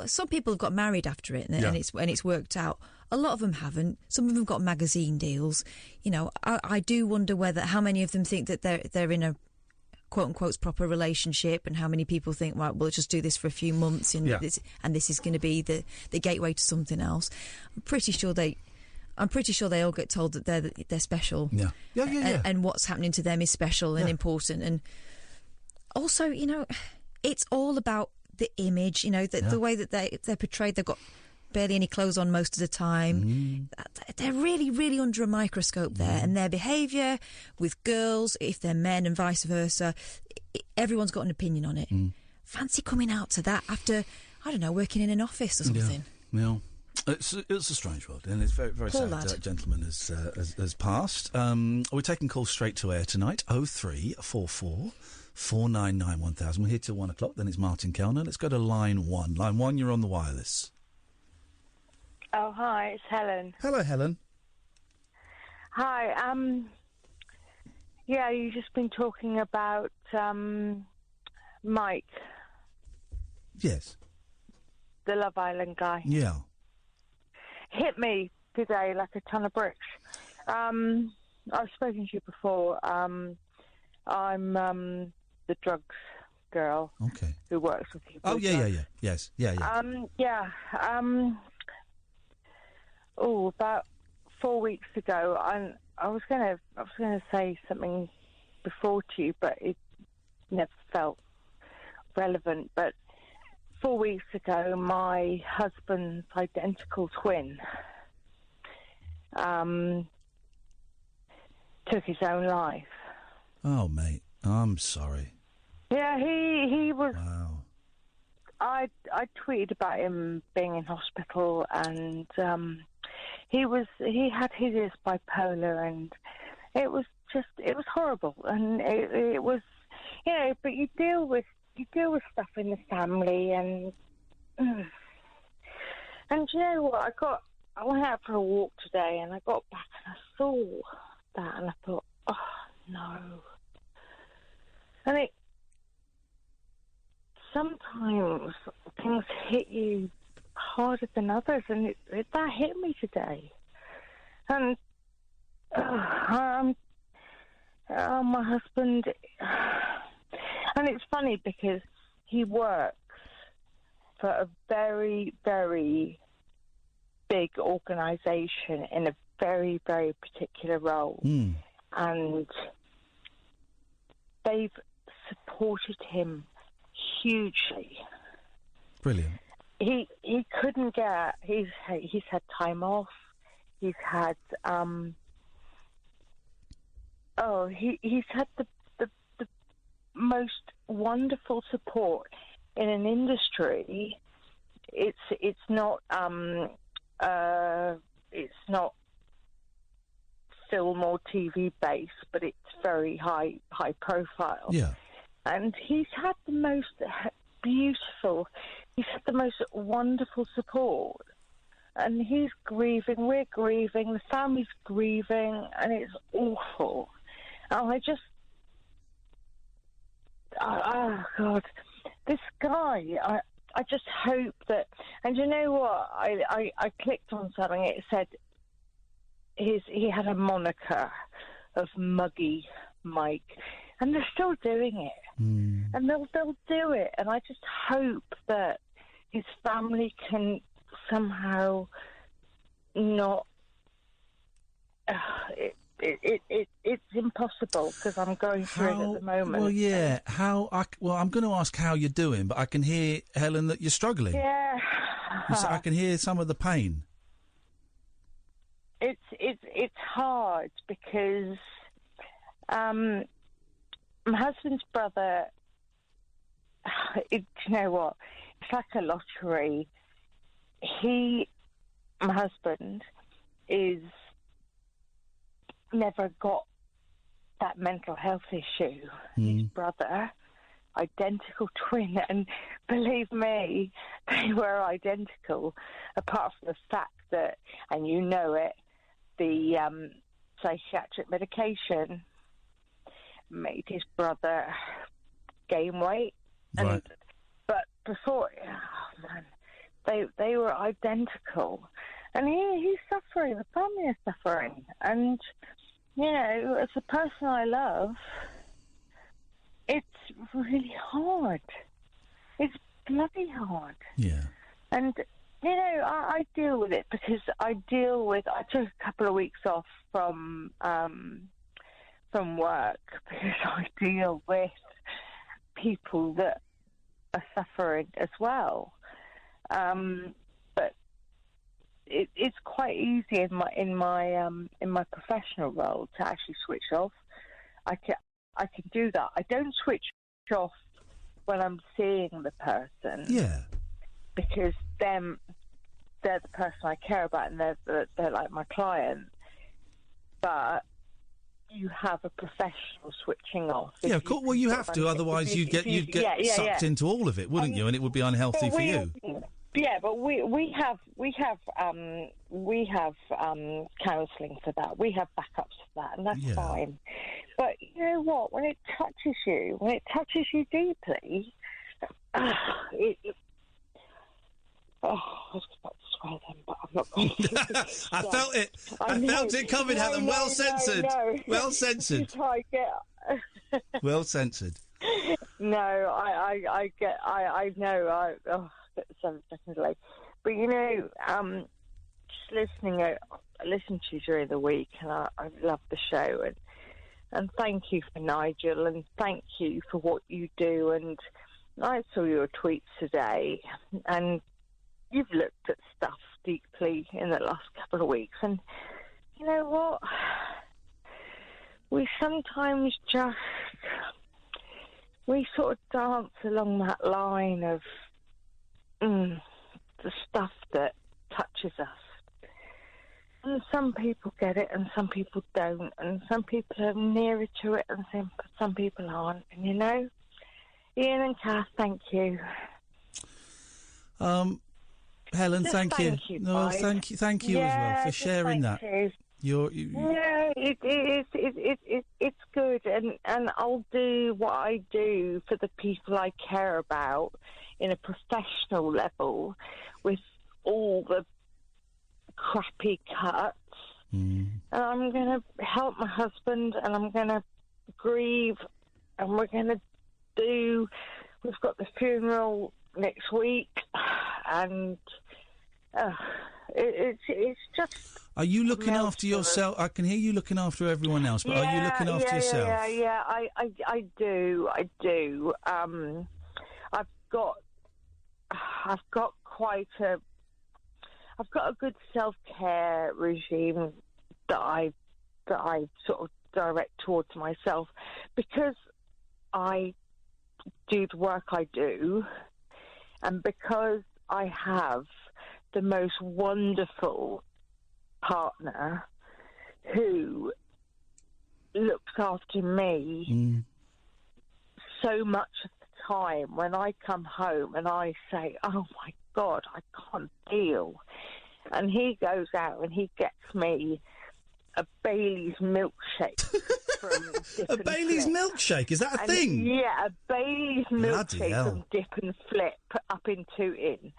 some people have got married after it, and it's worked out. A lot of them haven't. Some of them got magazine deals. You know, I do wonder how many of them think that they're in a quote unquote proper relationship, and how many people think, right, we'll just do this for a few months, and this is going to be the gateway to something else. I'm pretty sure they all get told that they're special. And what's happening to them is special and important. And also, you know, it's all about the image. You know, the way that they're portrayed. They've got barely any clothes on most of the time. They're really, really under a microscope there, and their behaviour with girls, if they're men, and vice versa, everyone's got an opinion on it. Fancy coming out to that after, I don't know, working in an office or something. Yeah. It's a strange world, and it's very, very Poor sad lad. that gentleman has passed. We're taking calls straight to air tonight. 0344 499 1000. We're here till 1 o'clock. Then it's Martin Kellner. Let's go to line 1. Line 1, you're on the wireless. Oh, hi, it's Helen. Hello, Helen. Hi, you've just been talking about, Mike. Yes. The Love Island guy. Yeah. Hit me today like a ton of bricks. I've spoken to you before. I'm, the drugs girl. Okay. Who works with people. Oh, yeah. Yes. Yeah. About 4 weeks ago, I was gonna say something before to you, but it never felt relevant. But 4 weeks ago, my husband's identical twin took his own life. Oh, mate, I'm sorry. Yeah, he was. Wow. I tweeted about him being in hospital, and he had his bipolar, and it was horrible, and it was, you know. But you deal with stuff in the family, and you know what? I went out for a walk today, and I got back and I saw that, and I thought, oh no. And sometimes things hit you harder than others, and that hit me today. And my husband, and it's funny because he works for a very, very big organisation in a very, very particular role, and they've supported him hugely. Brilliant. He couldn't get. He's had time off. He's had he's had the most wonderful support in an industry. It's not film or TV based, but it's very high profile. Yeah. And he's had the most beautiful, he's had the most wonderful support. And he's grieving, we're grieving, the family's grieving, and it's awful. And oh God, this guy, I just hope that, and you know what, I clicked on something, it said he had a moniker of Muggy Mike, and they're still doing it. And they'll do it, and I just hope that his family can somehow not. It's impossible because I'm going through it at the moment. Well, yeah. I'm going to ask how you're doing, but I can hear, Helen, that you're struggling. Yeah. So I can hear some of the pain. It's it's hard because my husband's brother. You know what? It's like a lottery. My husband, is never got that mental health issue. His brother, identical twin, and believe me, they were identical, apart from the fact that, and you know it, the psychiatric medication made his brother gain weight. Right. But before, they were identical. And he's suffering, the family is suffering. And, you know, as a person I love, it's really hard. It's bloody hard. Yeah. And, you know, I deal with it because I took a couple of weeks off from work because I deal with people that are suffering as well. But it's quite easy in my professional role to actually switch off. I can do that. I don't switch off when I'm seeing the person. Yeah. Because they're the person I care about, and they're like my client. But you have a professional switching off. Yeah, of course. Well, you have to, otherwise you'd get sucked into all of it, wouldn't you? And it would be unhealthy for you. Yeah, but we have counselling for that. We have backups for that, and that's fine. But you know what? When it touches you deeply, I was about to swear then, but I'm not going to. I felt it. I felt it coming, Helen. Well censored. Well censored. Well censored. No, I know. Oh, 7 seconds late. But you know, just listen to you during the week, and I love the show, and thank you for Nigel, and thank you for what you do. And I saw your tweets today, and you've looked at stuff deeply in the last couple of weeks, and you know what? We sometimes we sort of dance along that line of the stuff that touches us. And some people get it and some people don't, and some people are nearer to it and some people aren't. And you know, Iain and Kath, thank you. Helen, thank you. No, thank you as well for sharing that. No, it's good, and I'll do what I do for the people I care about in a professional level, with all the crappy cuts. And I'm going to help my husband, and I'm going to grieve, and we're going to we've got the funeral next week, and it's just. Are you looking after yourself? I can hear you looking after everyone else, but are you looking after yourself? Yeah, I do. I've got a good self-care regime that I sort of direct towards myself, because I do the work I do, and because I have the most wonderful partner who looks after me so much of the time. When I come home and I say, oh my God, I can't deal, and he goes out and he gets me a Bailey's milkshake from Dip a Bailey's milkshake? Is that a thing? Yeah, a Bailey's milkshake from Dip and Flip up in Tooting.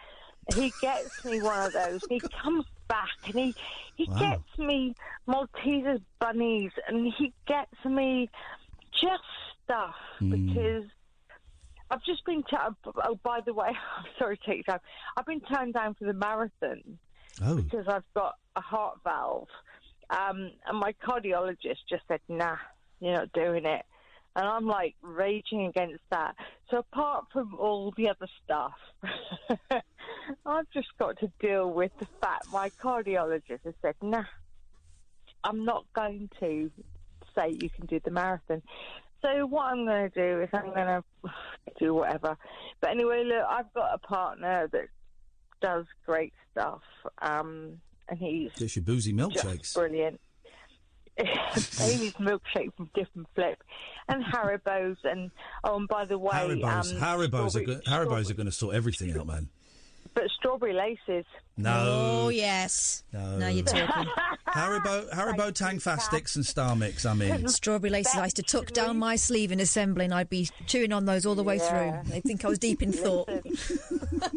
He gets me one of those. He comes back and he gets me Maltesers bunnies, and he gets me just stuff because I've just been. Oh, by the way, I'm sorry to take you time. I've been turned down for the marathon because I've got a heart valve, and my cardiologist just said, "Nah, you're not doing it." And I'm like raging against that. So apart from all the other stuff, I've just got to deal with the fact my cardiologist has said, nah, I'm not going to say you can do the marathon. So what I'm going to do is I'm going to do whatever. But anyway, look, I've got a partner that does great stuff, and he's Gets your boozy milkshakes. just brilliant. Amy's milkshake from Different Flip, and Haribo's, and by the way, Haribo's are going to sort everything out, man. But strawberry laces. No. Oh, yes. No. Now you're talking. Haribo Tang Fastics and Star Mix, I mean. Strawberry laces I used to tuck down my sleeve in assembly, and I'd be chewing on those all the way through. They'd think I was deep in thought.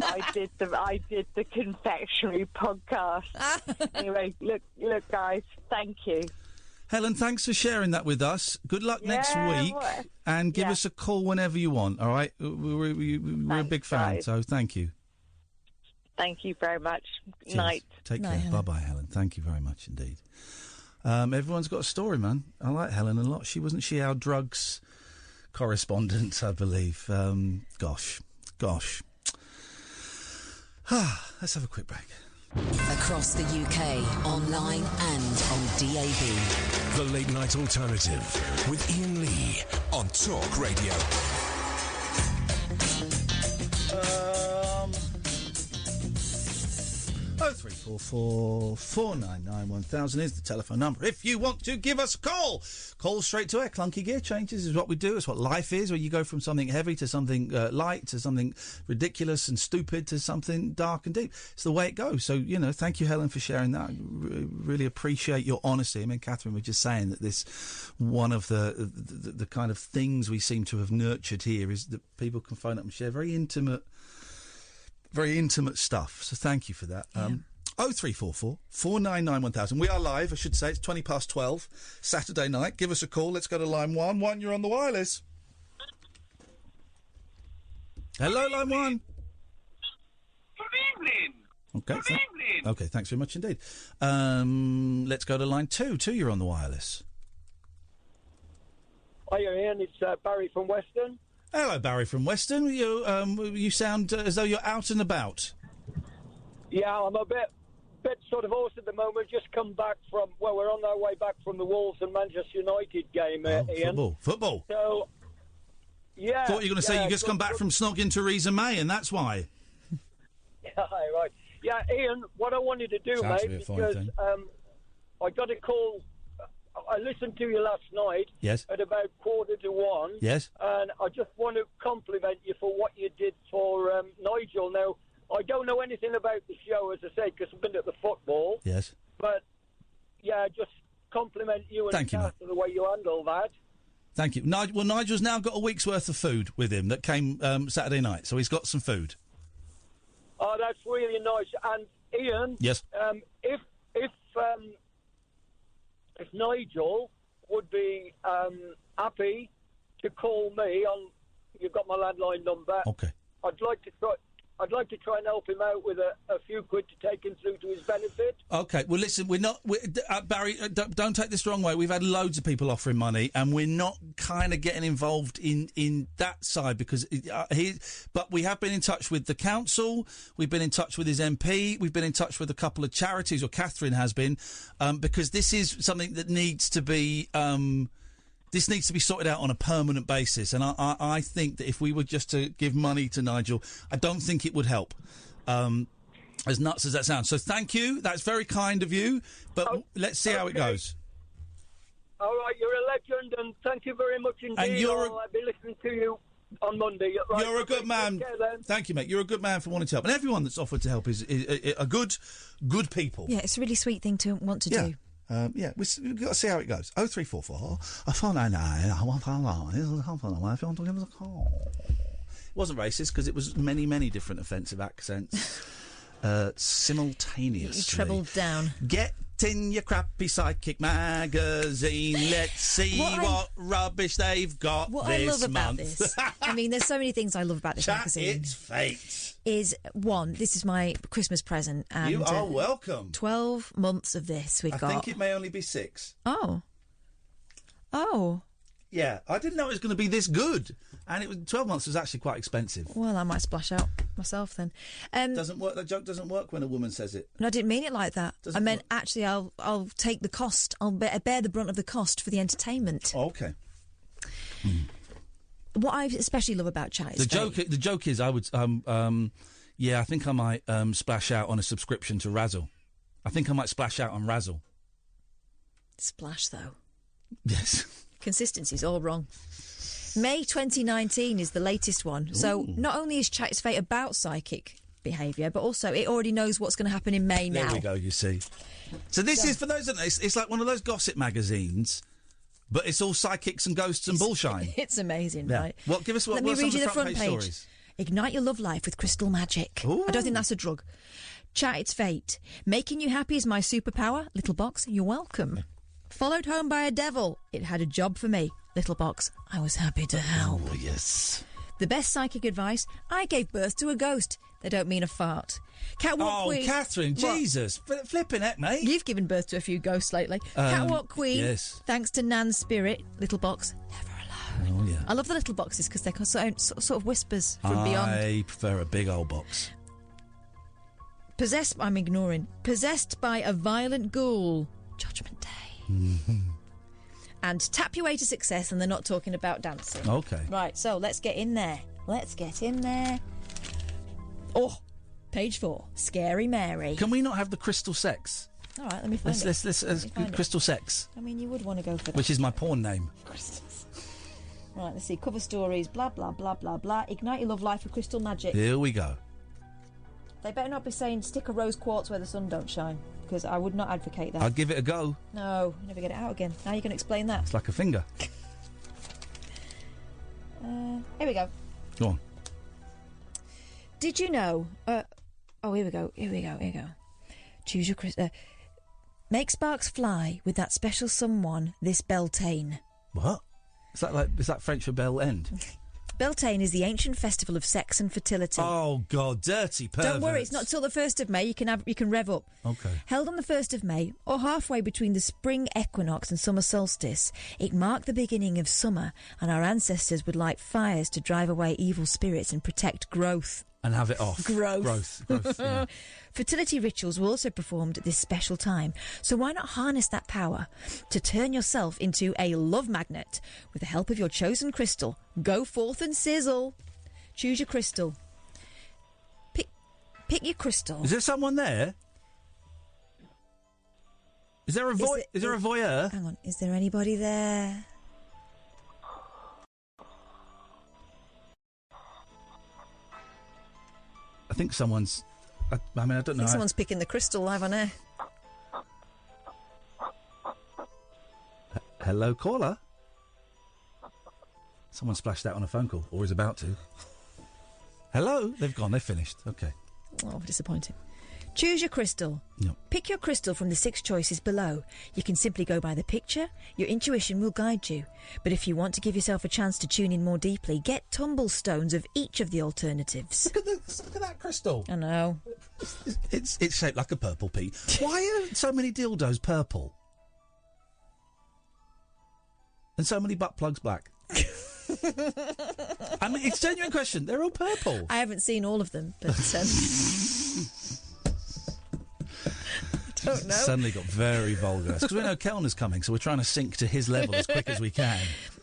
I did the confectionery podcast. Anyway, look, guys, thank you. Helen, thanks for sharing that with us. Good luck next week, and give us a call whenever you want, all right? We're a big fan, so thank you. Thank you very much. Cheers. Night. Take care. Bye-bye, Helen. Thank you very much indeed. Everyone's got a story, man. I like Helen a lot. Wasn't she our drugs correspondent, I believe? Gosh. Let's have a quick break. Across the UK, online and on DAB. The Late Night Alternative with Iain Lee on Talk Radio. 0344 499 1000 is the telephone number. If you want to give us a call, call straight to air. Clunky Gear Changes is what we do. It's what life is, where you go from something heavy to something light, to something ridiculous and stupid, to something dark and deep. It's the way it goes. So, thank you, Helen, for sharing that. Really appreciate your honesty. I mean, Catherine was just saying that this, one of the kind of things we seem to have nurtured here is that people can phone up and share very intimate stuff. So thank you for that. 0344 499 1000. We are live, I should say. It's 12:20, Saturday night. Give us a call. Let's go to line 1. 1, you're on the wireless. Hello, line 1. Good evening. Okay. Good evening. Okay, thanks very much indeed. Let's go to line 2. 2, you're on the wireless. Hi, Iain. It's Barry from Weston. Hello, Barry from Weston. You sound as though you're out and about. Yeah, I'm a bit sort of hoarse at the moment. Just come back from, we're on our way back from the Wolves and Manchester United game, Iain. Football. So, yeah. Thought you were going to say you just come back from snogging Theresa May, and that's why. Yeah, right. Yeah, Iain, what I wanted to do, Sounds mate, because I got a call. I listened to you last night. Yes. At about 1:45. Yes. And I just want to compliment you for what you did for Nigel. Now, I don't know anything about the show, as I said, because I've been at the football. Yes. But, yeah, just compliment you and Cass for the way you handle that. Thank you. Nigel's now got a week's worth of food with him that came Saturday night, so he's got some food. Oh, that's really nice. And, Iain... Yes. If Nigel would be happy to call me on, you've got my landline number. Okay. I'd like to try and help him out with a few quid to take him through to his benefit. Okay. Well, listen, Barry, don't take this the wrong way. We've had loads of people offering money, and we're not kind of getting involved in that side because but we have been in touch with the council. We've been in touch with his MP. We've been in touch with a couple of charities, or Catherine has been, because this is something that needs to be. This needs to be sorted out on a permanent basis, and I think that if we were just to give money to Nigel, I don't think it would help, as nuts as that sounds. So thank you, that's very kind of you, but let's see how it goes. All right, you're a legend, and thank you very much indeed. And I'll be listening to you on Monday. Right, you're a good man. Thank you, mate. You're a good man for wanting to help, and everyone that's offered to help is a good people. Yeah, it's a really sweet thing to want to do. We've got to see how it goes. 0344 499 110 if you want to give us a call. It wasn't racist because it was many different offensive accents simultaneously. You trebled down. Get in your crappy psychic magazine. Let's see what rubbish they've got what this I love about month. this, I mean, there's so many things I love about this magazine. It's fate. Is one, this is my Christmas present. And, you are welcome. 12 months of this we've got. I think it may only be 6. Oh. Yeah, I didn't know it was going to be this good. And 12 months was actually quite expensive. Well, I might splash out. myself then. Doesn't work. That joke doesn't work when a woman says it. No, I didn't mean it like that. I meant actually, I'll take the cost. I'll bear the brunt of the cost for the entertainment. Oh, okay. What I especially love about chat is the joke is I would I think I might splash out on a subscription to Razzle. I think I might splash out on Razzle. Splash though. Yes. Consistency's all wrong. May 2019 is the latest one. So not only is Chat Its Fate about psychic behaviour, but also it already knows what's going to happen in May now. There we go, you see. So this is, for those that know, it's like one of those gossip magazines, but it's all psychics and ghosts and bullshine. It's amazing, Yeah. right? What? Give us what? Let me what are read some you of the front page. Stories? Ignite your love life with crystal magic. I don't think that's a drug. Chat Its Fate. Making you happy is my superpower. Little box, you're welcome. Followed home by a devil. It had a job for me. Little box, I was happy to help. Oh, yes. The best psychic advice, I gave birth to a ghost. They don't mean a fart. Catwalk Queen. Catherine, What? Jesus. Flipping it, mate. You've given birth to a few ghosts lately. Catwalk Queen. yes. Thanks to Nan's spirit. Little box, never alone. Oh, yeah. I love the little boxes because they're sort of whispers from beyond. I prefer a big old box. Possessed by a violent ghoul. Judgment Day. And tap your way to success, and they're not talking about dancing. Okay. Right, so let's get in there. Oh, page 4. Scary Mary. Can we not have the crystal sex? All right, let me find it. Let's find it. crystal sex, I mean, you would want to go for that. which is my porn name. Right, let's see. Cover stories, blah, blah, blah, blah, blah. Ignite your love life with crystal magic. Here we go. They better not be saying stick a rose quartz where the sun don't shine, because I would not advocate that. I'd give it a go. No, never get it out again. Now you can explain that. It's like a finger. Here we go. Go on. Did you know... here we go. Choose your... make sparks fly with that special someone, this Beltane. What? Is that French for bell end? Beltane is the ancient festival of sex and fertility. Oh, God, dirty perverts. Don't worry, it's not till the 1st of May. You can rev up. Okay. Held on the 1st of May, or halfway between the spring equinox and summer solstice, it marked the beginning of summer, and our ancestors would light fires to drive away evil spirits and protect growth. And have it off. Growth, yeah. Fertility rituals were also performed at this special time, so why not harness that power to turn yourself into a love magnet with the help of your chosen crystal? Go forth and sizzle. Choose your crystal. Pick your crystal. Is there someone there? Is there a voyeur? Hang on, is there anybody there? I think someone's... I don't know. I think someone's picking the crystal live on air. Hello, caller? Someone splashed out on a phone call, or is about to. Hello? They've gone, they've finished. Okay. Oh, disappointing. Choose your crystal. No. Pick your crystal from the 6 choices below. You can simply go by the picture. Your intuition will guide you. But if you want to give yourself a chance to tune in more deeply, get tumblestones of each of the alternatives. Look at that crystal. I know. It's shaped like a purple pea. Why are so many dildos purple? And so many butt plugs black? I mean, it's a genuine question. They're all purple. I haven't seen all of them, but... don't know. Suddenly got very vulgar. Because we know Kellner's coming, so we're trying to sink to his level as quick as we can.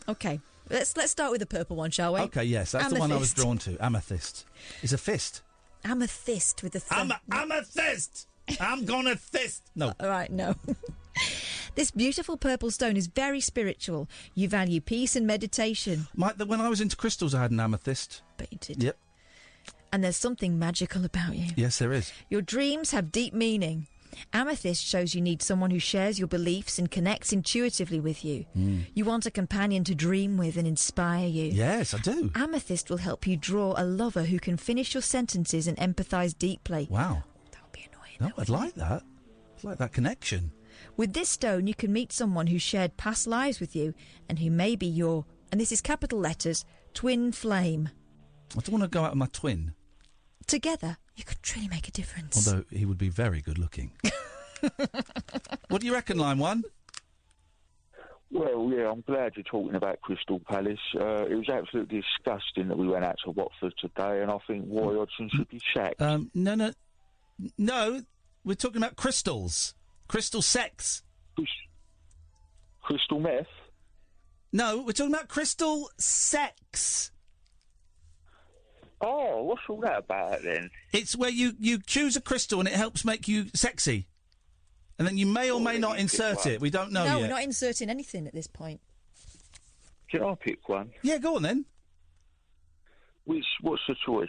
Okay, let's start with the purple one, shall we? Okay, yes, that's Amethyst. the one I was drawn to. Amethyst. It's a fist. Amethyst with a... Amethyst! I'm gonna fist! No. All right, no. This beautiful purple stone is very spiritual. You value peace and meditation. When I was into crystals, I had an amethyst. Bet you did. Yep. And there's something magical about you. Yes, there is. Your dreams have deep meaning. Amethyst shows you need someone who shares your beliefs and connects intuitively with you. You want a companion to dream with and inspire you. Yes, I do. Amethyst will help you draw a lover who can finish your sentences and empathise deeply. Wow. That would be annoying. No, I'd like that. I'd like that connection. With this stone, you can meet someone who shared past lives with you and who may be your, and this is capital letters, twin flame. I don't want to go out with my twin. Together, you could truly make a difference. Although he would be very good looking. What do you reckon, line 1? Well, yeah, I'm glad you're talking about Crystal Palace. It was absolutely disgusting that we went out to Watford today, and I think Roy Hodgson should be sacked. No, we're talking about crystals. Crystal sex. Crystal meth? No, we're talking about crystal sex. Oh, what's all that about then? It's where you choose a crystal and it helps make you sexy. And then you may or may not insert it. We don't know No, yet. we're not inserting anything at this point. Can I pick one? Yeah, go on then. What's the choice?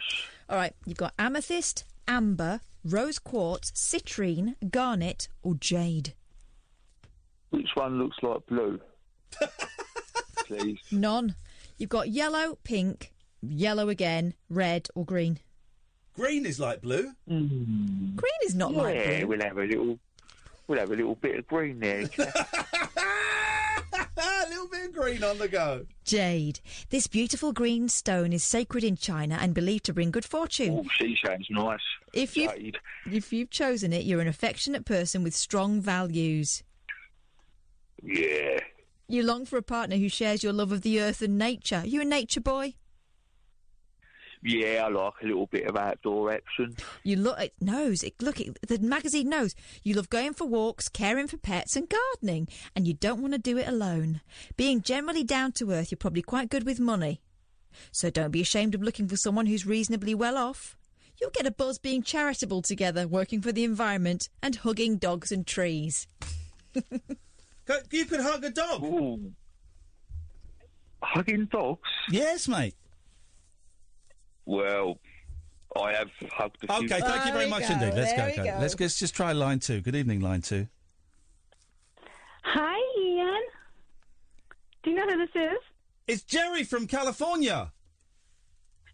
All right, you've got amethyst, amber, rose quartz, citrine, garnet, or jade. Which one looks like blue? Please. None. You've got yellow, pink, yellow again, red, or green. Green is like blue. Mm. Green is not like blue. Yeah, we'll have a little bit of green there. A little bit of green on the go. Jade. This beautiful green stone is sacred in China and believed to bring good fortune. Oh, she sounds nice. If you've chosen it, you're an affectionate person with strong values. Yeah. You long for a partner who shares your love of the earth and nature. You a nature boy? Yeah, I like a little bit of outdoor action. You look. It knows. The magazine knows. You love going for walks, caring for pets, and gardening, and you don't want to do it alone. Being generally down to earth, you're probably quite good with money. So don't be ashamed of looking for someone who's reasonably well off. You'll get a buzz being charitable together, working for the environment, and hugging dogs and trees. You could hug a dog. Ooh. Hugging dogs? Yes, mate. Well, I have hugged a few. Okay, thank you very much indeed. Let's go. Let's just try line 2. Good evening, line 2. Hi, Ian. Do you know who this is? It's Jerry from California.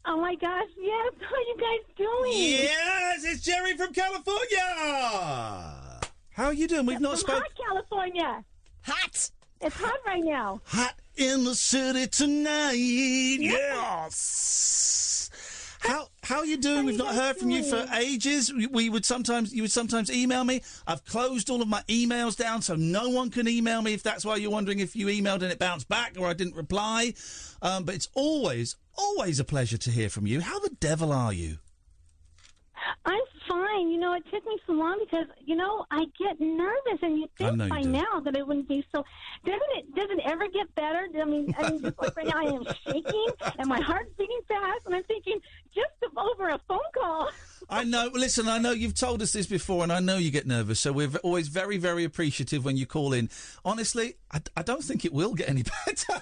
Oh, my gosh, yes. How are you guys doing? Yes, it's Jerry from California. How are you doing? We've not spoken. Hot California. Hot. It's hot right now. Hot in the city tonight. Yes. How are you doing? We've not heard from you for ages. You would sometimes email me. I've closed all of my emails down, so no one can email me. If that's why you're wondering if you emailed and it bounced back or I didn't reply, but it's always a pleasure to hear from you. How the devil are you? I'm fine. You know, it took me so long because, you know, I get nervous, and you think by now that it wouldn't be so. Does it ever get better? I mean, just like right now, I am shaking and my heart's beating fast, and I'm thinking just over a phone call. I know. Listen, I know you've told us this before, and I know you get nervous, so we're always very, very appreciative when you call in. Honestly, I don't think it will get any better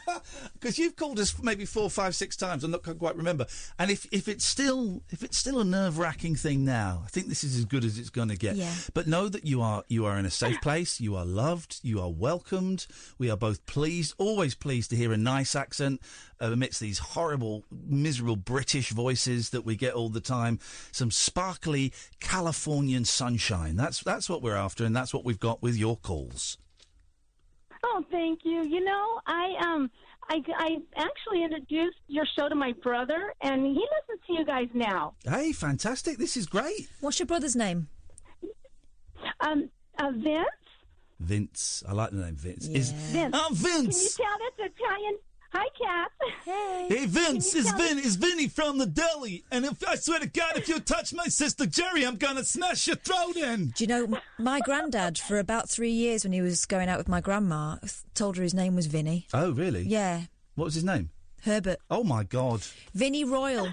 because you've called us maybe 4, 5, 6 times. I'm not quite remember. And if it's still a nerve-wracking thing now, I think this is as good as it's going to get. Yeah. But know that you are in a safe place. You are loved. You are welcomed. We are both pleased, always pleased to hear a nice accent amidst these horrible, miserable British voices that we get all the time. Some sparkly Californian sunshine. That's what we're after, and that's what we've got with your calls. Oh, thank you. You know, I actually introduced your show to my brother, and he listens to you guys now. Hey, fantastic. This is great. What's your brother's name? Vince. Vince. I like the name Vince. Yeah. Vince. Oh, Vince. Can you tell that's Italian? Hi, Kat. Hey, Vince, it's Vinny from the deli. And I swear to God, if you touch my sister Jerry, I'm going to smash your throat in. Do you know, my granddad, for about 3 years when he was going out with my grandma, told her his name was Vinny. Oh, really? Yeah. What was his name? Herbert. Oh, my God. Vinny Royal.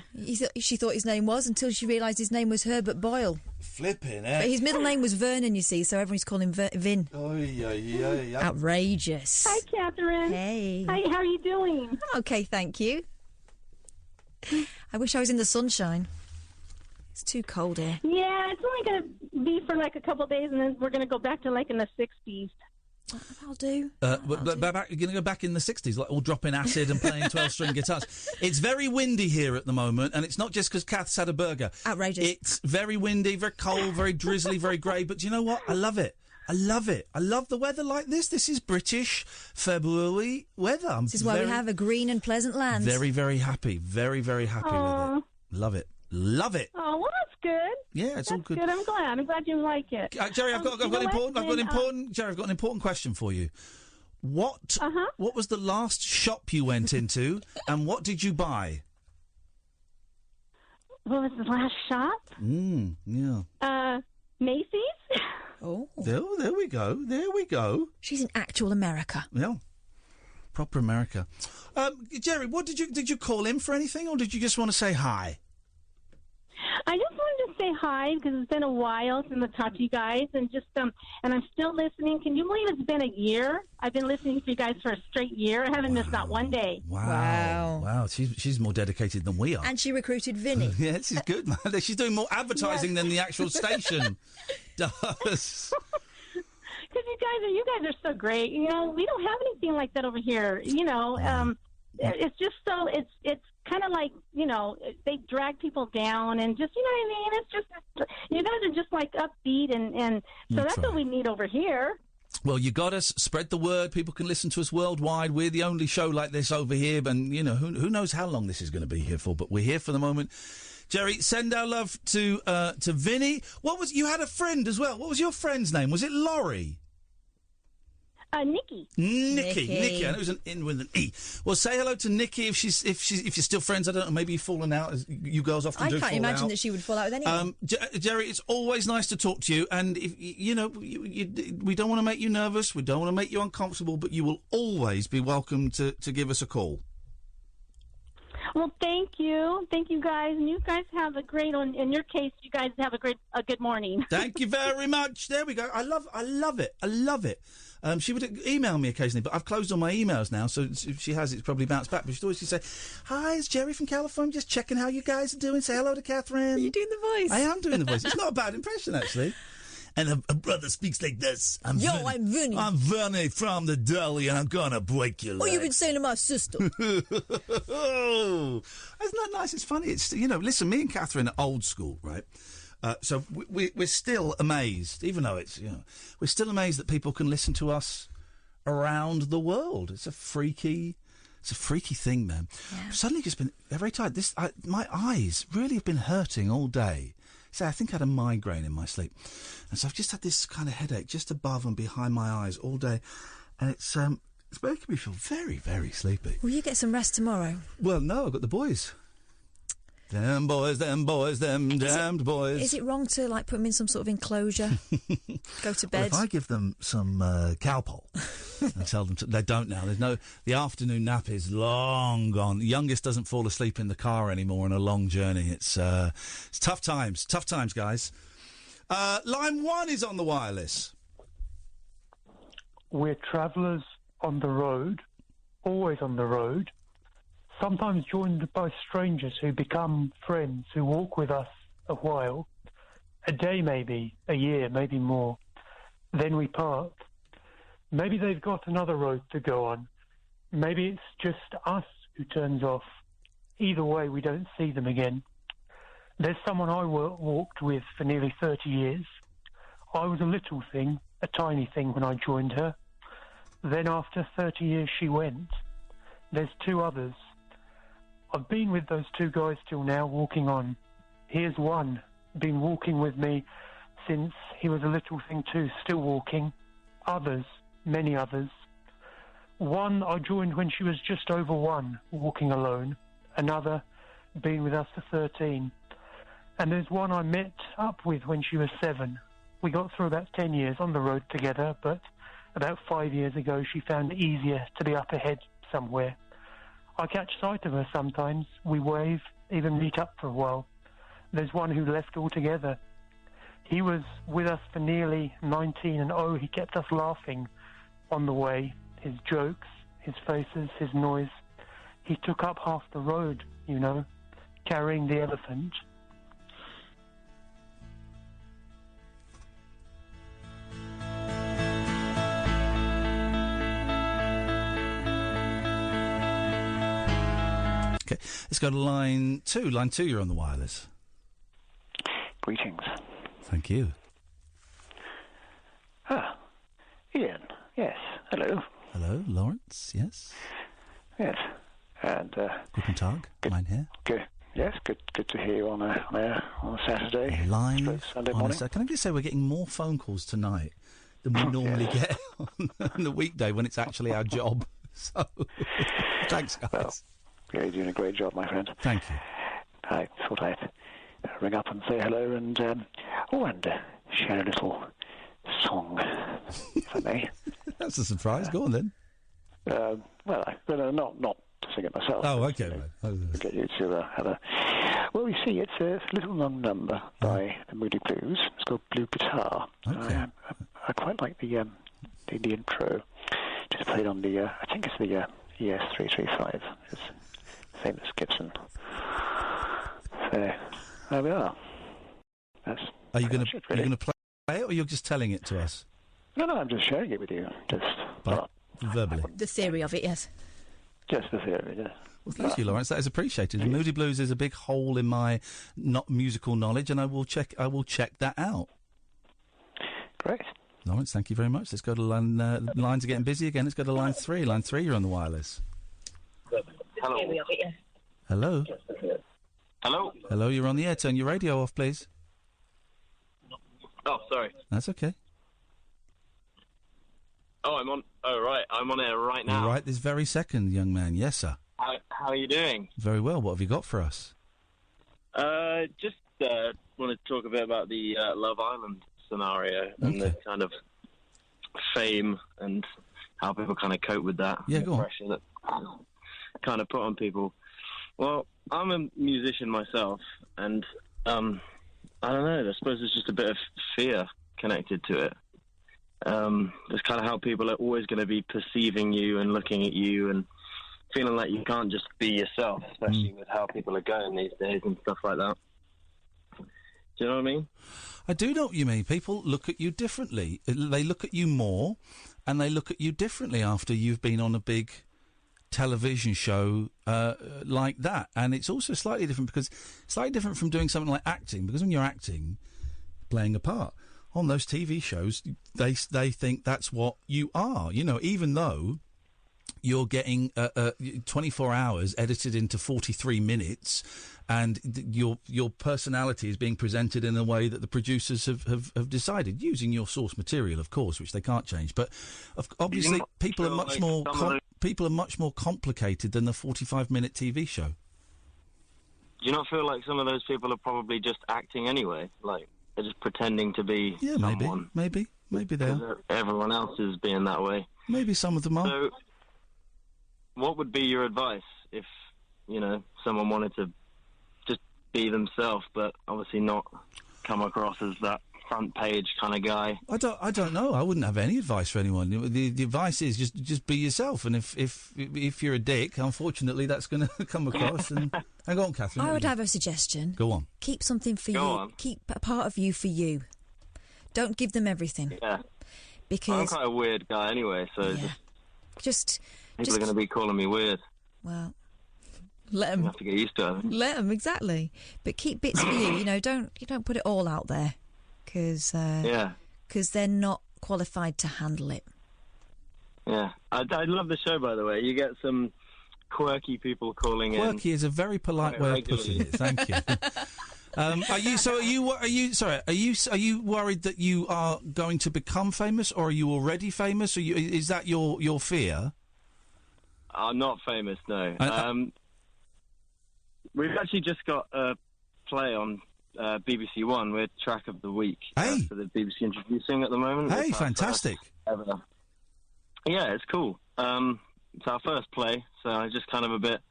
She thought his name was until she realised his name was Herbert Boyle. Flipping it. But his middle name was Vernon, you see, so everyone's calling him Vin. Oh, yeah. Outrageous. Hi, Catherine. Hey. Hi, how are you doing? I'm okay, thank you. I wish I was in the sunshine. It's too cold here. Yeah, it's only going to be for like a couple of days, and then we're going to go back to like in the 60s. I'll do. You're going to go back in the 60s, like all dropping acid and playing 12-string guitars. It's very windy here at the moment, and it's not just because Kath's had a burger. Outrageous. It's very windy, very cold, very drizzly, very grey. But do you know what? I love it. I love it. I love the weather like this. This is British February weather. This is why we have a green and pleasant land. Very, very happy. Very, very happy with it. Love it. Love it. Oh, well, that's good. Yeah, it's all good. I'm glad. I'm glad you like it. Jerry, I've got an important question for you. What was the last shop you went into, and what did you buy? What was the last shop? Yeah. Macy's. Oh. There we go. There we go. She's in actual America. Yeah. Proper America. Jerry, what did you call in for anything, or did you just want to say hi? I just wanted to say hi because it's been a while since I talked to you guys, and just and I'm still listening. Can you believe it's been a year? I've been listening to you guys for a straight year. I haven't missed not one day. Wow. She's more dedicated than we are. And she recruited Vinny. Yeah, this is good, man. She's doing more advertising than the actual station does. Because you guys are so great. You know, we don't have anything like that over here. You know, it's just so it's kind of like, you know, they drag people down and just, you know what I mean? It's just, you guys are just like upbeat and so that's what we need over here. Well, you got us. Spread the word. People can listen to us worldwide. We're the only show like this over here. And, you know, who knows how long this is going to be here for, but we're here for the moment. Jerry, send our love to Vinny. You had a friend as well. What was your friend's name? Was it Laurie? Nikki. Nikki. I know it was an in with an E. Well, say hello to Nikki if you're still friends. I don't know. Maybe you've fallen out, as you girls often do. I can't imagine that she would fall out with anyone. Jerry, it's always nice to talk to you. And if you know, we don't want to make you nervous. We don't want to make you uncomfortable. But you will always be welcome to give us a call. Well, thank you, guys, and you guys have a great. In your case, you guys have a good morning. Thank you very much. There we go. I love it. She would email me occasionally, but I've closed all my emails now, so if she has, it's probably bounced back. But she'd always say, "Hi, it's Jerry from California. Just checking how you guys are doing. Say hello to Catherine." Are you doing the voice? I am doing the voice. It's not a bad impression, actually. And a brother speaks like this. I'm Vinny. I'm Vinny from the deli, and I'm gonna break your leg. What you've been saying to my sister? Oh, isn't that nice? It's funny. It's, you know, listen, me and Catherine are old school, right? So we're still amazed, even though it's, you know, we're still amazed that people can listen to us around the world. It's a freaky thing, man. Yeah. I've suddenly just been very tired. My eyes really have been hurting all day. So I think I had a migraine in my sleep, and so I've just had this kind of headache just above and behind my eyes all day, and it's making me feel very, very sleepy. Will you get some rest tomorrow? Well, no, I've got the boys. Them boys, them damned boys. Is it wrong to, like, put them in some sort of enclosure? Go to bed? Well, if I give them some Calpol and tell them they don't now. The afternoon nap is long gone. The youngest doesn't fall asleep in the car anymore on a long journey. It's tough times, guys. Line 1 is on the wireless. We're travellers on the road, always on the road. Sometimes joined by strangers who become friends, who walk with us a while, a day maybe, a year, maybe more. Then we part. Maybe they've got another road to go on. Maybe it's just us who turns off. Either way, we don't see them again. There's someone I walked with for nearly 30 years. I was a little thing, a tiny thing when I joined her. Then after 30 years she went. There's 2 others. I've been with those 2 guys till now, walking on. Here's one, been walking with me since he was a little thing too, still walking. Others, many others. One I joined when she was just over 1, walking alone. Another, been with us for 13. And there's one I met up with when she was 7. We got through about 10 years on the road together, but about 5 years ago she found it easier to be up ahead somewhere. I catch sight of her sometimes. We wave, even meet up for a while. There's one who left altogether. He was with us for nearly 19, and he kept us laughing on the way. His jokes, his faces, his noise. He took up half the road, you know, carrying the elephant. Okay, let's go to line 2. Line 2, you're on the wireless. Greetings. Thank you. Iain. Yes. Hello. Hello, Lawrence. Yes. Yes. And Guten Tag. Mine here. Good. Yes. Good to hear you on a Saturday. Live Sunday on morning. Can I just say we're getting more phone calls tonight than we normally get on the weekday when it's actually our job. So, thanks, guys. Well, yeah, you're doing a great job, my friend. Thank you. I thought I'd ring up and say hello and share a little song, if I may. That's a surprise. Go on then. Not to sing it myself. Oh, okay, right. Get you to have a. Well, you see, it's a little long number by the Moody Blues. It's called Blue Guitar. Okay. I quite like the intro. Just played on the I think it's the ES335. It's famous Gibson. So there we are. Are you going to play it, or you're just telling it to us? No, I'm just sharing it with you. Verbally. The theory of it, yes. Just the theory, yeah. Well, thank you, Lawrence. That is appreciated. The Moody Blues is a big hole in my not musical knowledge, and I will check that out. Great. Lawrence, thank you very much. Let's go to line. Lines are getting busy again. Let's go to line 3. Line 3, you're on the wireless. Hello. Hello. Hello. Hello, you're on the air. Turn your radio off, please. Oh, sorry. That's okay. Oh, I'm on. Oh, right. I'm on air right now. Right this very second, young man. Yes, sir. How are you doing? Very well. What have you got for us? Just wanted to talk a bit about the Love Island scenario and the kind of fame and how people kind of cope with that. Yeah, the go on. pressure that kind of put on people. Well, I'm a musician myself, and I don't know. I suppose there's just a bit of fear connected to it. It's kind of how people are always going to be perceiving you and looking at you and feeling like you can't just be yourself, especially with how people are going these days and stuff like that. Do you know what I mean? I do know what you mean. People look at you differently. They look at you more, and they look at you differently after you've been on a big television show like that. And it's also slightly different from doing something like acting, because when you're acting, playing a part on those TV shows, they think that's what you are. You know, even though you're getting 24 hours edited into 43 minutes, and your personality is being presented in a way that the producers have decided, using your source material, of course, which they can't change. But obviously, people are much more complicated than the 45-minute TV show. Do you not feel like some of those people are probably just acting anyway? Like, they're just pretending to be someone? Maybe they are. Everyone else is being that way. Maybe some of them are. So, what would be your advice if, someone wanted to just be themselves, but obviously not come across as that front page kind of guy? I don't know. I wouldn't have any advice for anyone. The advice is just be yourself, and if you're a dick, unfortunately, that's going to come across. And go on, Catherine. I would have a suggestion. Go on. Keep something for you. On. Keep a part of you for you. Don't give them everything. Yeah. Because I'm quite a weird guy anyway, so people are going to be calling me weird. Well, let them. You have to get used to it. Let them, exactly. But keep bits for you. Don't put it all out there, because they're not qualified to handle it. Yeah, I love the show, by the way. You get some quirky people calling in. Quirky is a very polite way of putting it. Thank you. Are you worried that you are going to become famous, or are you already famous? Is that your fear? I'm not famous, no. We've actually just got a play on BBC One. We're track of the week for the BBC Introducing at the moment. Hey, fantastic. Ever. Yeah, it's cool. It's our first play, so I just kind of a bit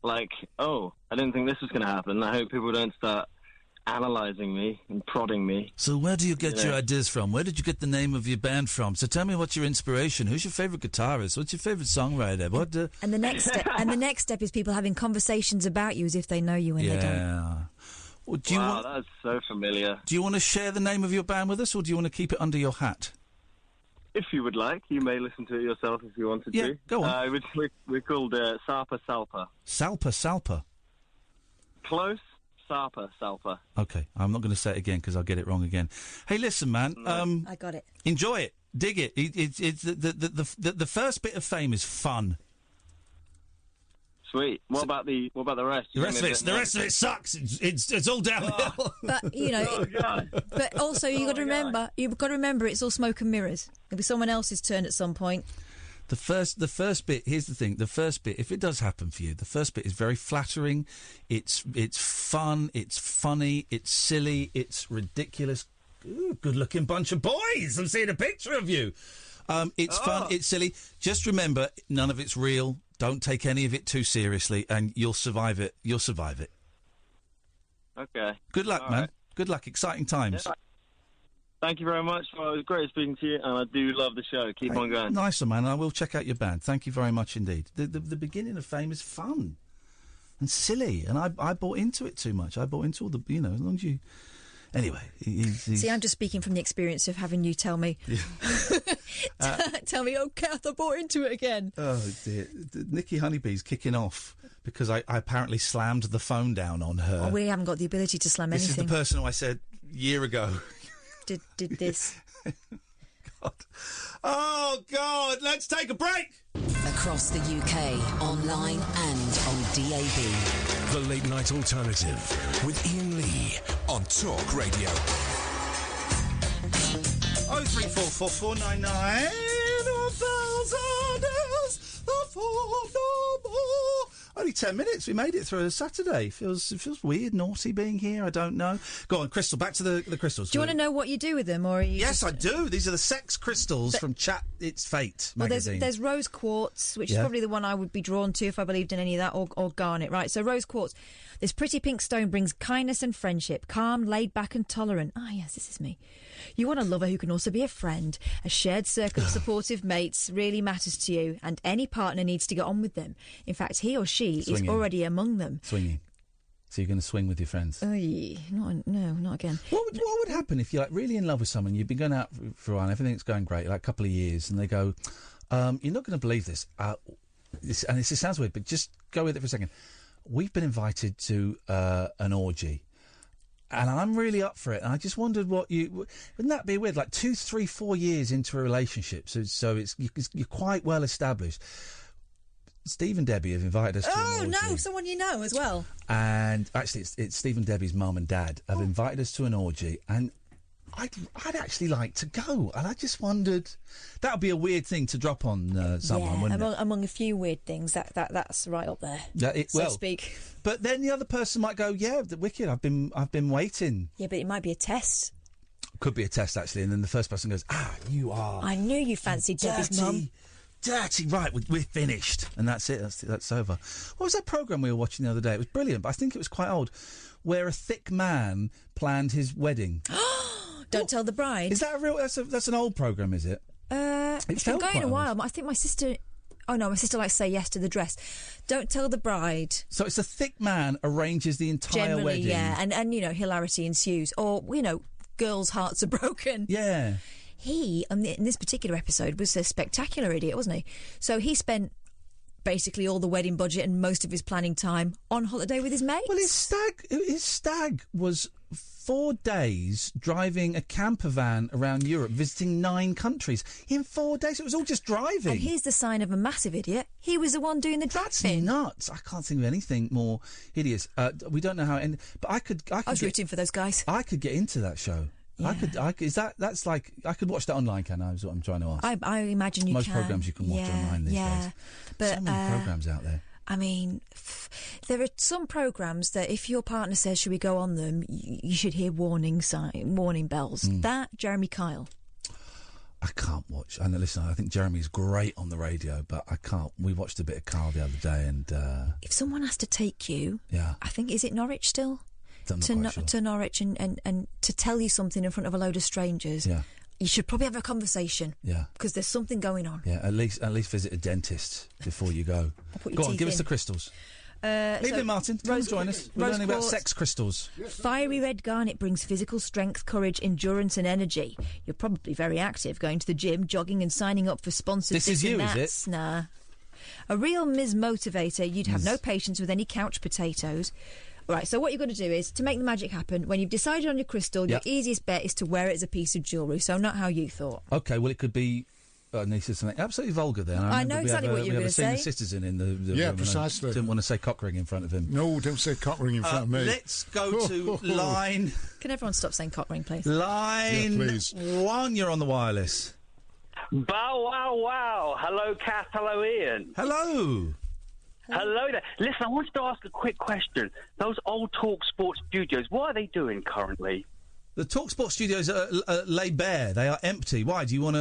like, I didn't think this was going to happen. I hope people don't start analysing me and prodding me. So where do you get your ideas from? Where did you get the name of your band from? So tell me, what's your inspiration? Who's your favourite guitarist? What's your favourite songwriter? What? And the next step. And the next step is people having conversations about you as if they know you when they don't. Well, that's so familiar. Do you want to share the name of your band with us, or do you want to keep it under your hat? If you would like, you may listen to it yourself if you wanted to. Go on. We're called Sarpa Salpa. Salpa Salpa. Close. Sarpa Salpa. Okay, I'm not going to say it again because I'll get it wrong again. Hey, listen, man. I got it. Enjoy it. Dig it. It's the first bit of fame is fun. Sweet. What about the rest? The rest of it sucks. It's all downhill. But you know, but also you've got to remember, it's all smoke and mirrors. It'll be someone else's turn at some point. The first bit. Here's the thing. The first bit, if it does happen for you, the first bit is very flattering. It's fun. It's funny. It's silly. It's ridiculous. Ooh, good-looking bunch of boys. I'm seeing a picture of you. It's fun. It's silly. Just remember, none of it's real. Don't take any of it too seriously, and you'll survive it. You'll survive it. Okay. Good luck, All man. right. Good luck. Exciting times. Yeah. Thank you very much. Well, it was great speaking to you, and I do love the show. Keep on going. Nice one, man. I will check out your band. Thank you very much indeed. The beginning of Fame is fun and silly, and I bought into it too much. I bought into all the, as long as you... Anyway, See, I'm just speaking from the experience of having you tell me. Tell me, oh, Kath, I bought into it again. Oh, dear. Nikki Honeybee's kicking off because I apparently slammed the phone down on her. Oh, we haven't got the ability to slam anything. This is the person who I said a year ago. Did this. God. Oh, God, let's take a break. Across the UK, online and on DAB. The Late Night Alternative with Iain Lee on Talk Radio. 0344 499 Only 10 minutes. We made it through a Saturday. It feels weird, naughty being here. I don't know. Go on, Crystal. Back to the crystals. Do you want to know what you do with them, or are you? Yes, I do. These are the sex crystals from Chat It's Fate magazine. There's rose quartz, which is probably the one I would be drawn to if I believed in any of that, or garnet. Right. So rose quartz. This pretty pink stone brings kindness and friendship, calm, laid back, and tolerant. Ah, yes, this is me. You want a lover who can also be a friend. A shared circle of supportive mates really matters to you, and any partner needs to get on with them. In fact, he or she is already among them. Swinging. So you're going to swing with your friends? Not again. What would happen if you're really in love with someone? You've been going out for a while, everything's going great, like a couple of years, and they go, "You're not going to believe this." This sounds weird, but just go with it for a second. We've been invited to an orgy. And I'm really up for it. And I just wondered wouldn't that be weird? Like 2, 3, 4 years into a relationship, so you're quite well established. Steve and Debbie have invited us to an orgy. Oh no, someone you know as well. And actually, it's Steve and Debbie's mum and dad have invited us to an orgy, and I'd actually like to go. And I just wondered, that would be a weird thing to drop on someone, wouldn't it? Among a few weird things, that's right up there, so to speak. But then the other person might go, "Yeah, wicked. I've been waiting." Yeah, but it might be a test. Could be a test actually, and then the first person goes, "You are." I knew you fancied Debbie's mum. Dirty, right? We're finished, and that's it. That's over. What was that programme we were watching the other day? It was brilliant, but I think it was quite old, where a thick man planned his wedding. Don't tell the bride. Is that a real? That's an old programme, is it? It's been going a while. I think my sister. Oh no, my sister likes to say yes to the dress. Don't tell the bride. So it's a thick man arranges the entire wedding. Yeah, and hilarity ensues, or girls' hearts are broken. Yeah. He, in this particular episode, was a spectacular idiot, wasn't he? So he spent basically all the wedding budget and most of his planning time on holiday with his mates. Well, his stag was 4 days driving a camper van around Europe, visiting 9 countries in 4 days. It was all just driving. And here's the sign of a massive idiot. He was the one doing the driving. That's nuts. I can't think of anything more hideous. We don't know how it ended, but I was rooting for those guys. I could get into that show. Yeah. I could. That's like I could watch that online. Can I? Is what I'm trying to ask. I imagine you can. Most programmes you can watch online these days. But so many programmes out there. I mean, there are some programmes that if your partner says, "Should we go on them?" you should hear warning bells. That Jeremy Kyle. I can't watch. And listen, I think Jeremy's great on the radio, but I can't. We watched a bit of Kyle the other day, and if someone has to take you, I think is it Norwich still? To Norwich and to tell you something in front of a load of strangers, you should probably have a conversation. Yeah, because there's something going on. Yeah, at least visit a dentist before you go. Go on, give us the crystals. Evening, Martin. Come and join us. We're learning about sex crystals. Fiery red garnet brings physical strength, courage, endurance, and energy. You're probably very active, going to the gym, jogging, and signing up for sponsored. This is you, is it? Nah. A real Ms. Motivator. You'd have no patience with any couch potatoes. Right, so what you've got to do is, to make the magic happen, when you've decided on your crystal, your easiest bet is to wear it as a piece of jewellery, so not how you thought. OK, well, it could be Niece said something absolutely vulgar then. I know exactly what you were going to say. We have a scene the sisters in the Yeah, room, precisely. I didn't want to say cock ring in front of him. No, don't say cock ring in front of me. Let's go to line... Can everyone stop saying cock ring, please? Line 1, you're on the wireless. Bow, wow, wow. Hello, Kath. Hello, Ian. Hello. Hello there. Listen, I wanted to ask a quick question. Those old Talk Sports studios, what are they doing currently? The TalkSport studios are lay bare. They are empty. Why? Do you want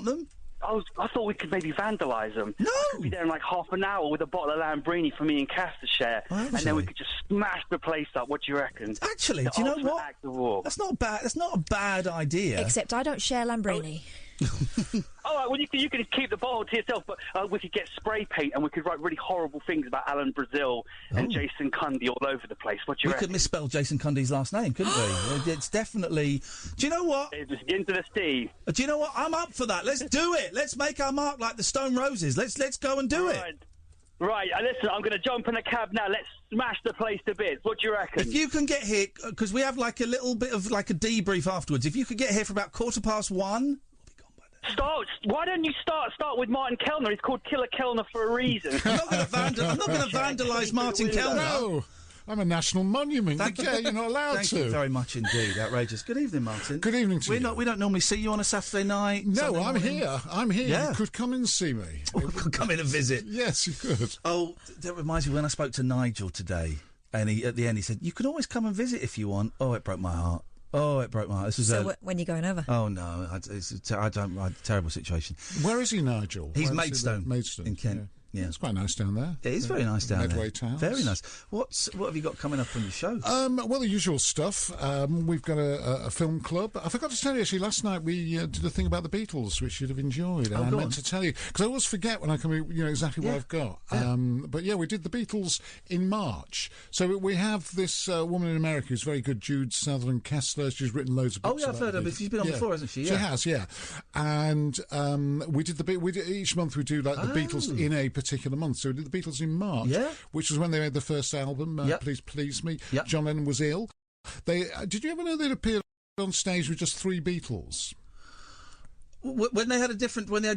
them? I thought we could maybe vandalise them. No! I could be there in like half an hour with a bottle of Lambrini for me and Cass to share, and then we could just smash the place up. What do you reckon? Actually, do you know what? Act of war. That's not bad. That's not a bad idea. Except I don't share Lambrini. All right, well, you can keep the bottle to yourself, but we could get spray paint and we could write really horrible things about Alan Brazil and Jason Cundy all over the place. What do you reckon? We could misspell Jason Cundy's last name, couldn't we? It's definitely... Do you know what? It's into the Steve. Do you know what? I'm up for that. Let's do it. Let's make our mark like the Stone Roses. Let's go and do it. Right, listen, I'm going to jump in a cab now. Let's smash the place to bits. What do you reckon? If you can get here, because we have like a little bit of like a debrief afterwards. If you could get here for about 1:15. Why don't you start with Martin Kellner? He's called Killer Kellner for a reason. I'm not going to vandalise Martin Kellner. No, I'm a national monument. You're not allowed Thank to. Thank you very much indeed. Outrageous. Good evening, Martin. Good evening to you. We don't normally see you on a Saturday night. No, Sunday I'm morning. here. I'm here. Yeah. You could come and see me. Come in and visit. Yes, you could. Oh, that reminds me when I spoke to Nigel today, and at the end he said, "You can always come and visit if you want." Oh, it broke my heart. This was when are you going over? Oh no, it's a terrible situation. Where is he, Nigel? He's Where Maidstone. Maidstone In Kent. Yeah. It's quite nice down there. It is very nice down there. Medway Towers. Very nice. What have you got coming up on your show? Well, the usual stuff. We've got a film club. I forgot to tell you, actually, last night we did a thing about the Beatles, which you'd have enjoyed. And I meant to tell you, because I always forget when I come in, exactly what I've got. But yeah, we did the Beatles in March. So we have this woman in America who's very good, Jude Sutherland Kessler. She's written loads of books. Oh, yeah, I've heard of her. She's been on before, hasn't she? Yeah. She has, yeah. And we did each month we do like the Beatles in a particular month. So we did the Beatles in March, which was when they made the first album, Please Please Me. John Lennon was ill. Did you ever know they'd appeared on stage with just 3 Beatles? When they had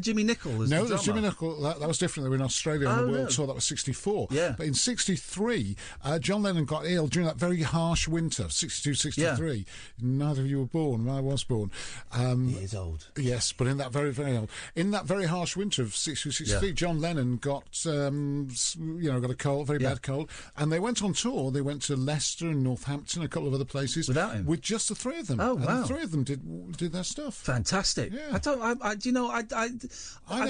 Jimmy Nicol as the drummer. Jimmy Nicol, that was different. They were in Australia on the World Tour. That was 64. Yeah. But in 63, John Lennon got ill during that very harsh winter, 62, 63. Yeah. Neither of you were born. I was born. He is old. Yes, but in that very, very old. In that very harsh winter of 62, 63, John Lennon got a cold, very bad cold. And they went on tour. They went to Leicester and Northampton, a couple of other places. Without him? With just the 3 of them. Oh, wow. And the 3 of them did their stuff. Fantastic. Yeah. I've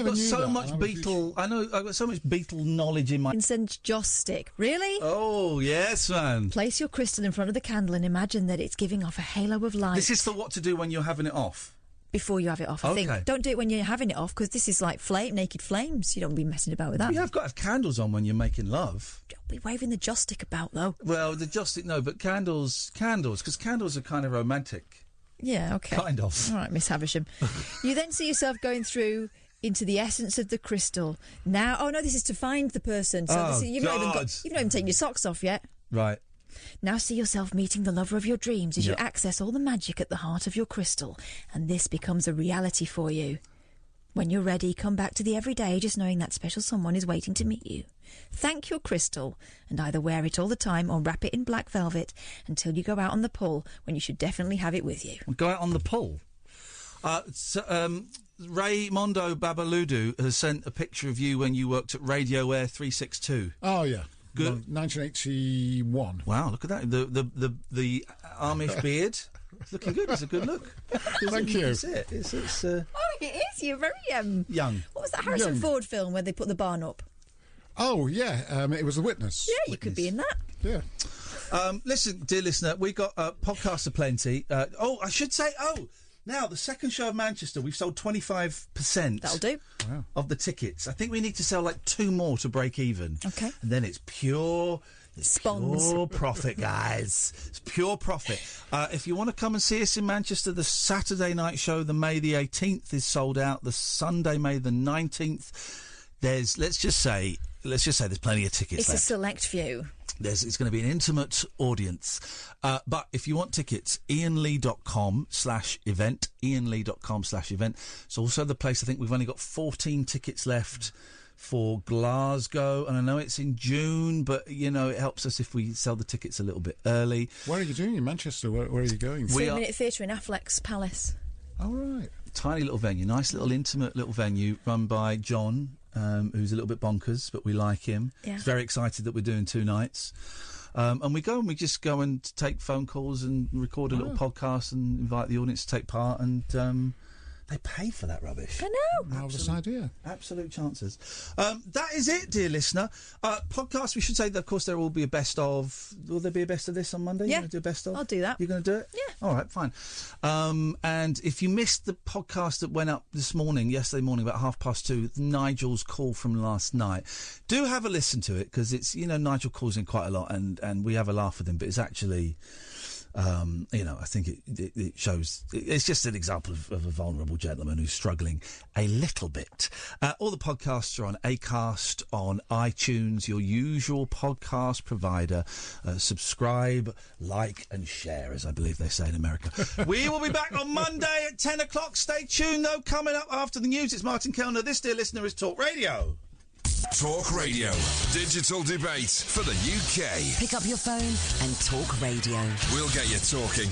got so much Beatle. I know I've got so much Beatle knowledge in my. Vincent Joss stick, really? Oh yes, man. Place your crystal in front of the candle and imagine that it's giving off a halo of light. This is for what to do when you're having it off. Before you have it off, I think. Don't do it when you're having it off because this is like naked flames. You don't be messing about with that. You have got to have candles on when you're making love. Don't be waving the joss stick about though. Well, the joss stick no, but candles, because candles are kind of romantic. Yeah, okay. Kind of. All right, Miss Havisham. You then see yourself going through into the essence of the crystal. Now, oh no, this is to find the person. So you've not even taken your socks off yet. Right. Now see yourself meeting the lover of your dreams as you access all the magic at the heart of your crystal. And this becomes a reality for you. When you're ready, come back to the everyday just knowing that special someone is waiting to meet you. Thank your crystal and either wear it all the time or wrap it in black velvet until you go out on the pull when you should definitely have it with you. Go out on the pull? Ray Mondo Babaludu has sent a picture of you when you worked at Radio Air 362. Oh, yeah. Good. 1981. Wow, look at that. The Amish beard. It's looking good. It's a good look. Thank you. That's it. It's Oh, it is. You're very young. What was that Harrison Ford film where they put the barn up? Oh, yeah. It was The Witness. Yeah, you could be in that. Yeah. Listen, dear listener, we got podcasts aplenty. I should say, now, the second show of Manchester, we've sold 25%. That'll do. Wow. Of the tickets. I think we need to sell like 2 more to break even. Okay. And then it's pure profit, guys. It's pure profit. If you want to come and see us in Manchester, the Saturday night show, the May the 18th, is sold out. The Sunday, May the 19th, let's just say there's plenty of tickets It's left. a select few. It's going to be an intimate audience. But if you want tickets, iainlee.com/event, iainlee.com/event. It's also the place, I think we've only got 14 tickets left for Glasgow, and I know it's in June, but, it helps us if we sell the tickets a little bit early. Where are you doing in Manchester? Where are you going? 3-Minute Theatre in Affleck's Palace. Oh, right. Tiny little venue, nice little intimate little venue run by John, who's a little bit bonkers, but we like him. Yeah. He's very excited that we're doing 2 nights. And we just go and take phone calls and record a little podcast and invite the audience to take part, and they pay for that rubbish. I know. Marvellous idea. Absolute chances. That is it, dear listener. Podcast, we should say that, of course, there will be a best of. Will there be a best of this on Monday? Yeah. You going to do a best of? I'll do that. You're going to do it? Yeah. All right, fine. And if you missed the podcast that went up yesterday morning, about 2:30, Nigel's call from last night, do have a listen to it, because it's, Nigel calls in quite a lot, and we have a laugh with him, but it's actually... I think it shows. It's just an example of a vulnerable gentleman who's struggling a little bit. All the podcasts are on Acast, on iTunes, your usual podcast provider. Subscribe, like, and share, as I believe they say in America. We will be back on Monday at 10 o'clock. Stay tuned, though. Coming up after the news, it's Martin Kellner. This, dear listener, is Talk Radio. Talk Radio. Digital debate for the UK. Pick up your phone and talk radio. We'll get you talking.